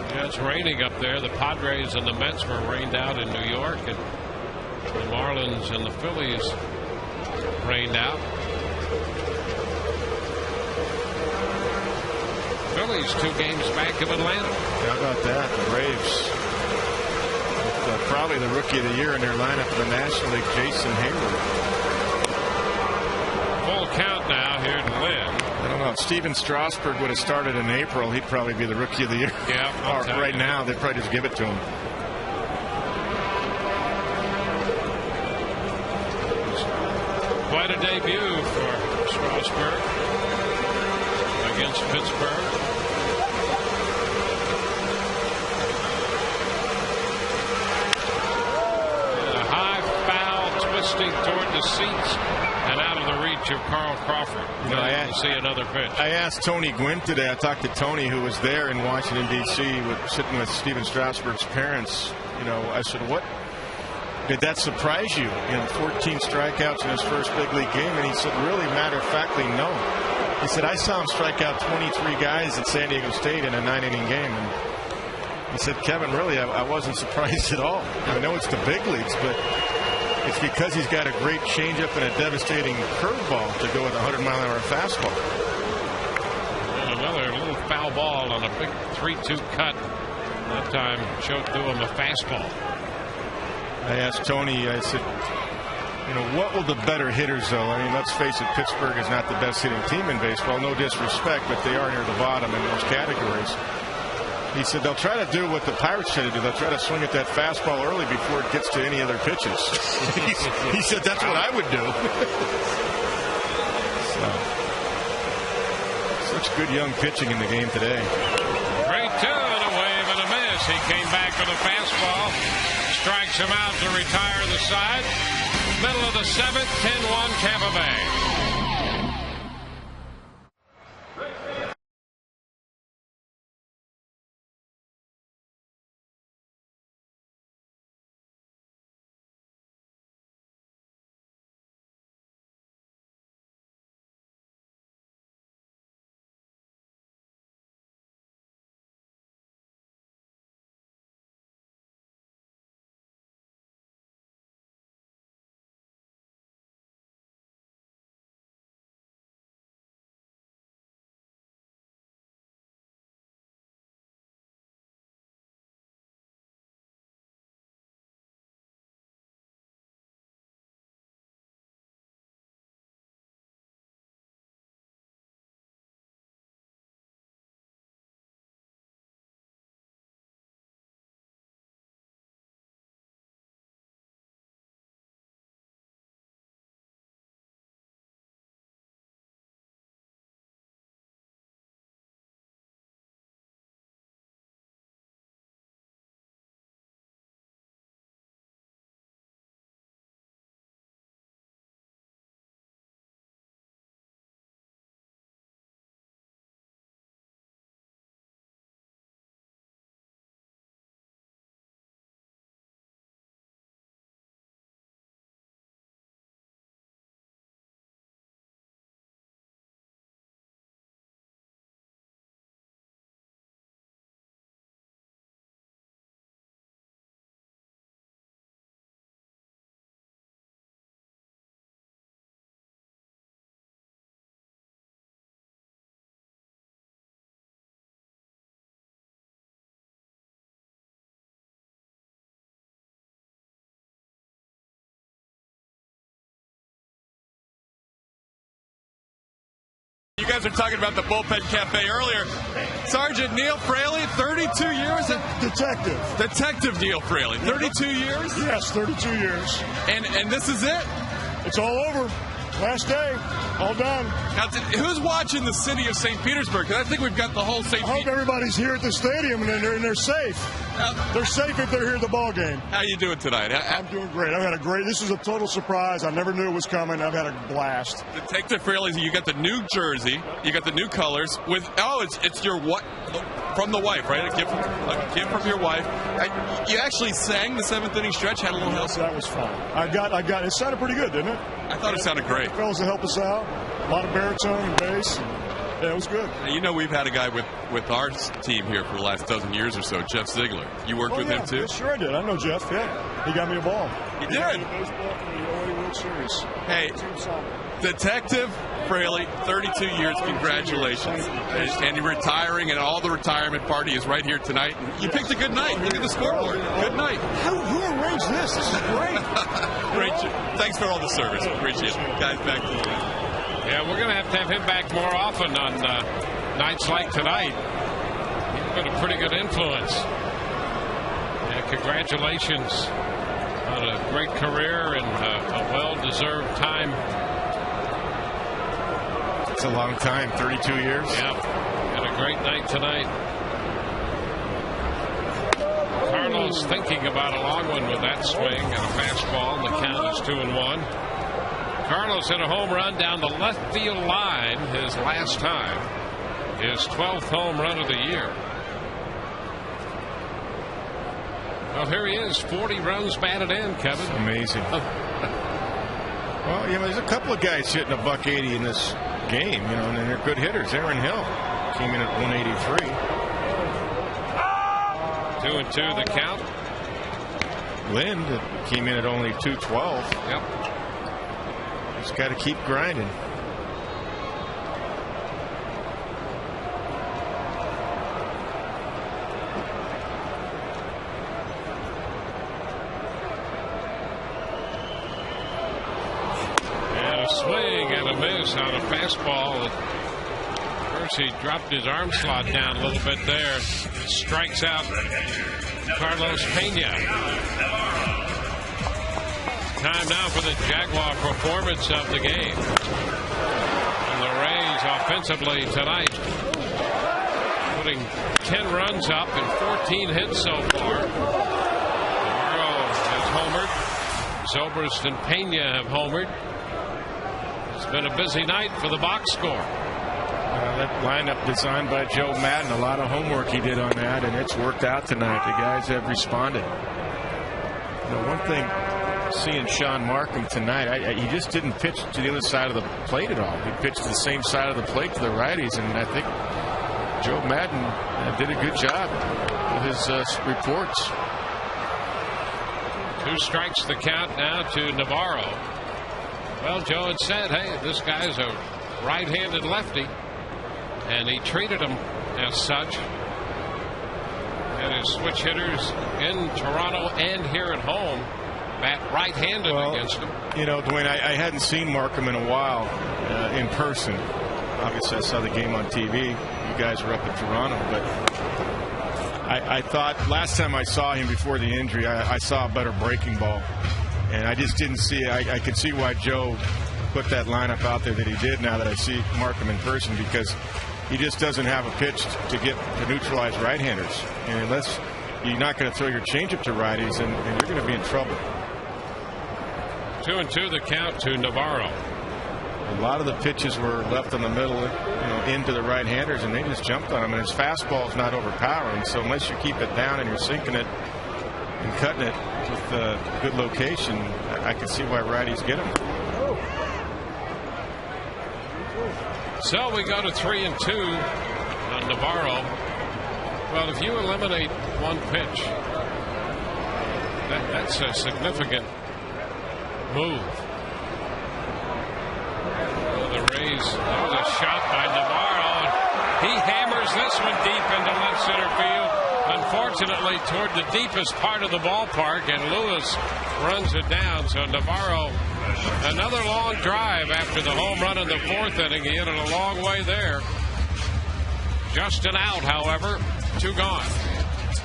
Yeah, it's raining up there. The Padres and the Mets were rained out in New York, and the Marlins and the Phillies rained out. Phillies 2 games back of Atlanta. How about that? The Braves. With, probably the rookie of the year in their lineup in the National League, Jason Hayward. Full count now here to Lynn. I don't know. If Steven Strasburg would have started in April, he'd probably be the rookie of the year. Yeah. Right now, they'd probably just give it to him. Quite a debut for Strasburg against Pittsburgh. And a high foul twisting toward the seats and out of the reach of Carl Crawford. I see another pitch. I asked Tony Gwynn today. I talked to Tony, who was there in Washington, D.C., sitting with Steven Strasburg's parents. I said, what? Did that surprise you? 14 strikeouts in his first big league game. And he said, really, matter of factly, no. He said, I saw him strike out 23 guys at San Diego State in a 9-inning game. And he said, Kevin, really, I wasn't surprised at all. I know it's the big leagues, but it's because he's got a great changeup and a devastating curveball to go with a 100-mile-an-hour fastball. And another little foul ball on a big 3-2 cut. That time choked through him a fastball. I asked Tony, I said, what will the better hitters, though? I mean, let's face it, Pittsburgh is not the best hitting team in baseball. No disrespect, but they are near the bottom in most categories. He said they'll try to do what the Pirates try to do. They'll try to swing at that fastball early before it gets to any other pitches. He said that's what I would do. Such good young pitching in the game today. 3-2 and a wave and a miss. He came back with a fastball. Strikes him out to retire the side. Middle of the 7th, 10-1 Tampa Bay. You guys were talking about the Bullpen Cafe earlier. Sergeant Neil Fraley, 32 years? Detective Neil Fraley, 32 years? Yes, 32 years. And this is it? It's all over. Last day. All done. Now, who's watching the city of St. Petersburg? Because I think we've got the whole St. I hope everybody's here at the stadium and they're safe. They're safe if they're here at the ball game. How you doing tonight? I'm doing great. This is a total surprise. I never knew it was coming. I've had a blast. Detective Fraley, you got the new jersey, you got the new colors with it's your what from the wife, right? A gift from your wife. You actually sang the 7th inning stretch, had a little help. That was fun. I got it sounded pretty good, didn't it? I thought it sounded great. Fellas to help us out. A lot of baritone and bass. Yeah, it was good. Now, you know, we've had a guy with our team here for the last dozen years or so, Jeff Ziegler. You worked with him too? Yeah, sure I did. I know Jeff. Yeah, he got me a ball. He did. He got me a baseball from the 08 World Series. Hey, Detective Fraley, 32 years. Congratulations. And you're retiring, and all the retirement party is right here tonight. You picked a good night. Look at the scoreboard. Good night. Who arranged this? This is great. Thanks for all the service. Appreciate it. Guys, back to you. Yeah, we're going to have him back more often on nights like tonight. He's been a pretty good influence. Yeah, congratulations on a great career and a well-deserved time. It's a long time, 32 years. Yeah, and a great night tonight. Carlos thinking about a long one with that swing and a fastball, and the count is 2-1. Carlos hit a home run down the left field line his last time. His 12th home run of the year. Well, here he is, 40 runs batted in, Kevin. Amazing. Well, you know, there's a couple of guys hitting a $180 in this game, you know, and they're good hitters. Aaron Hill came in at 183. 2-2 the count. Lind came in at only 212. Yep. Just got to keep grinding. And a swing and a miss on a fastball. First he dropped his arm slot down a little bit there. Strikes out Carlos Pena. Time now for the Jaguar performance of the game. And the Rays offensively tonight putting 10 runs up and 14 hits so far. Navarro has homered. Zobrist and Pena have homered. It's been a busy night for the box score. That lineup designed by Joe Madden, a lot of homework he did on that, and it's worked out tonight. The guys have responded. You know, one thing, seeing Sean Markham tonight, he just didn't pitch to the other side of the plate at all. He pitched to the same side of the plate to the righties, and I think Joe Madden did a good job with his reports. 2 strikes the count now to Navarro. Well, Joe had said, hey, this guy's a right-handed lefty, and he treated him as such. And his switch hitters in Toronto and here at home bat right-handed against him. You know, Dwayne, I hadn't seen Markham in a while in person. Obviously, I saw the game on TV. You guys were up in Toronto, but I thought last time I saw him before the injury, I saw a better breaking ball, and I just didn't see it. I could see why Joe put that lineup out there that he did now that I see Markham in person, because he just doesn't have a pitch to neutralize right-handers, and unless you're not going to throw your changeup to righties, and you're going to be in trouble. 2-2 the count to Navarro. A lot of the pitches were left in the middle, you know, into the right-handers, and they just jumped on him. And his fastball is not overpowering, so unless you keep it down and you're sinking it and cutting it with a good location, I can see why righties get him. So we go to 3-2 on Navarro. Well, if you eliminate one pitch, that's a significant move. The Rays, that was a shot by Navarro. He hammers this one deep into left center field. Unfortunately, toward the deepest part of the ballpark, and Lewis runs it down. So Navarro, another long drive after the home run in the 4th inning. He hit it a long way there. Just an out, however, 2 gone.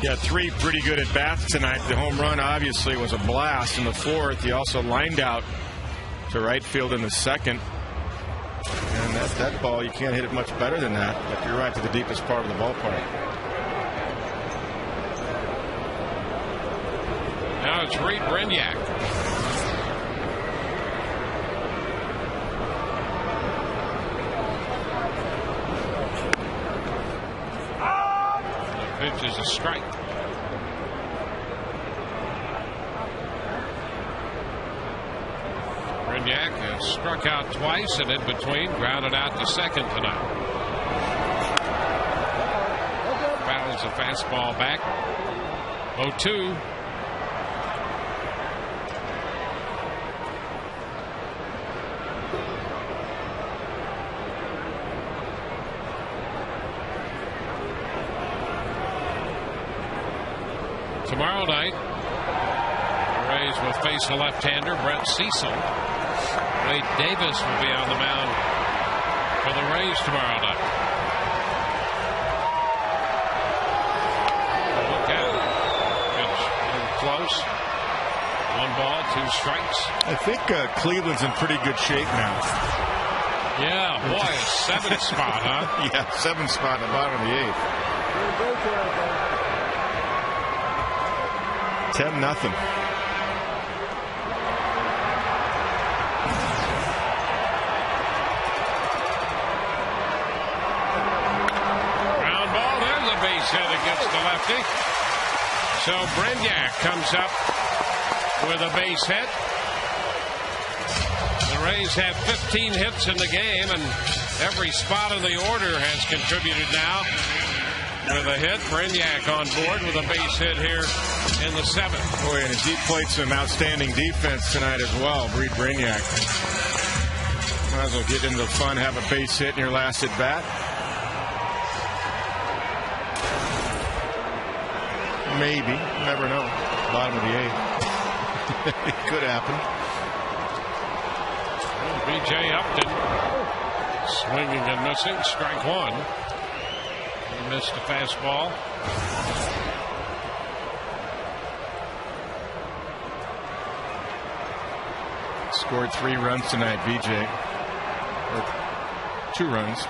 Yeah, 3 pretty good at bats tonight. The home run obviously was a blast in the 4th. He also lined out to right field in the 2nd. And that ball, you can't hit it much better than that. But you're right, to the deepest part of the ballpark. Now it's Reed Brignac. The pitch is a strike. Brignac has struck out twice, and in between grounded out to second tonight. There's a fastball back. 0-2. Tomorrow night, the Rays will face a left-hander, Brett Cecil. Wade Davis will be on the mound for the Rays tomorrow night. Look at it. Pitch close. 1 ball, 2 strikes. I think Cleveland's in pretty good shape now. Yeah, boy, a 7th spot, huh? Yeah, 7th spot in the bottom of the 8th. 10-0. Ground ball. There's a base hit against the lefty. So Brignac comes up with a base hit. The Rays have 15 hits in the game, and every spot in the order has contributed now. With a hit, Brignac on board with a base hit here in the 7th. Boy, and he played some outstanding defense tonight as well, Reed Brignac. Might as well get into the fun, have a base hit in your last at bat. Maybe, never know. Bottom of the 8th. It could happen. B.J. Upton swinging and missing, strike 1. He missed a fastball. Scored 3 runs tonight, BJ. Or 2 runs.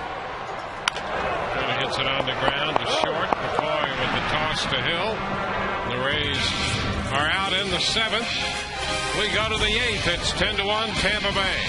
Kind of hits it on the ground to short. McCoy with the toss to Hill. The Rays are out in the 7th. We go to the 8th. It's 10-1 Tampa Bay.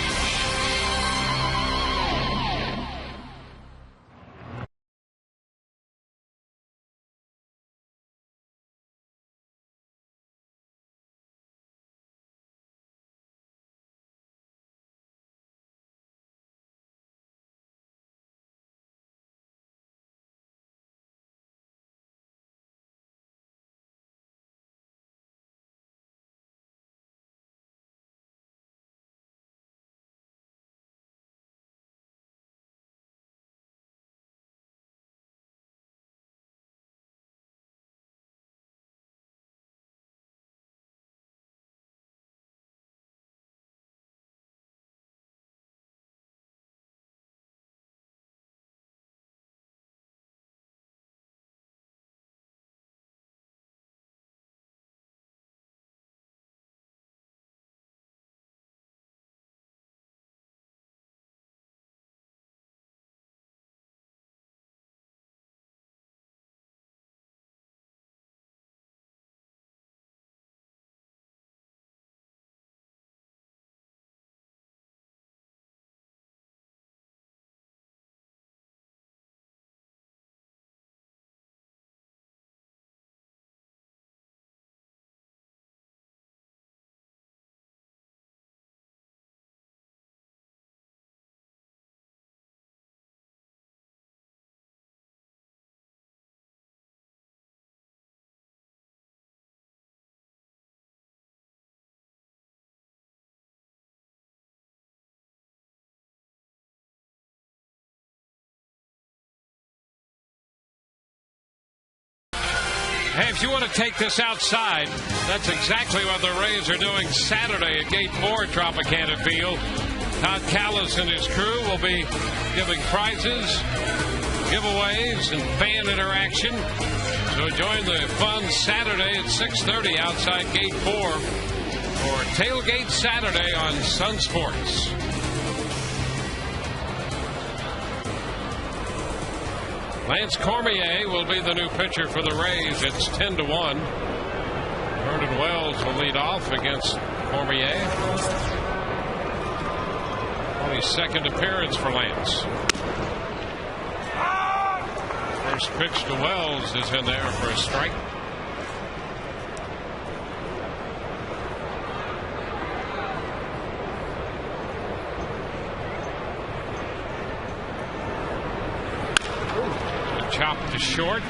Hey, if you want to take this outside, that's exactly what the Rays are doing Saturday at Gate 4 Tropicana Field. Todd Callis and his crew will be giving prizes, giveaways, and fan interaction. So join the fun Saturday at 6:30 outside Gate 4 for Tailgate Saturday on Sun Sports. Lance Cormier will be the new pitcher for the Rays. It's 10-1. Vernon Wells will lead off against Cormier. 22nd appearance for Lance. First pitch to Wells is in there for a strike. Chop to short.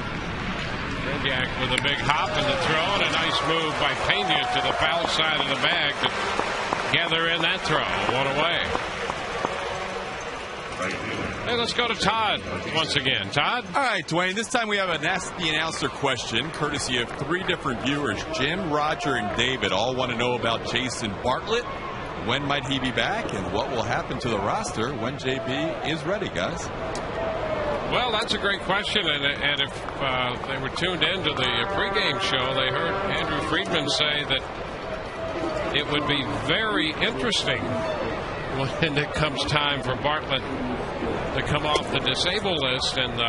Yak with a big hop in the throw, and a nice move by Pena to the foul side of the bag to gather in that throw. One away. Hey, let's go to Todd once again. Todd? All right, Dwayne, this time we have an Ask the Announcer question, courtesy of 3 different viewers. Jim, Roger, and David all want to know about Jason Bartlett. When might he be back, and what will happen to the roster when JB is ready, guys? Well, that's a great question, and if they were tuned into the pregame show, they heard Andrew Friedman say that it would be very interesting when it comes time for Bartlett to come off the disabled list, and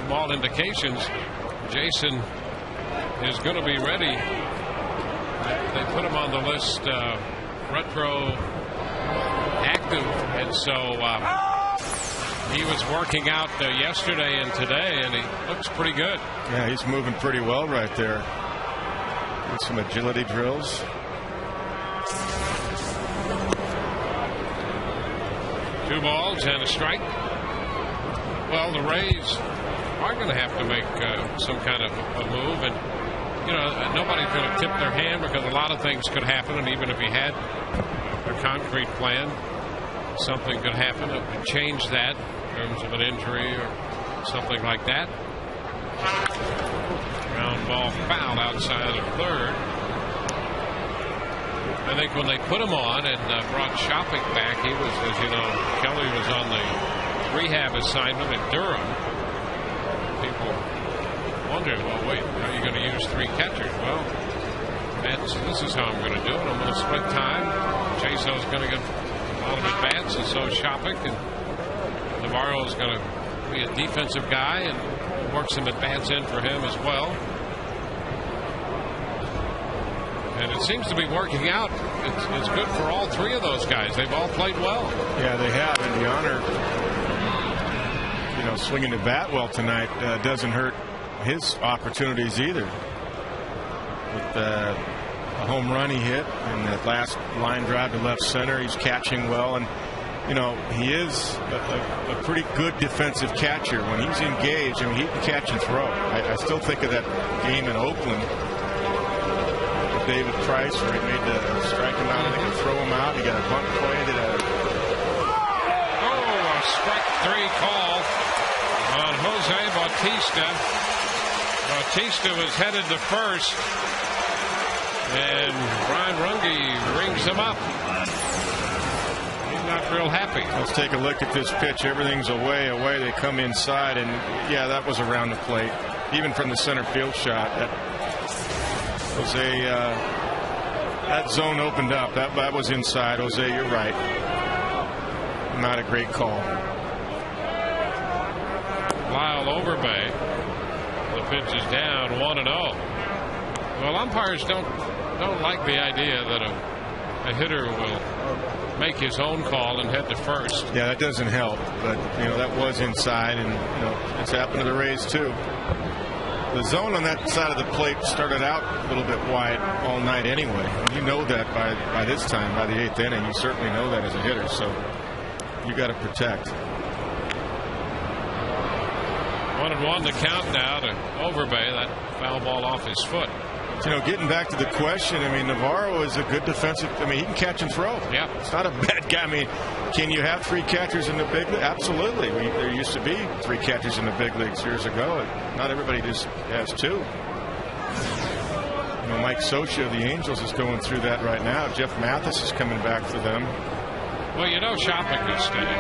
from all indications, Jason is going to be ready. They put him on the list retro active, and so he was working out yesterday and today, and he looks pretty good. Yeah, he's moving pretty well right there. With some agility drills. 2 balls and a strike. Well, the Rays are going to have to make some kind of a move, and you know, nobody's going to tip their hand because a lot of things could happen, and even if he had a concrete plan, something could happen that would change that in terms of an injury or something like that. Ground ball foul outside of third. I think when they put him on and brought Shopping back, he was, as you know, Kelly was on the rehab assignment at Durham. People wondered, well, wait, how are you going to use 3 catchers? Well, this is how I'm going to do it. I'm going to split time. Chaso's going to get a lot of at-bats, and so is Shopping. And Navarro is going to be a defensive guy and work some at-bats in for him as well. And it seems to be working out. It's good for all 3 of those guys. They've all played well. Yeah, they have. And the honor, you know, swinging the bat well tonight doesn't hurt his opportunities either. With a home run he hit and that last line drive to left center, he's catching well. And, you know, he is a pretty good defensive catcher. When he's engaged, I mean, he can catch and throw. I still think of that game in Oakland. David Price, where he made the strike him out, I think, throw him out. He got a bunt play. A strike 3 call on Jose Bautista. Bautista was headed to first, and Brian Runge rings him up. He's not real happy. Let's take a look at this pitch. Everything's away. They come inside, and yeah, that was around the plate. Even from the center field shot, that was that zone opened up. That was inside. Jose, you're right. Not a great call. Lyle Overbay. The pitch is down 1-0. Well, umpires don't like the idea that a hitter will make his own call and head to first. Yeah, that doesn't help. But you know, that was inside, and you know, it's happened to the Rays too. The zone on that side of the plate started out a little bit wide all night anyway. And you know that by this time, by the 8th inning, you certainly know that as a hitter. So you got to protect. 1-1 to count now to Overbay. That foul ball off his foot. You know, getting back to the question, I mean, Navarro is a good defensive. I mean, he can catch and throw. Yeah, it's not a bad guy. I mean, can you have 3 catchers in the big league? Absolutely. There used to be 3 catchers in the big leagues years ago. Not everybody just has 2. You know, Mike Socia of the Angels is going through that right now. Jeff Mathis is coming back for them. Well, you know, Shopping could stay.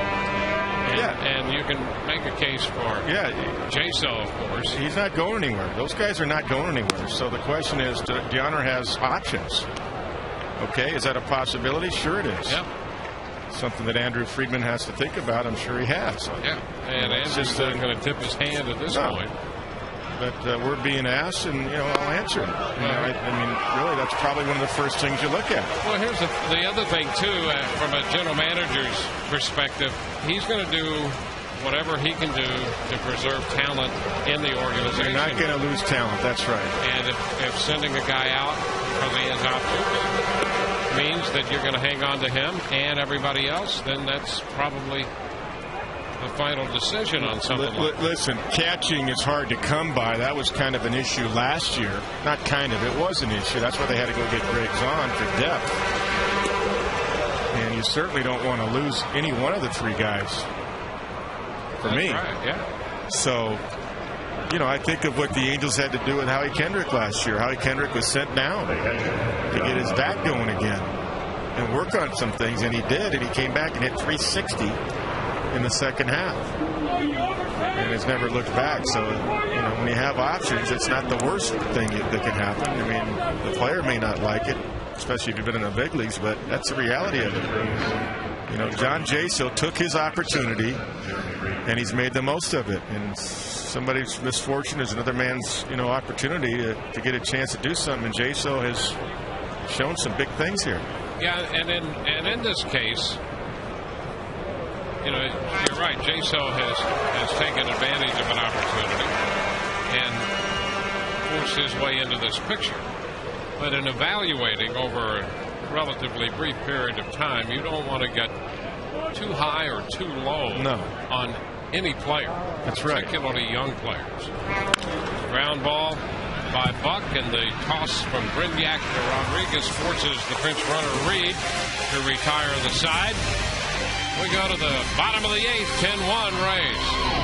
And you can make a case for Jaso, of course. He's not going anywhere. Those guys are not going anywhere. So the question is, DeHonor has options. Okay, is that a possibility? Sure it is. Yep. Something that Andrew Friedman has to think about. I'm sure he has. Yeah, and Andrew's not going to tip his hand at this point. But we're being asked, and you know, I'll answer. You know, I mean, really, that's probably one of the first things you look at. Well, here's the other thing too, from a general manager's perspective, he's going to do whatever he can do to preserve talent in the organization. You're not going to lose talent. That's right. And if sending a guy out because he has options means that you're going to hang on to him and everybody else, then that's probably the final decision on something like that. Listen, catching is hard to come by. That was kind of an issue last year. Not kind of, it was an issue. That's why they had to go get Griggs on for depth. And you certainly don't want to lose any one of the three guys. For That's me. Right, yeah. So, you know, I think of what the Angels had to do with Howie Kendrick last year. Howie Kendrick was sent down to get his bat going again and work on some things, and he did, and he came back and hit 360 in the second half and has never looked back. So, you know, when you have options, it's not the worst thing that can happen. I mean, the player may not like it, especially if you've been in the big leagues, but that's the reality of it. You know, John Jaso took his opportunity and he's made the most of it, and somebody's misfortune is another man's, you know, opportunity to get a chance to do something, and Jaso has shown some big things here. Yeah, and in this case, you know, you're right. Jaso has taken advantage of an opportunity and forced his way into this picture. But in evaluating over a relatively brief period of time, you don't want to get too high or too low on any player. That's right. Particularly young players. Ground ball by Buck, and the toss from Brignac to Rodriguez forces the pinch runner Reed to retire the side. We go to the bottom of the eighth, 10-1 Rays.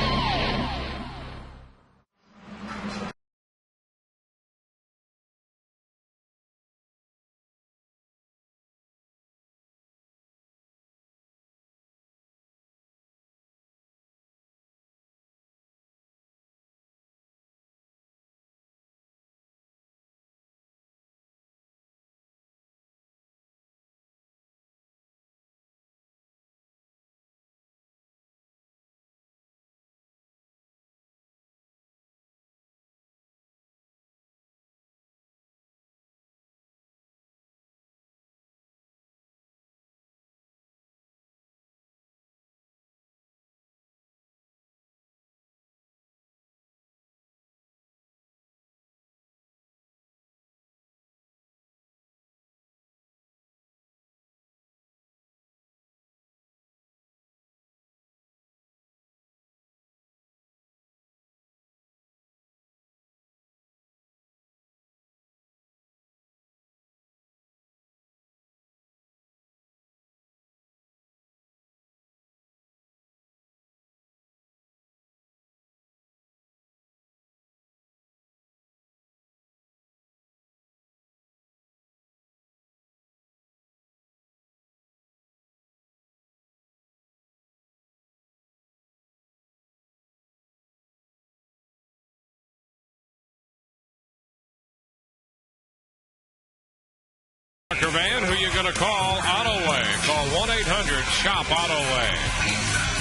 Van, who you going to call? Autoway. Call 1-800-SHOP-AUTOWAY.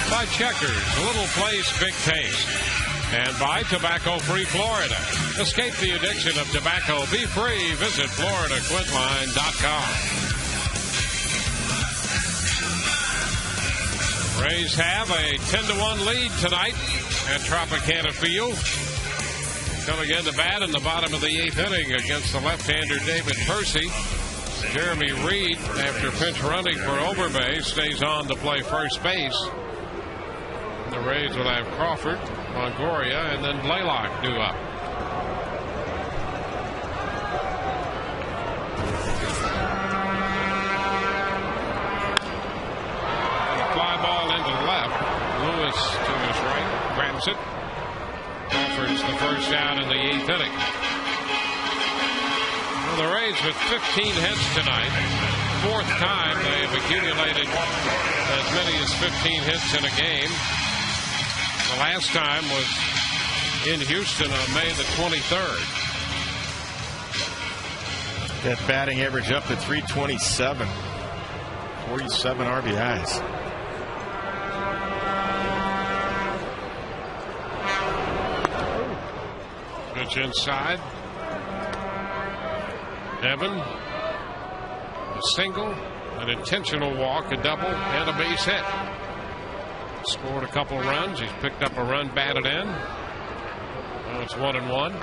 By Checkers, little place, big taste. And by Tobacco-Free Florida. Escape the addiction of tobacco. Be free. Visit FloridaQuitline.com. Rays have a 10-1 lead tonight at Tropicana Field. Coming in to bat in the bottom of the eighth inning against the left-hander David Percy. Jeremy Reed, after pinch running for Overbay, stays on to play first base. The Rays will have Crawford, Longoria, and then Blaylock due up. Fly ball into the left. Lewis to his right, grabs it. Crawford's the first down in the eighth inning. The Rays with 15 hits tonight. Fourth time they have accumulated as many as 15 hits in a game. The last time was in Houston on May the 23rd. That batting average up to 327. 47 RBIs. Pitch inside. Evan, a single, an intentional walk, a double, and a base hit. Scored a couple runs. He's picked up a run batted in. Now it's 1-1.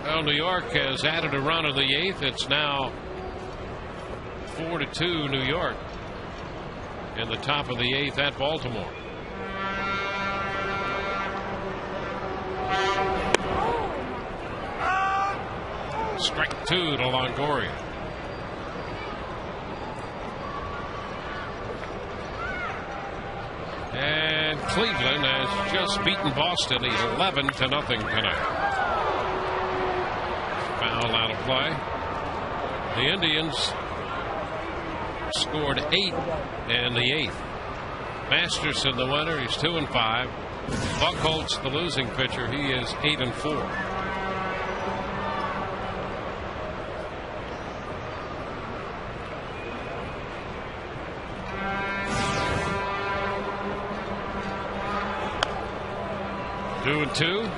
Well, New York has added a run in the eighth. It's now 4-2 New York. in the top of the 8th at Baltimore. Strike 2 to Longoria. And Cleveland has just beaten Boston 11-0 tonight. Foul out of play. The Indians scored 8 in the 8th. Masterson the winner. He's 2-5. Buchholz the losing pitcher. He is 8-4. Two and 2.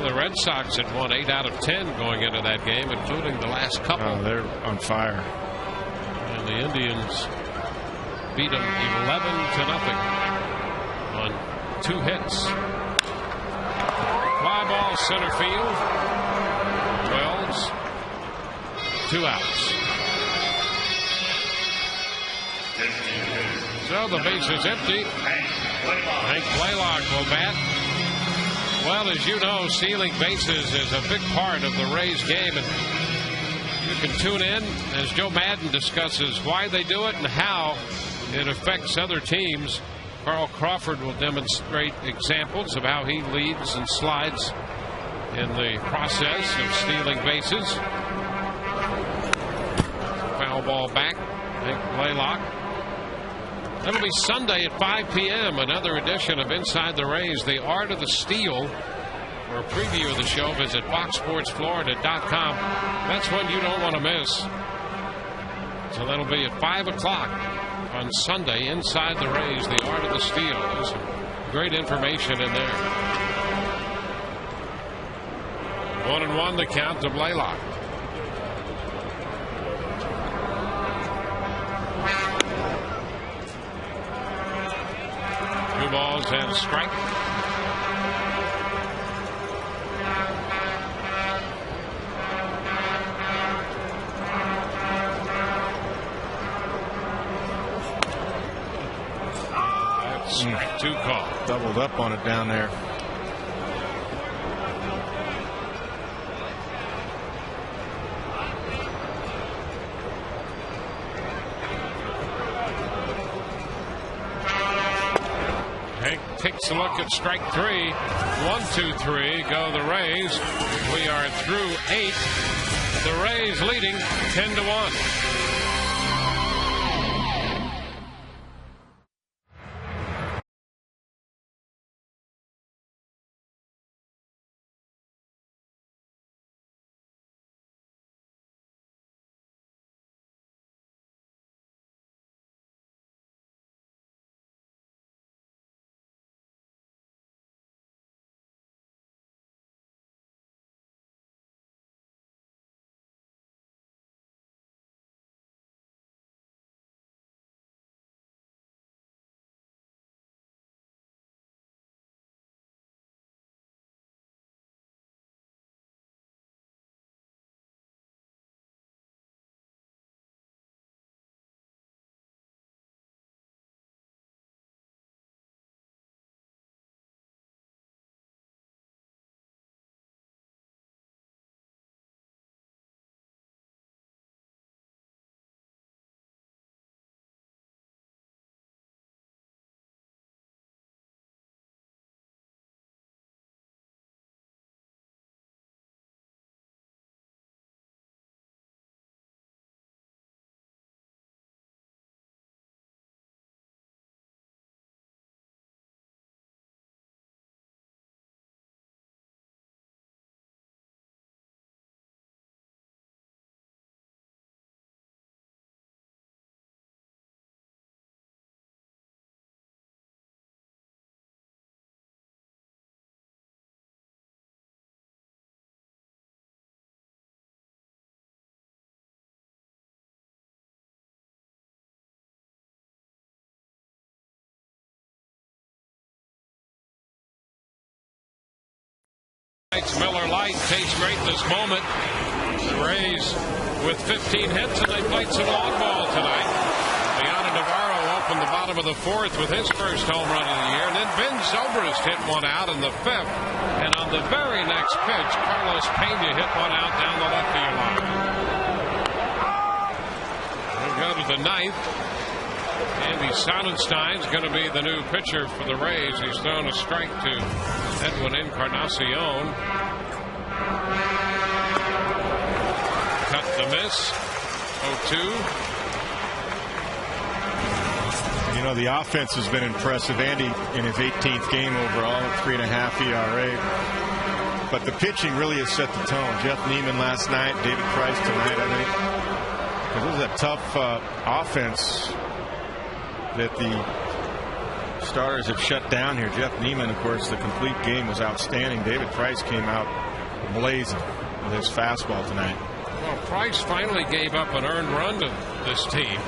The Red Sox had won 8 out of 10 going into that game, including the last couple. Oh, they're on fire. And the Indians beat them 11-0 on 2 hits. Fly ball center field. Wells. 2 outs. So the base is empty. Hank Blaylock will bat. Well, as you know, stealing bases is a big part of the Rays game, and you can tune in as Joe Madden discusses why they do it and how it affects other teams. Carl Crawford will demonstrate examples of how he leads and slides in the process of stealing bases. Foul ball back. Hank Blaylock. That'll be Sunday at 5 p.m. Another edition of Inside the Rays, The Art of the Steal. For a preview of the show, visit foxsportsflorida.com. That's one you don't want to miss. So that'll be at 5 o'clock on Sunday, Inside the Rays, The Art of the Steal. There's some great information in there. 1-1 the count to Blaylock. Two balls and a strike. That's strike 2 call. Doubled up on it down there. Takes a look at strike 3. 1, 2, 3 go the Rays. We are through 8. The Rays leading 10-1. Miller Lite tastes great this moment. The Rays with 15 hits, and they played some long ball tonight. off in the bottom of the fourth with his first home run of the year. And then Ben Zobrist hit one out in the fifth. And on the very next pitch, Carlos Pena hit one out down the left field line. We'll go to the ninth. Andy Sonnenstein's going to be the new pitcher for the Rays. He's thrown a strike to Edwin Encarnacion. Cut the miss. 0-2. You know, the offense has been impressive. Andy in his 18th game overall at 3.5 ERA. But the pitching really has set the tone. Jeff Neiman last night, David Price tonight, I think. This is a tough offense that the starters have shut down here. Jeff Neiman, of course, the complete game was outstanding. David Price came out blazing with his fastball tonight. Well, Price finally gave up an earned run to this team.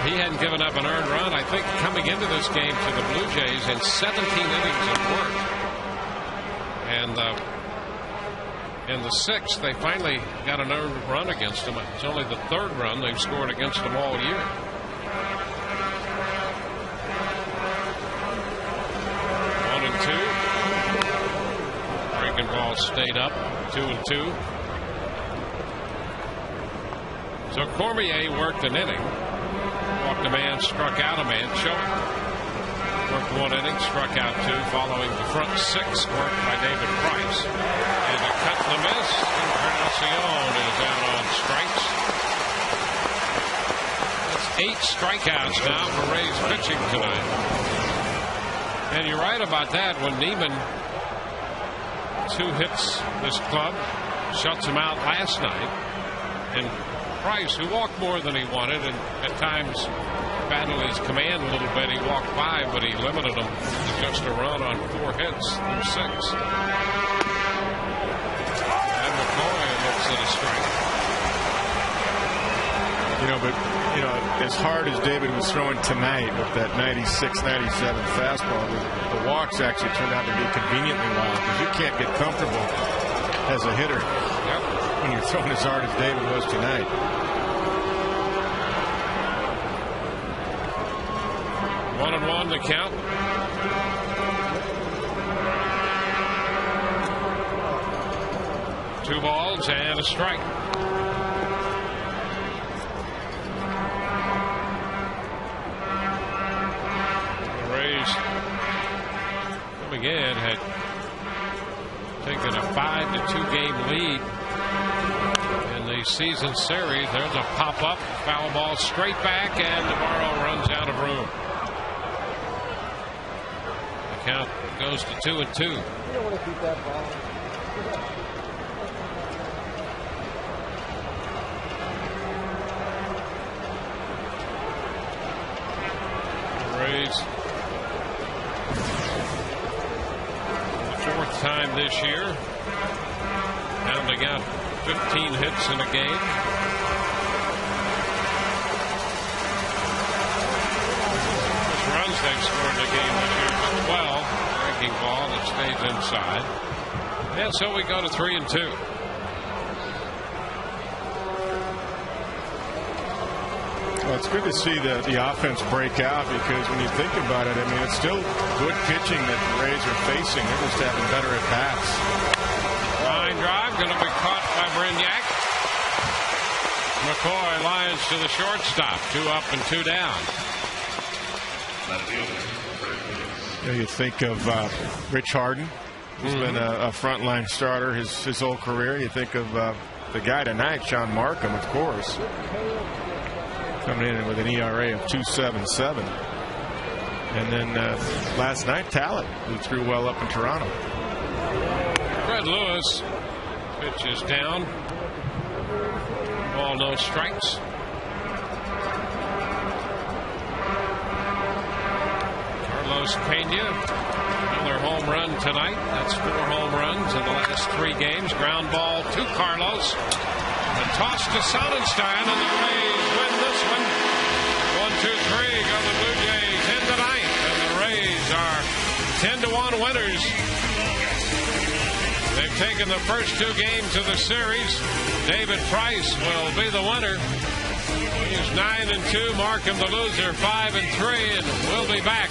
He hadn't given up an earned run, I think, coming into this game to the Blue Jays in 17 innings of work. And in the sixth, they finally got an earned run against them. It's only the third run they've scored against them all year. 1-2. Breaking ball stayed up. 2-2. So Cormier worked an inning. Walked a man, struck out a man. Choate worked one inning, struck out two. Following the front six, worked by David Price. And a cut and a miss. Encarnacion is out on strikes. That's 8 strikeouts now for Rays pitching tonight. And you're right about that. When Neiman 2 hits this club, shuts him out last night, and Price, who walked more than he wanted and at times battled his command a little bit, he walked 5, but he limited him to just a run on 4 hits through 6. And McCoy looks at a strike. As hard as David was throwing tonight with that 96, 97 fastball, the walks actually turned out to be conveniently wild because you can't get comfortable as a hitter when you're throwing as hard as David was tonight. One and one to count. Two balls and a strike. The Rays coming in had taken a 5-2 game lead in the season series. There's a pop-up, foul ball straight back, and Navarro runs out of room. The count goes to 2-2. You don't want to keep that ball. The Rays, the 4th time this year, pounding out 15 hits in a game. Those runs they've scored in a game this year is 12. Breaking ball that stays inside. And so we go to 3-2. Well, it's good to see the offense break out because when you think about it, I mean, it's still good pitching that the Rays are facing. They're just having better at bats. Line drive going to be caught by Brignac. McCoy lines to the shortstop. 2 up and 2 down. You think of Rich Harden, who's been a frontline starter his whole career. You think of the guy tonight, Sean Markham, of course, coming in with an ERA of 2.77. And then last night, Talent, who threw well up in Toronto. Fred Lewis, pitch is down. Ball, no strikes. Carlos Pena, another home run tonight. That's 4 home runs in the last 3 games. Ground ball to Carlos. A toss to Sonnenstein, and the Rays win this one. 1-2-3 go the Blue Jays in the 9th, and the Rays are 10-1 winners. They've taken the first 2 games of the series. David Price will be the winner. He's 9-2. Markham the loser, 5-3, and we'll be back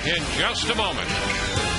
in just a moment.